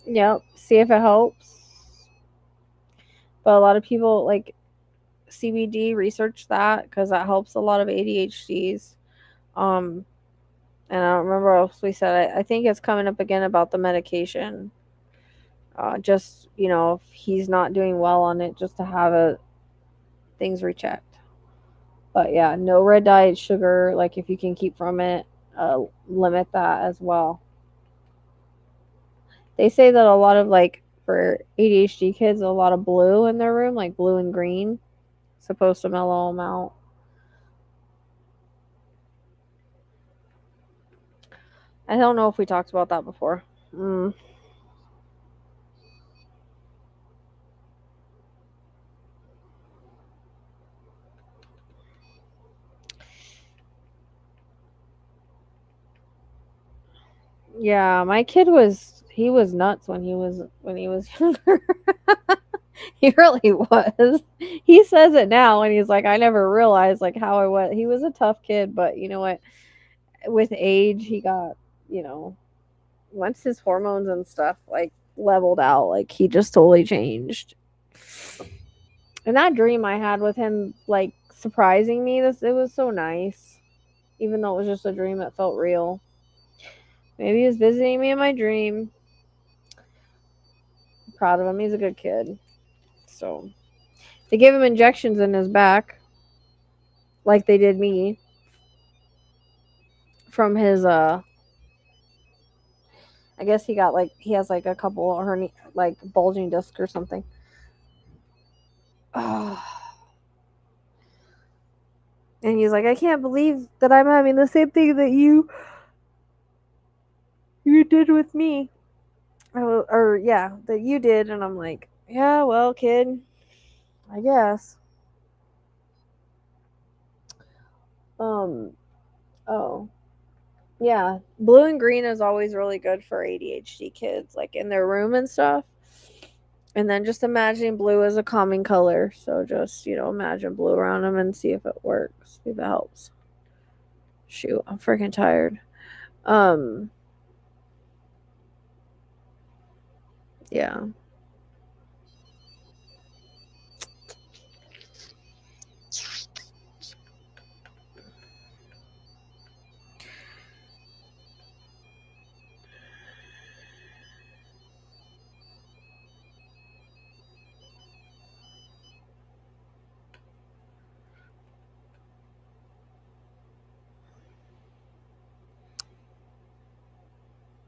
Yep, see if it helps. But a lot of people like CBD research that because that helps a lot of ADHDs. Um, and I don't remember what else we said. I think it's coming up again about the medication. Just if he's not doing well on it, just to have things rechecked. But yeah, no red dyed sugar. Like if you can keep from it, limit that as well. They say that a lot of like for ADHD kids, a lot of blue in their room, like blue and green, supposed to mellow them out. I don't know if we talked about that before. Yeah, my kid was nuts when he was younger. He really was. He says it now and he's like, I never realized like how I was. He was a tough kid, but you know what? With age, he got, you know, once his hormones and stuff like leveled out, like he just totally changed. And that dream I had with him like surprising me, it was so nice. Even though it was just a dream that felt real. Maybe he was visiting me in my dream. I'm proud of him. He's a good kid. So they gave him injections in his back, like they did me, from his I guess he has like a couple like bulging disc or something. And he's like, I can't believe that I'm having the same thing that you did with me. Or yeah, that you did. And I'm like, yeah, well, kid, I guess. Um, oh, yeah. Blue and green is always really good for ADHD kids, like in their room and stuff. And then just imagining blue as a calming color. So just, imagine blue around them and see if it works, see if it helps. Shoot, I'm freaking tired. Yeah.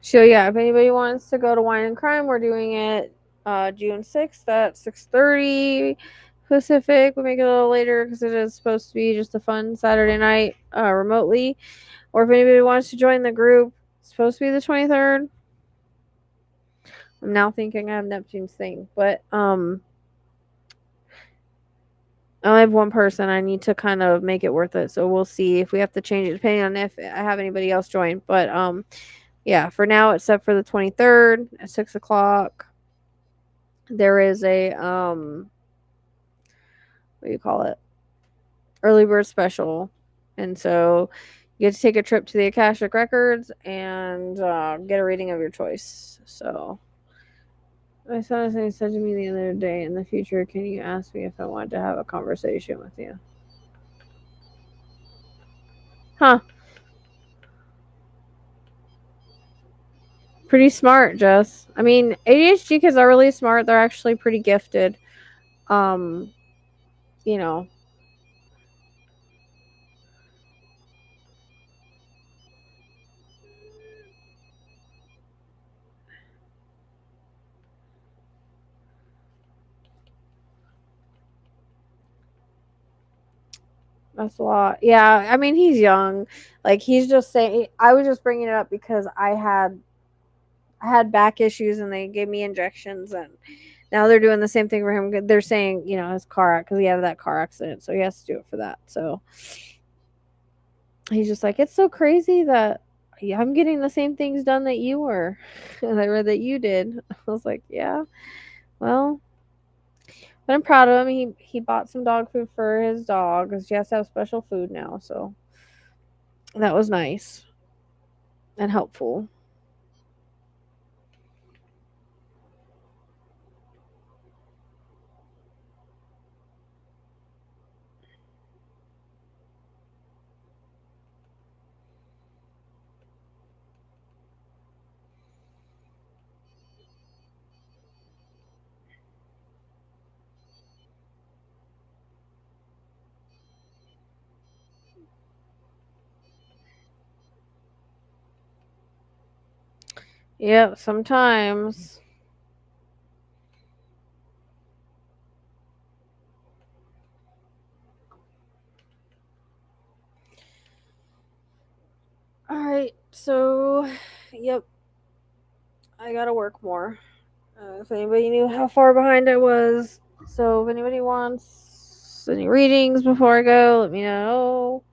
So yeah, if anybody wants to go to Wine and Crime, we're doing it June 6th at 6:30 Pacific. We'll make it a little later because it is supposed to be just a fun Saturday night remotely. Or if anybody wants to join the group, it's supposed to be the 23rd. I'm now thinking I have Neptune's thing, but I only have one person. I need to kind of make it worth it. So we'll see if we have to change it depending on if I have anybody else join. But yeah, for now, except for the 23rd at 6 o'clock, there is a what do you call it? Early bird special. And so you get to take a trip to the Akashic Records and get a reading of your choice. So my son said to me the other day, in the future, can you ask me if I want to have a conversation with you? Huh. Pretty smart, Jess. I mean, ADHD kids are really smart. They're actually pretty gifted. Um, you know, that's a lot. Yeah, I mean, he's young. Like he's just saying. I was just bringing it up because I had back issues and they gave me injections, and now they're doing the same thing for him. They're saying, his car because he had that car accident, so he has to do it for that. So he's just like, it's so crazy that I'm getting the same things done that you were, and I read that you did. I was like, yeah, well, but I'm proud of him. He bought some dog food for his dog because she has to have special food now. So that was nice and helpful. Yep, sometimes. All right, so yep, I gotta work more. If anybody knew how far behind I was, so if anybody wants any readings before I go, let me know.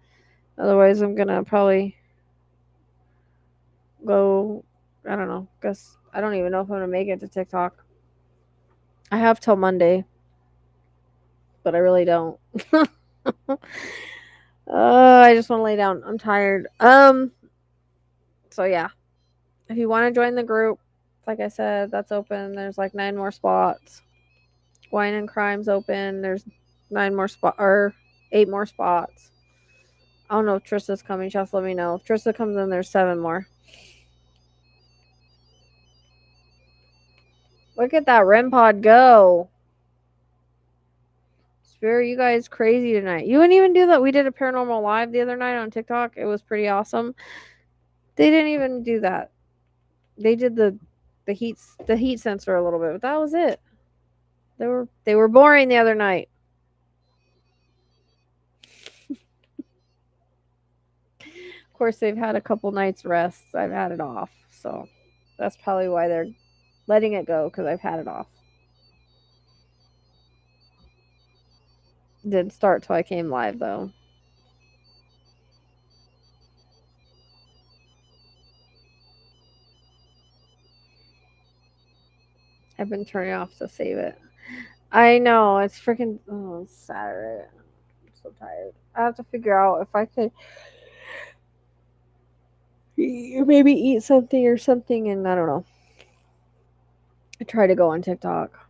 Otherwise, I'm gonna probably go. I don't know. Guess I don't even know if I'm gonna make it to TikTok. I have till Monday, but I really don't. I just want to lay down. I'm tired. So yeah, if you want to join the group, like I said, that's open. There's like 9 more spots. Wine and Crime's open. There's 9 more spot or 8 more spots. I don't know if Trista's coming. Just let me know. If Trista comes in, there's 7 more. Look at that REM pod go. Spirit, you guys crazy tonight. You didn't even do that. We did a paranormal live the other night on TikTok. It was pretty awesome. They didn't even do that. They did the heat sensor a little bit, but that was it. They were boring the other night. Of course, they've had a couple nights rest. I've had it off, so that's probably why they're letting it go because I've had it off. Didn't start till I came live though. I've been turning off to save it. I know it's freaking. Oh, it's Saturday. I'm so tired. I have to figure out if I could maybe eat something or something, and I don't know. I try to go on TikTok.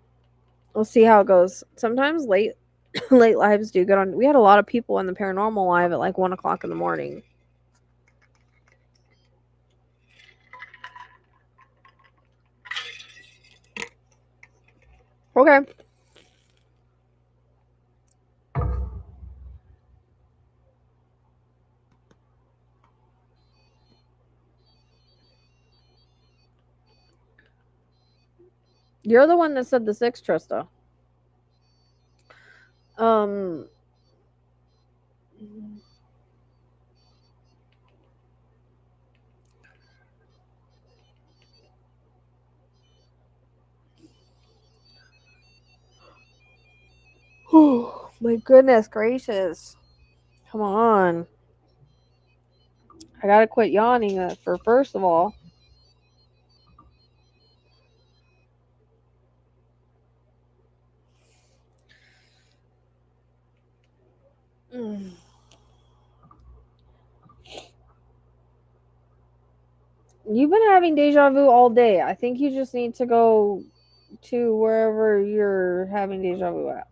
We'll see how it goes. Sometimes late late lives do good on. We had a lot of people in the paranormal live at like 1 o'clock in the morning. Okay. You're the one that said the 6, Trista. Um. My goodness gracious. Come on. I gotta quit yawning for first of all. Mm. You've been having deja vu all day. I think you just need to go to wherever you're having deja vu at.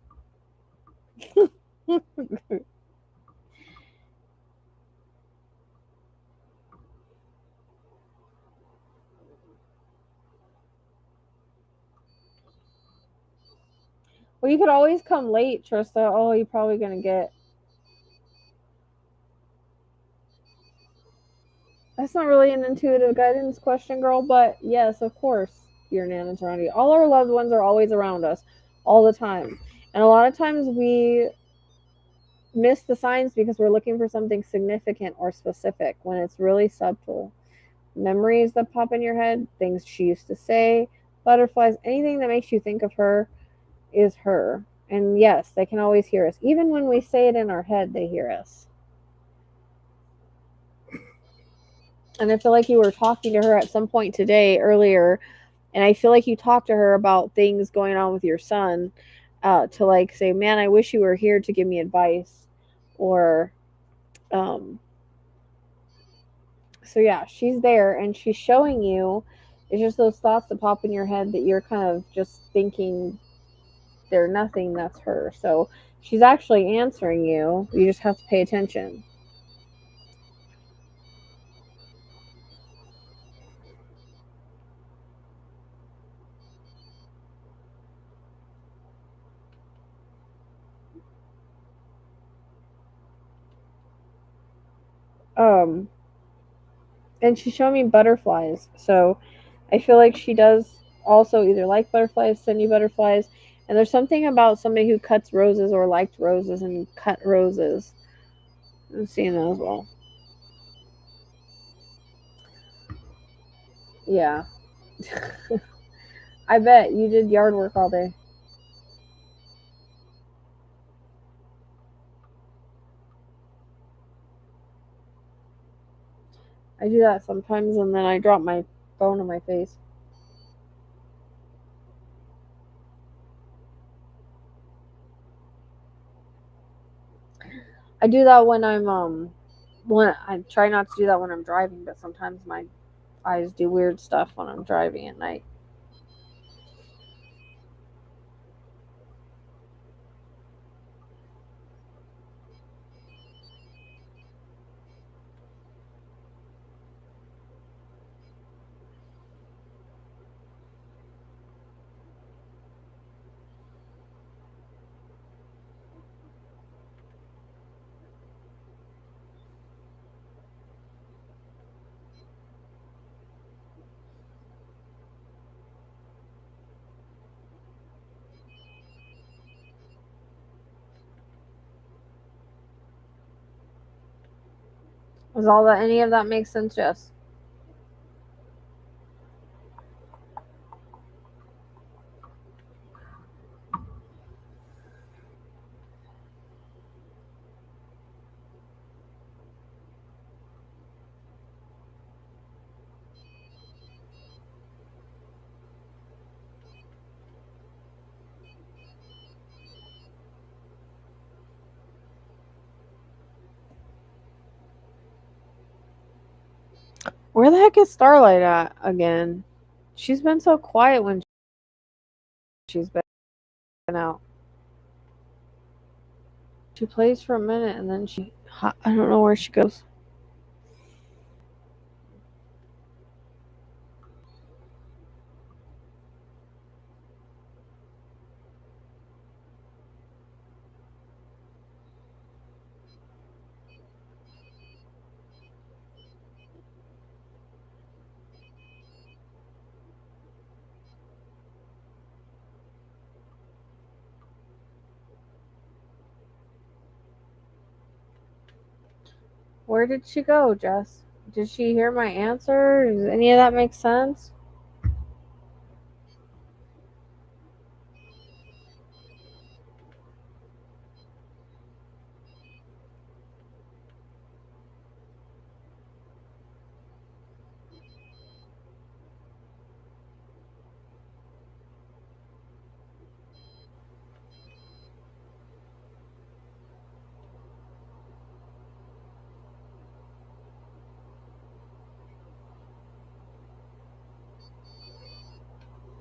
Well, you could always come late, Trista. Oh, you're probably gonna get. That's not really an intuitive guidance question, girl, but yes, of course, your nana's around you. All our loved ones are always around us, all the time. And a lot of times we miss the signs because we're looking for something significant or specific when it's really subtle. Memories that pop in your head, things she used to say, butterflies, anything that makes you think of her is her. And yes, they can always hear us. Even when we say it in our head, they hear us. And I feel like you were talking to her at some point today earlier, and I feel like you talked to her about things going on with your son, to like say, man, I wish you were here to give me advice. Or so yeah, she's there and she's showing you. It's just those thoughts that pop in your head that you're kind of just thinking they're nothing. That's her. So she's actually answering you. You just have to pay attention. Um, and she's showing me butterflies. So I feel like she does also either like butterflies, send you butterflies. And there's something about somebody who cuts roses or liked roses and cut roses. I'm seeing that as well. Yeah. I bet you did yard work all day. I do that sometimes and then I drop my phone on my face. I do that when I try not to do that when I'm driving, but sometimes my eyes do weird stuff when I'm driving at night. Does all that any of that make sense, Jess? Where the heck is Starlight at again? She's been so quiet when she's been out. She plays for a minute and then I don't know where she goes. Where did she go, Jess? Did she hear my answer? Does any of that make sense?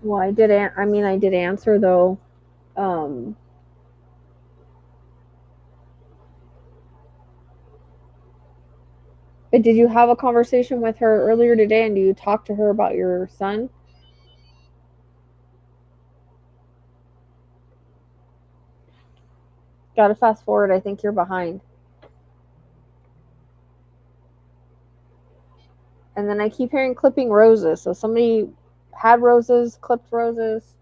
Well, I did. I did answer though. But did you have a conversation with her earlier today, and do you talk to her about your son? Gotta fast forward. I think you're behind. And then I keep hearing clipping roses. So somebody had roses, clipped roses.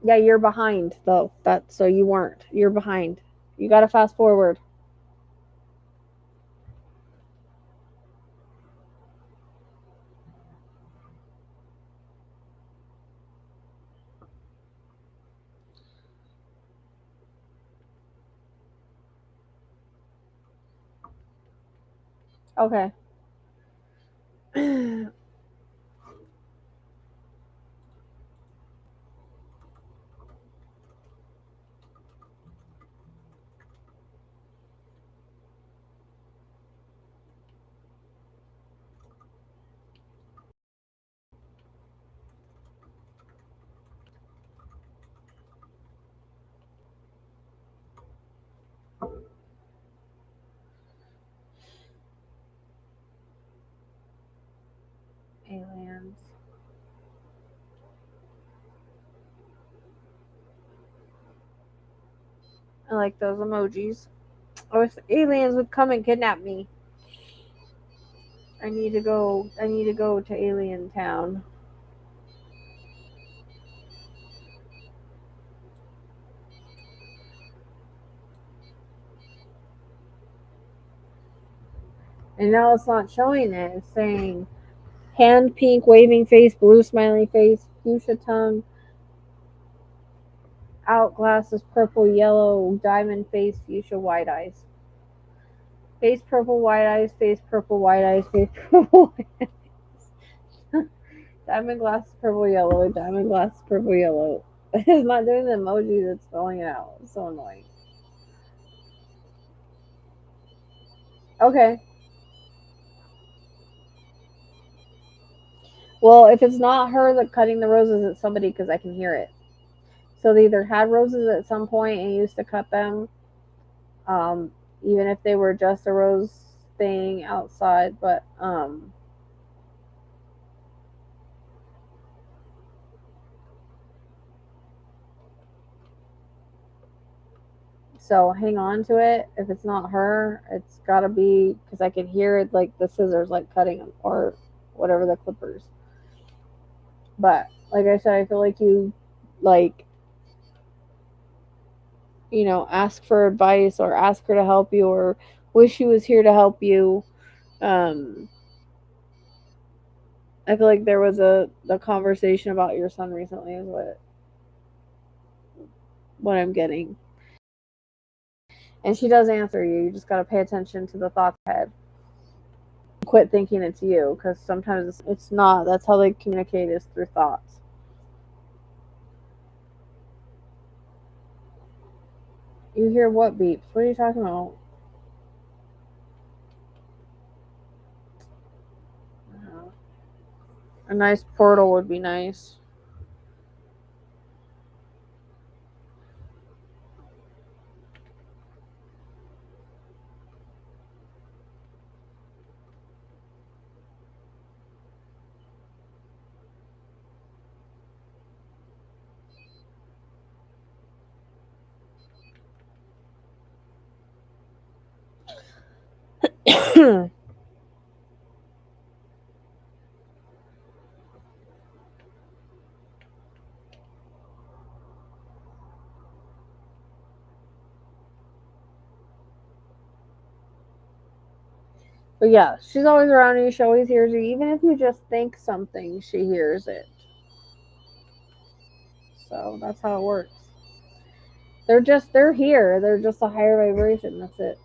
Yeah, you're behind though. That so you weren't. You're behind. You gotta fast forward. Okay. Aliens. I like those emojis. I wish aliens would come and kidnap me. I need to go. I need to go to Alien Town. And now it's not showing it. It's saying hand pink, waving face, blue smiley face, fuchsia tongue, out glasses, purple, yellow, diamond face, fuchsia, white eyes. Face purple, white eyes, face purple, white eyes, face purple, white eyes. Diamond glasses, purple, yellow, diamond glasses, purple, yellow. It's not doing the emojis, it's spelling it out. It's so annoying. Okay. Well, if it's not her that cutting the roses, it's somebody because I can hear it. So they either had roses at some point and used to cut them, even if they were just a rose thing outside. But so hang on to it. If it's not her, it's gotta be because I can hear it like the scissors like cutting them or whatever the clippers. But like I said, I feel like you like ask for advice or ask her to help you or wish she was here to help you. Um, I feel like there was a conversation about your son recently is what I'm getting. And she does answer you. You just got to pay attention to the thoughts in your head. Quit thinking it's you because sometimes it's not. That's how they communicate is through thoughts. You hear what beeps? What are you talking about? A nice portal would be nice. But yeah, she's always around you. She always hears you. Even if you just think something, she hears it. So that's how it works. They're here. They're just a higher vibration. That's it.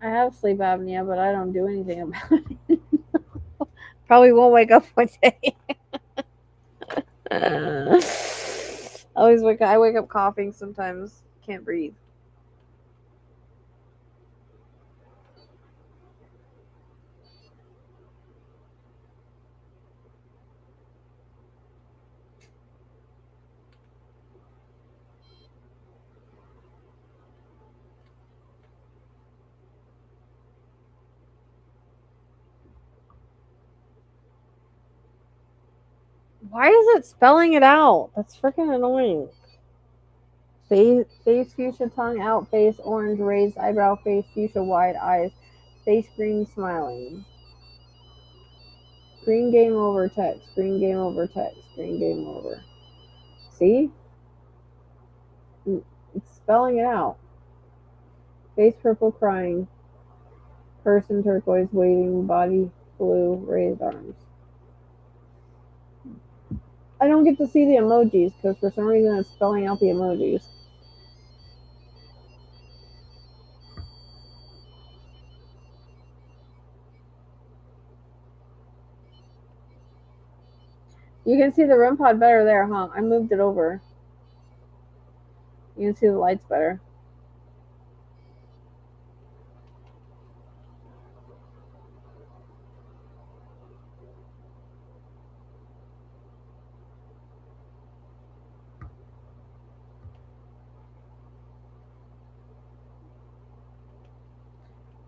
I have sleep apnea, but I don't do anything about it. Probably won't wake up one day. I wake up coughing sometimes. Can't breathe. Why is it spelling it out? That's freaking annoying. Face fuchsia, tongue out, face orange, raised eyebrow, face fuchsia, wide eyes, face green, smiling. Green game over text, green game over text, green game over. See? It's spelling it out. Face purple, crying. Person turquoise, waving, body blue, raised arms. I don't get to see the emojis because for some reason it's spelling out the emojis. You can see the REM pod better there, huh? I moved it over. You can see the lights better.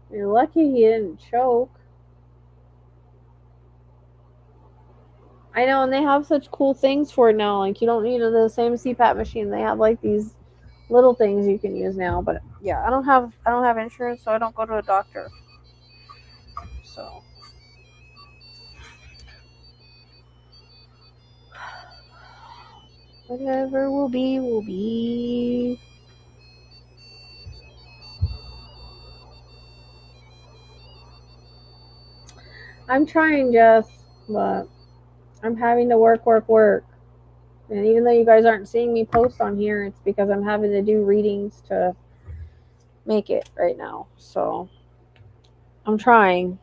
You're lucky he didn't choke. I know, and they have such cool things for it now. Like, you don't need the same CPAP machine. They have like these little things you can use now. But yeah, I don't have insurance, so I don't go to a doctor. So whatever will be, will be. I'm trying, Jess, but I'm having to work. And even though you guys aren't seeing me post on here, it's because I'm having to do readings to make it right now. So I'm trying.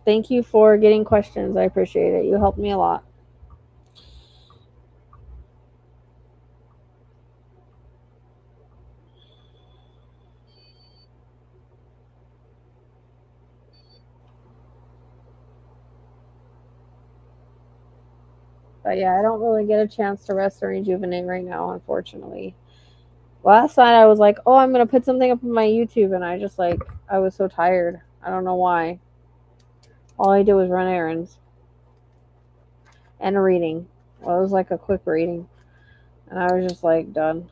Thank you for getting questions. I appreciate it. You helped me a lot. But yeah, I don't really get a chance to rest or rejuvenate right now, unfortunately. Last night I was like, oh, I'm going to put something up on my YouTube. And I was so tired. I don't know why. All I did was run errands and a reading. Well, it was like a quick reading. And I was just like, done.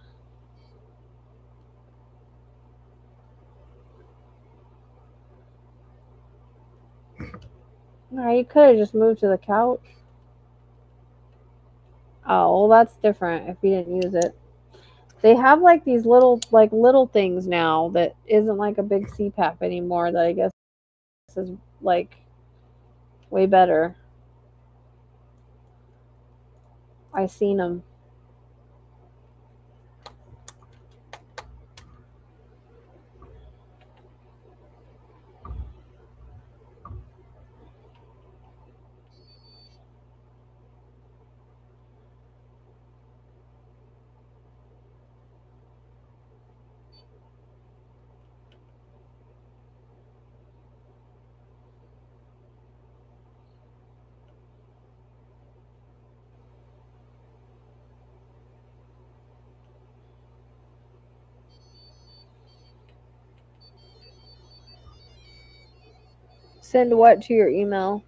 No, you could have just moved to the couch. Oh, well, that's different if you didn't use it. They have like these little things now that isn't like a big CPAP anymore that I guess is like way better. I seen them. Send what to your email?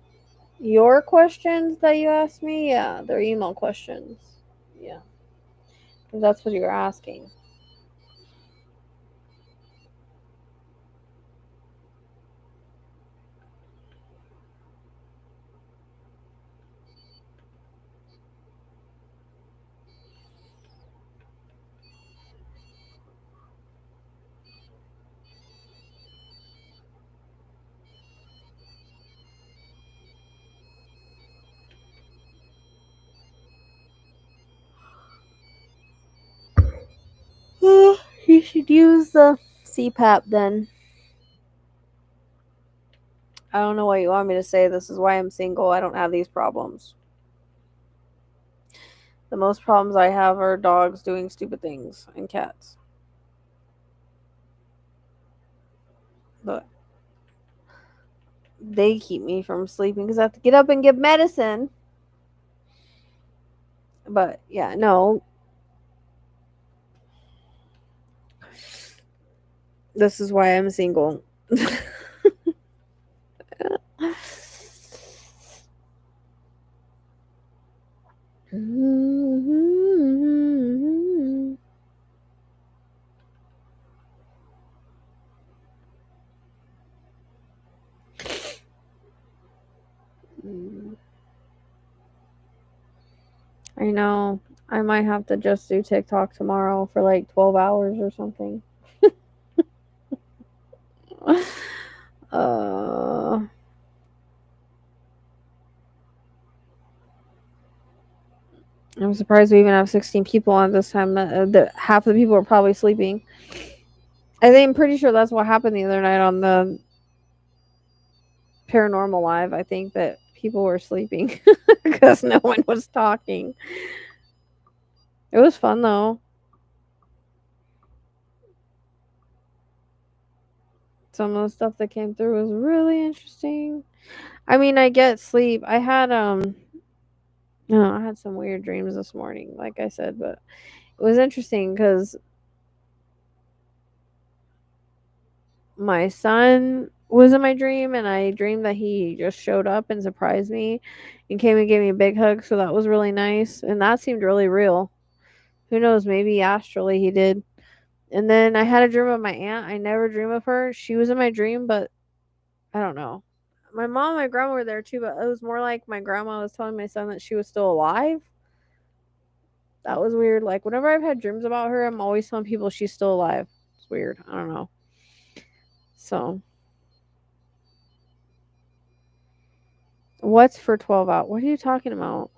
Your questions that you asked me? Yeah, they're email questions. Yeah. Because that's what you're asking. should use the CPAP then. I don't know what you want me to say. This is why I'm single. I don't have these problems. The most problems I have are dogs doing stupid things and cats. But they keep me from sleeping because I have to get up and get medicine. But yeah, no. This is why I'm single. I know. I might have to just do TikTok tomorrow for like 12 hours or something. I'm surprised we even have 16 people on this time. Half the people are probably sleeping. I'm pretty sure that's what happened the other night on the Paranormal Live. I think that people were sleeping because no one was talking. It was fun though. Some of the stuff that came through was really interesting. I mean, I get sleep. I had no, I had some weird dreams this morning, like I said, but it was interesting because my son was in my dream and I dreamed that he just showed up and surprised me and came and gave me a big hug, so that was really nice and that seemed really real. Who knows, maybe astrally he did. And then I had a dream of my aunt. I never dream of her. She was in my dream, but I don't know. My mom and my grandma were there too, but it was more like my grandma was telling my son that she was still alive. That was weird. Like, whenever I've had dreams about her, I'm always telling people she's still alive. It's weird. I don't know. So, what's for 12 out? What are you talking about?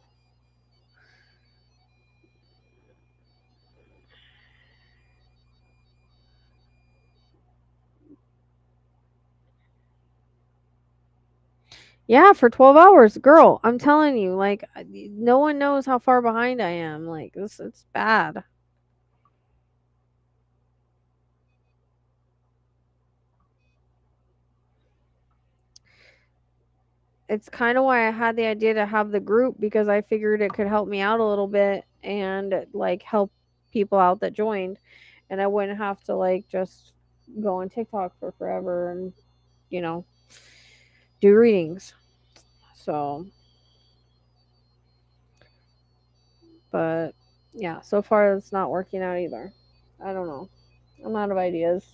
Yeah, for 12 hours. Girl, I'm telling you, like, no one knows how far behind I am. Like, it's bad. It's kind of why I had the idea to have the group, because I figured it could help me out a little bit and like help people out that joined, and I wouldn't have to like just go on TikTok for forever and you know do readings. So, but yeah, so far it's not working out either. I don't know. I'm out of ideas.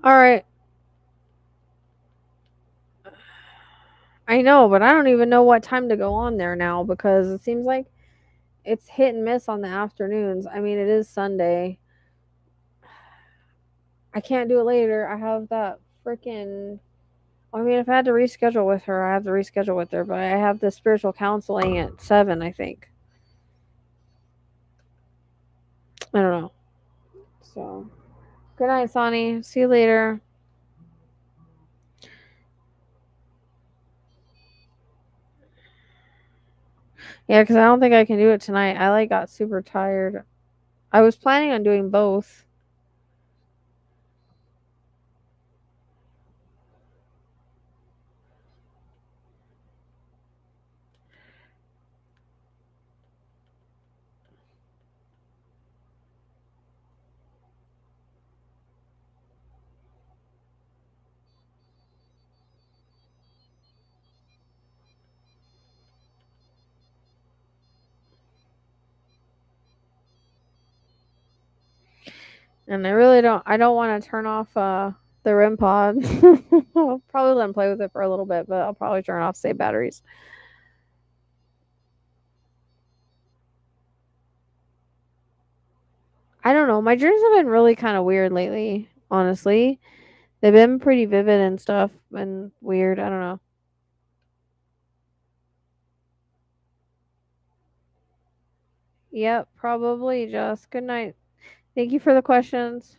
All right. I know, but I don't even know what time to go on there now because it seems like it's hit and miss on the afternoons. I mean, it is Sunday. I can't do it later. I have that freaking. I mean, if I had to reschedule with her, I have to reschedule with her, but I have the spiritual counseling at 7, I think. I don't know. So, good night, Sonny. See you later. Yeah, because I don't think I can do it tonight. I like got super tired. I was planning on doing both. And I don't want to turn off the REM pod. I'll probably let him play with it for a little bit, but I'll probably turn off save batteries. I don't know. My dreams have been really kind of weird lately, honestly. They've been pretty vivid and stuff and weird. I don't know. Yep, probably just. Good night. Thank you for the questions.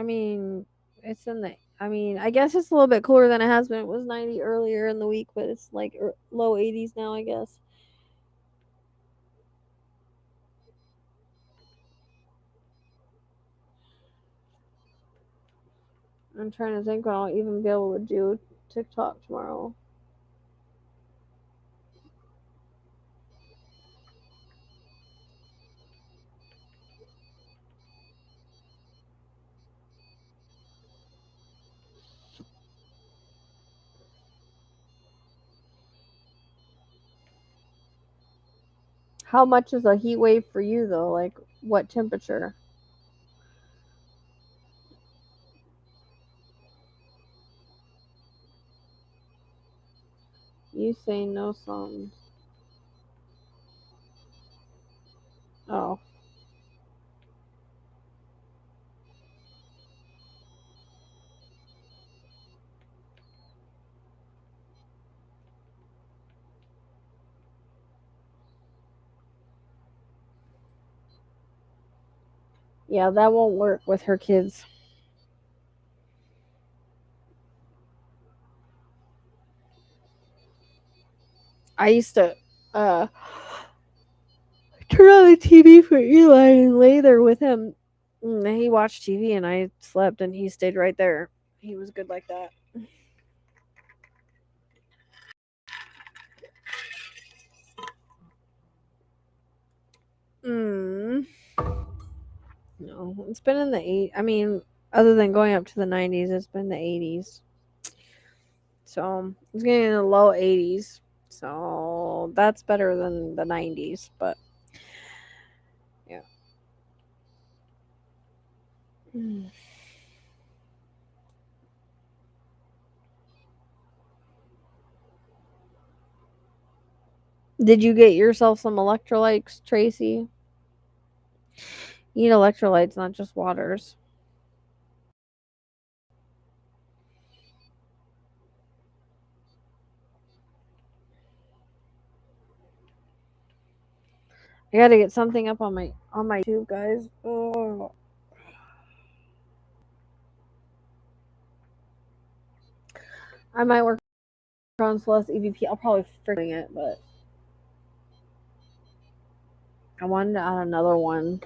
I mean, I guess it's a little bit cooler than it has been. It was 90 earlier in the week, but it's like low 80s now, I guess. I'm trying to think when I'll even be able to do TikTok tomorrow. How much is a heat wave for you, though? Like, what temperature? You say no songs. Oh. Yeah, that won't work with her kids. I used to turn on the TV for Eli and lay there with him. And he watched TV and I slept and he stayed right there. He was good like that. Mm. No, it's been in the other than going up to the 90s, it's been the 80s. So it's getting in the low 80s. So that's better than the 90s, but yeah. Mm. Did you get yourself some electrolytes, Tracy? You need electrolytes, not just waters. I got to get something up on my YouTube, guys. Oh. I might work on Celeste EVP. I'll probably freaking it, but I wanted to add another one.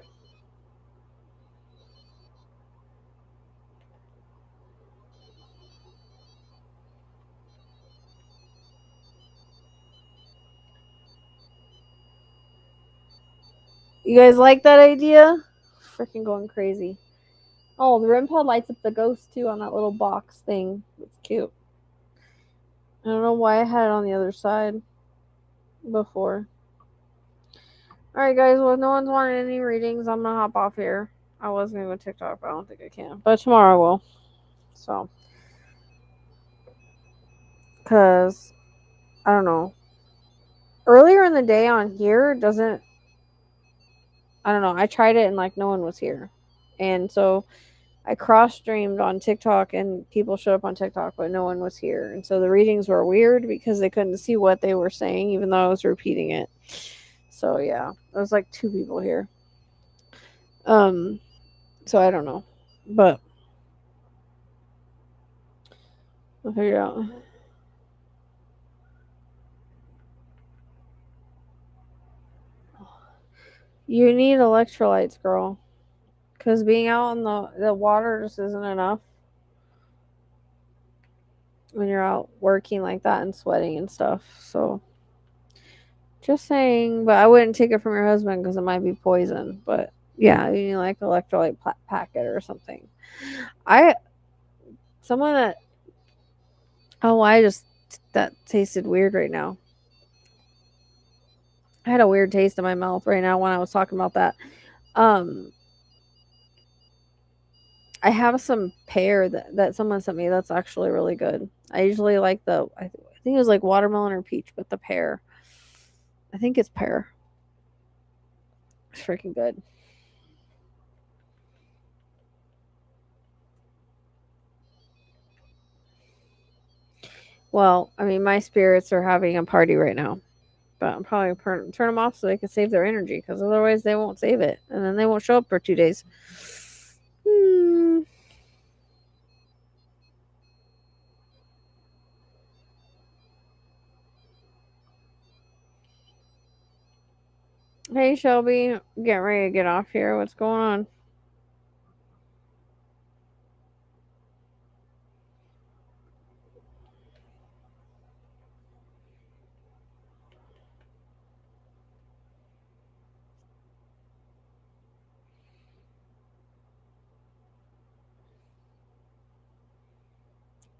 You guys like that idea? Freaking going crazy. Oh, the REM pod lights up the ghost too on that little box thing. It's cute. I don't know why I had it on the other side before. Alright, guys. Well, if no one's wanted any readings, I'm gonna hop off here. I was gonna go TikTok, but I don't think I can. But tomorrow I will. So, because I don't know. Earlier in the day on here doesn't. I don't know. I tried it and like no one was here, and so I cross streamed on TikTok and people showed up on TikTok, but no one was here. And so the readings were weird because they couldn't see what they were saying, even though I was repeating it. So yeah, there was like 2 people here. So I don't know, but I'll figure it out. You need electrolytes, girl. Because being out in the water just isn't enough when you're out working like that and sweating and stuff. So, just saying. But I wouldn't take it from your husband because it might be poison. But yeah, you need like electrolyte packet or something. Someone that, oh, that tasted weird right now. I had a weird taste in my mouth right now when I was talking about that. I have some pear that someone sent me that's actually really good. I usually like I think it was like watermelon or peach, but the pear. I think it's pear. It's freaking good. Well, I mean, my spirits are having a party right now, but I'm probably turn them off so they can save their energy because otherwise they won't save it and then they won't show up for 2 days. Hey, Shelby, getting ready to get off here. What's going on?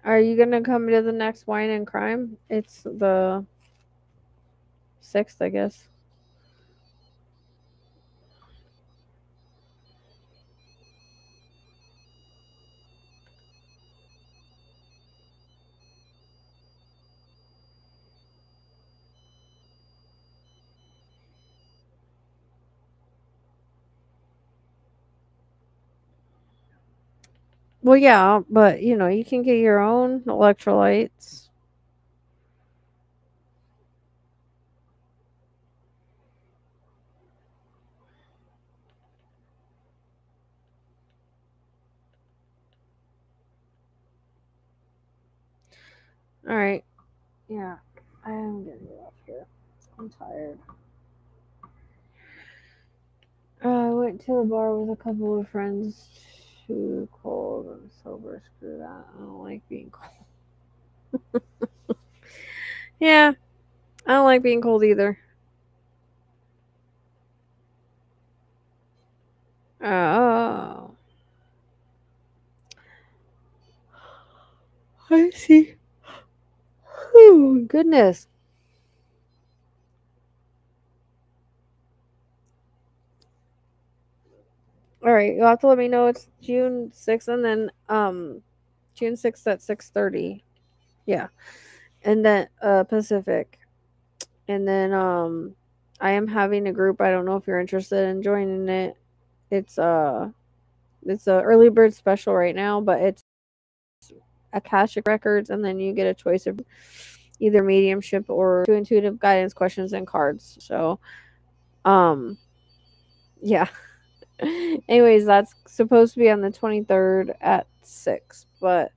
Are you gonna come to the next Wine and Crime? It's the 6th, I guess. Well, yeah, but you can get your own electrolytes. All right. Yeah, I am gonna get off here. I'm tired. I went to the bar with a couple of friends. Too cold and sober. Screw that. I don't like being cold. Yeah, I don't like being cold either. Oh, I see. Oh, goodness. All right, you'll have to let me know it's June 6th and then June 6th at 6:30. Yeah. And then Pacific. And then I am having a group. I don't know if you're interested in joining it. It's a early bird special right now, but it's Akashic Records, and then you get a choice of either mediumship or to intuitive guidance questions and cards. So, yeah. Anyways, that's supposed to be on the 23rd at 6. But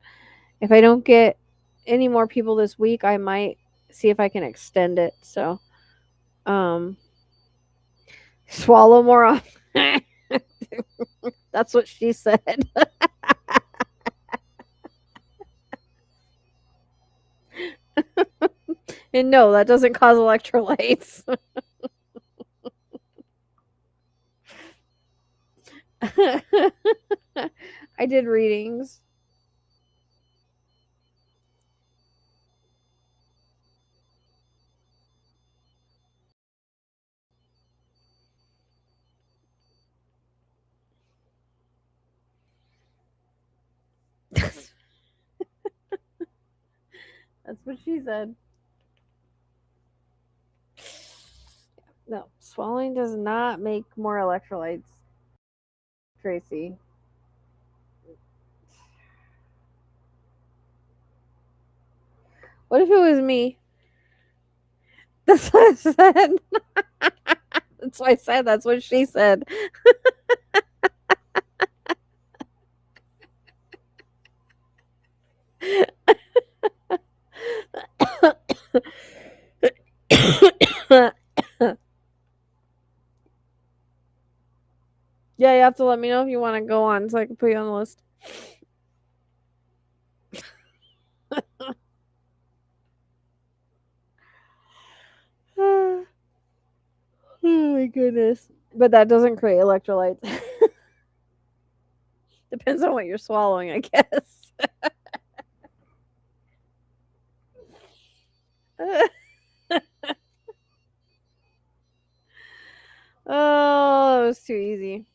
if I don't get any more people this week, I might see if I can extend it. So, swallow more often. That's what she said. And no, that doesn't cause electrolytes. I did readings. That's what she said. No, swallowing does not make more electrolytes, Tracy. What if it was me? That's what I said. That's what I said. That's what she said. Yeah, you have to let me know if you want to go on so I can put you on the list. Oh my goodness. But that doesn't create electrolytes. Depends on what you're swallowing, I guess. Oh, it was too easy.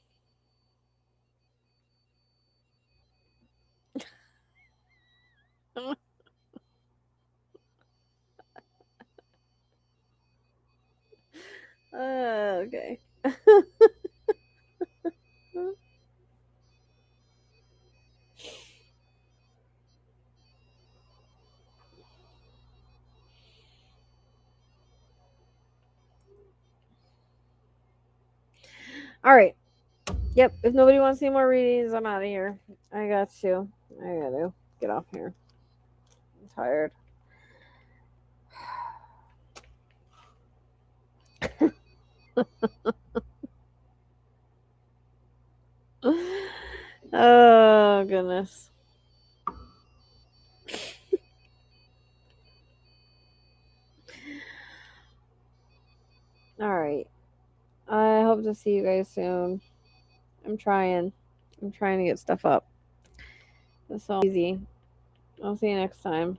Okay. All right. Yep. If nobody wants to see more readings, I'm out of here. I got to get off here. I'm tired. Oh goodness. All right. I hope to see you guys soon. I'm trying to get stuff up. It's so easy. I'll see you next time.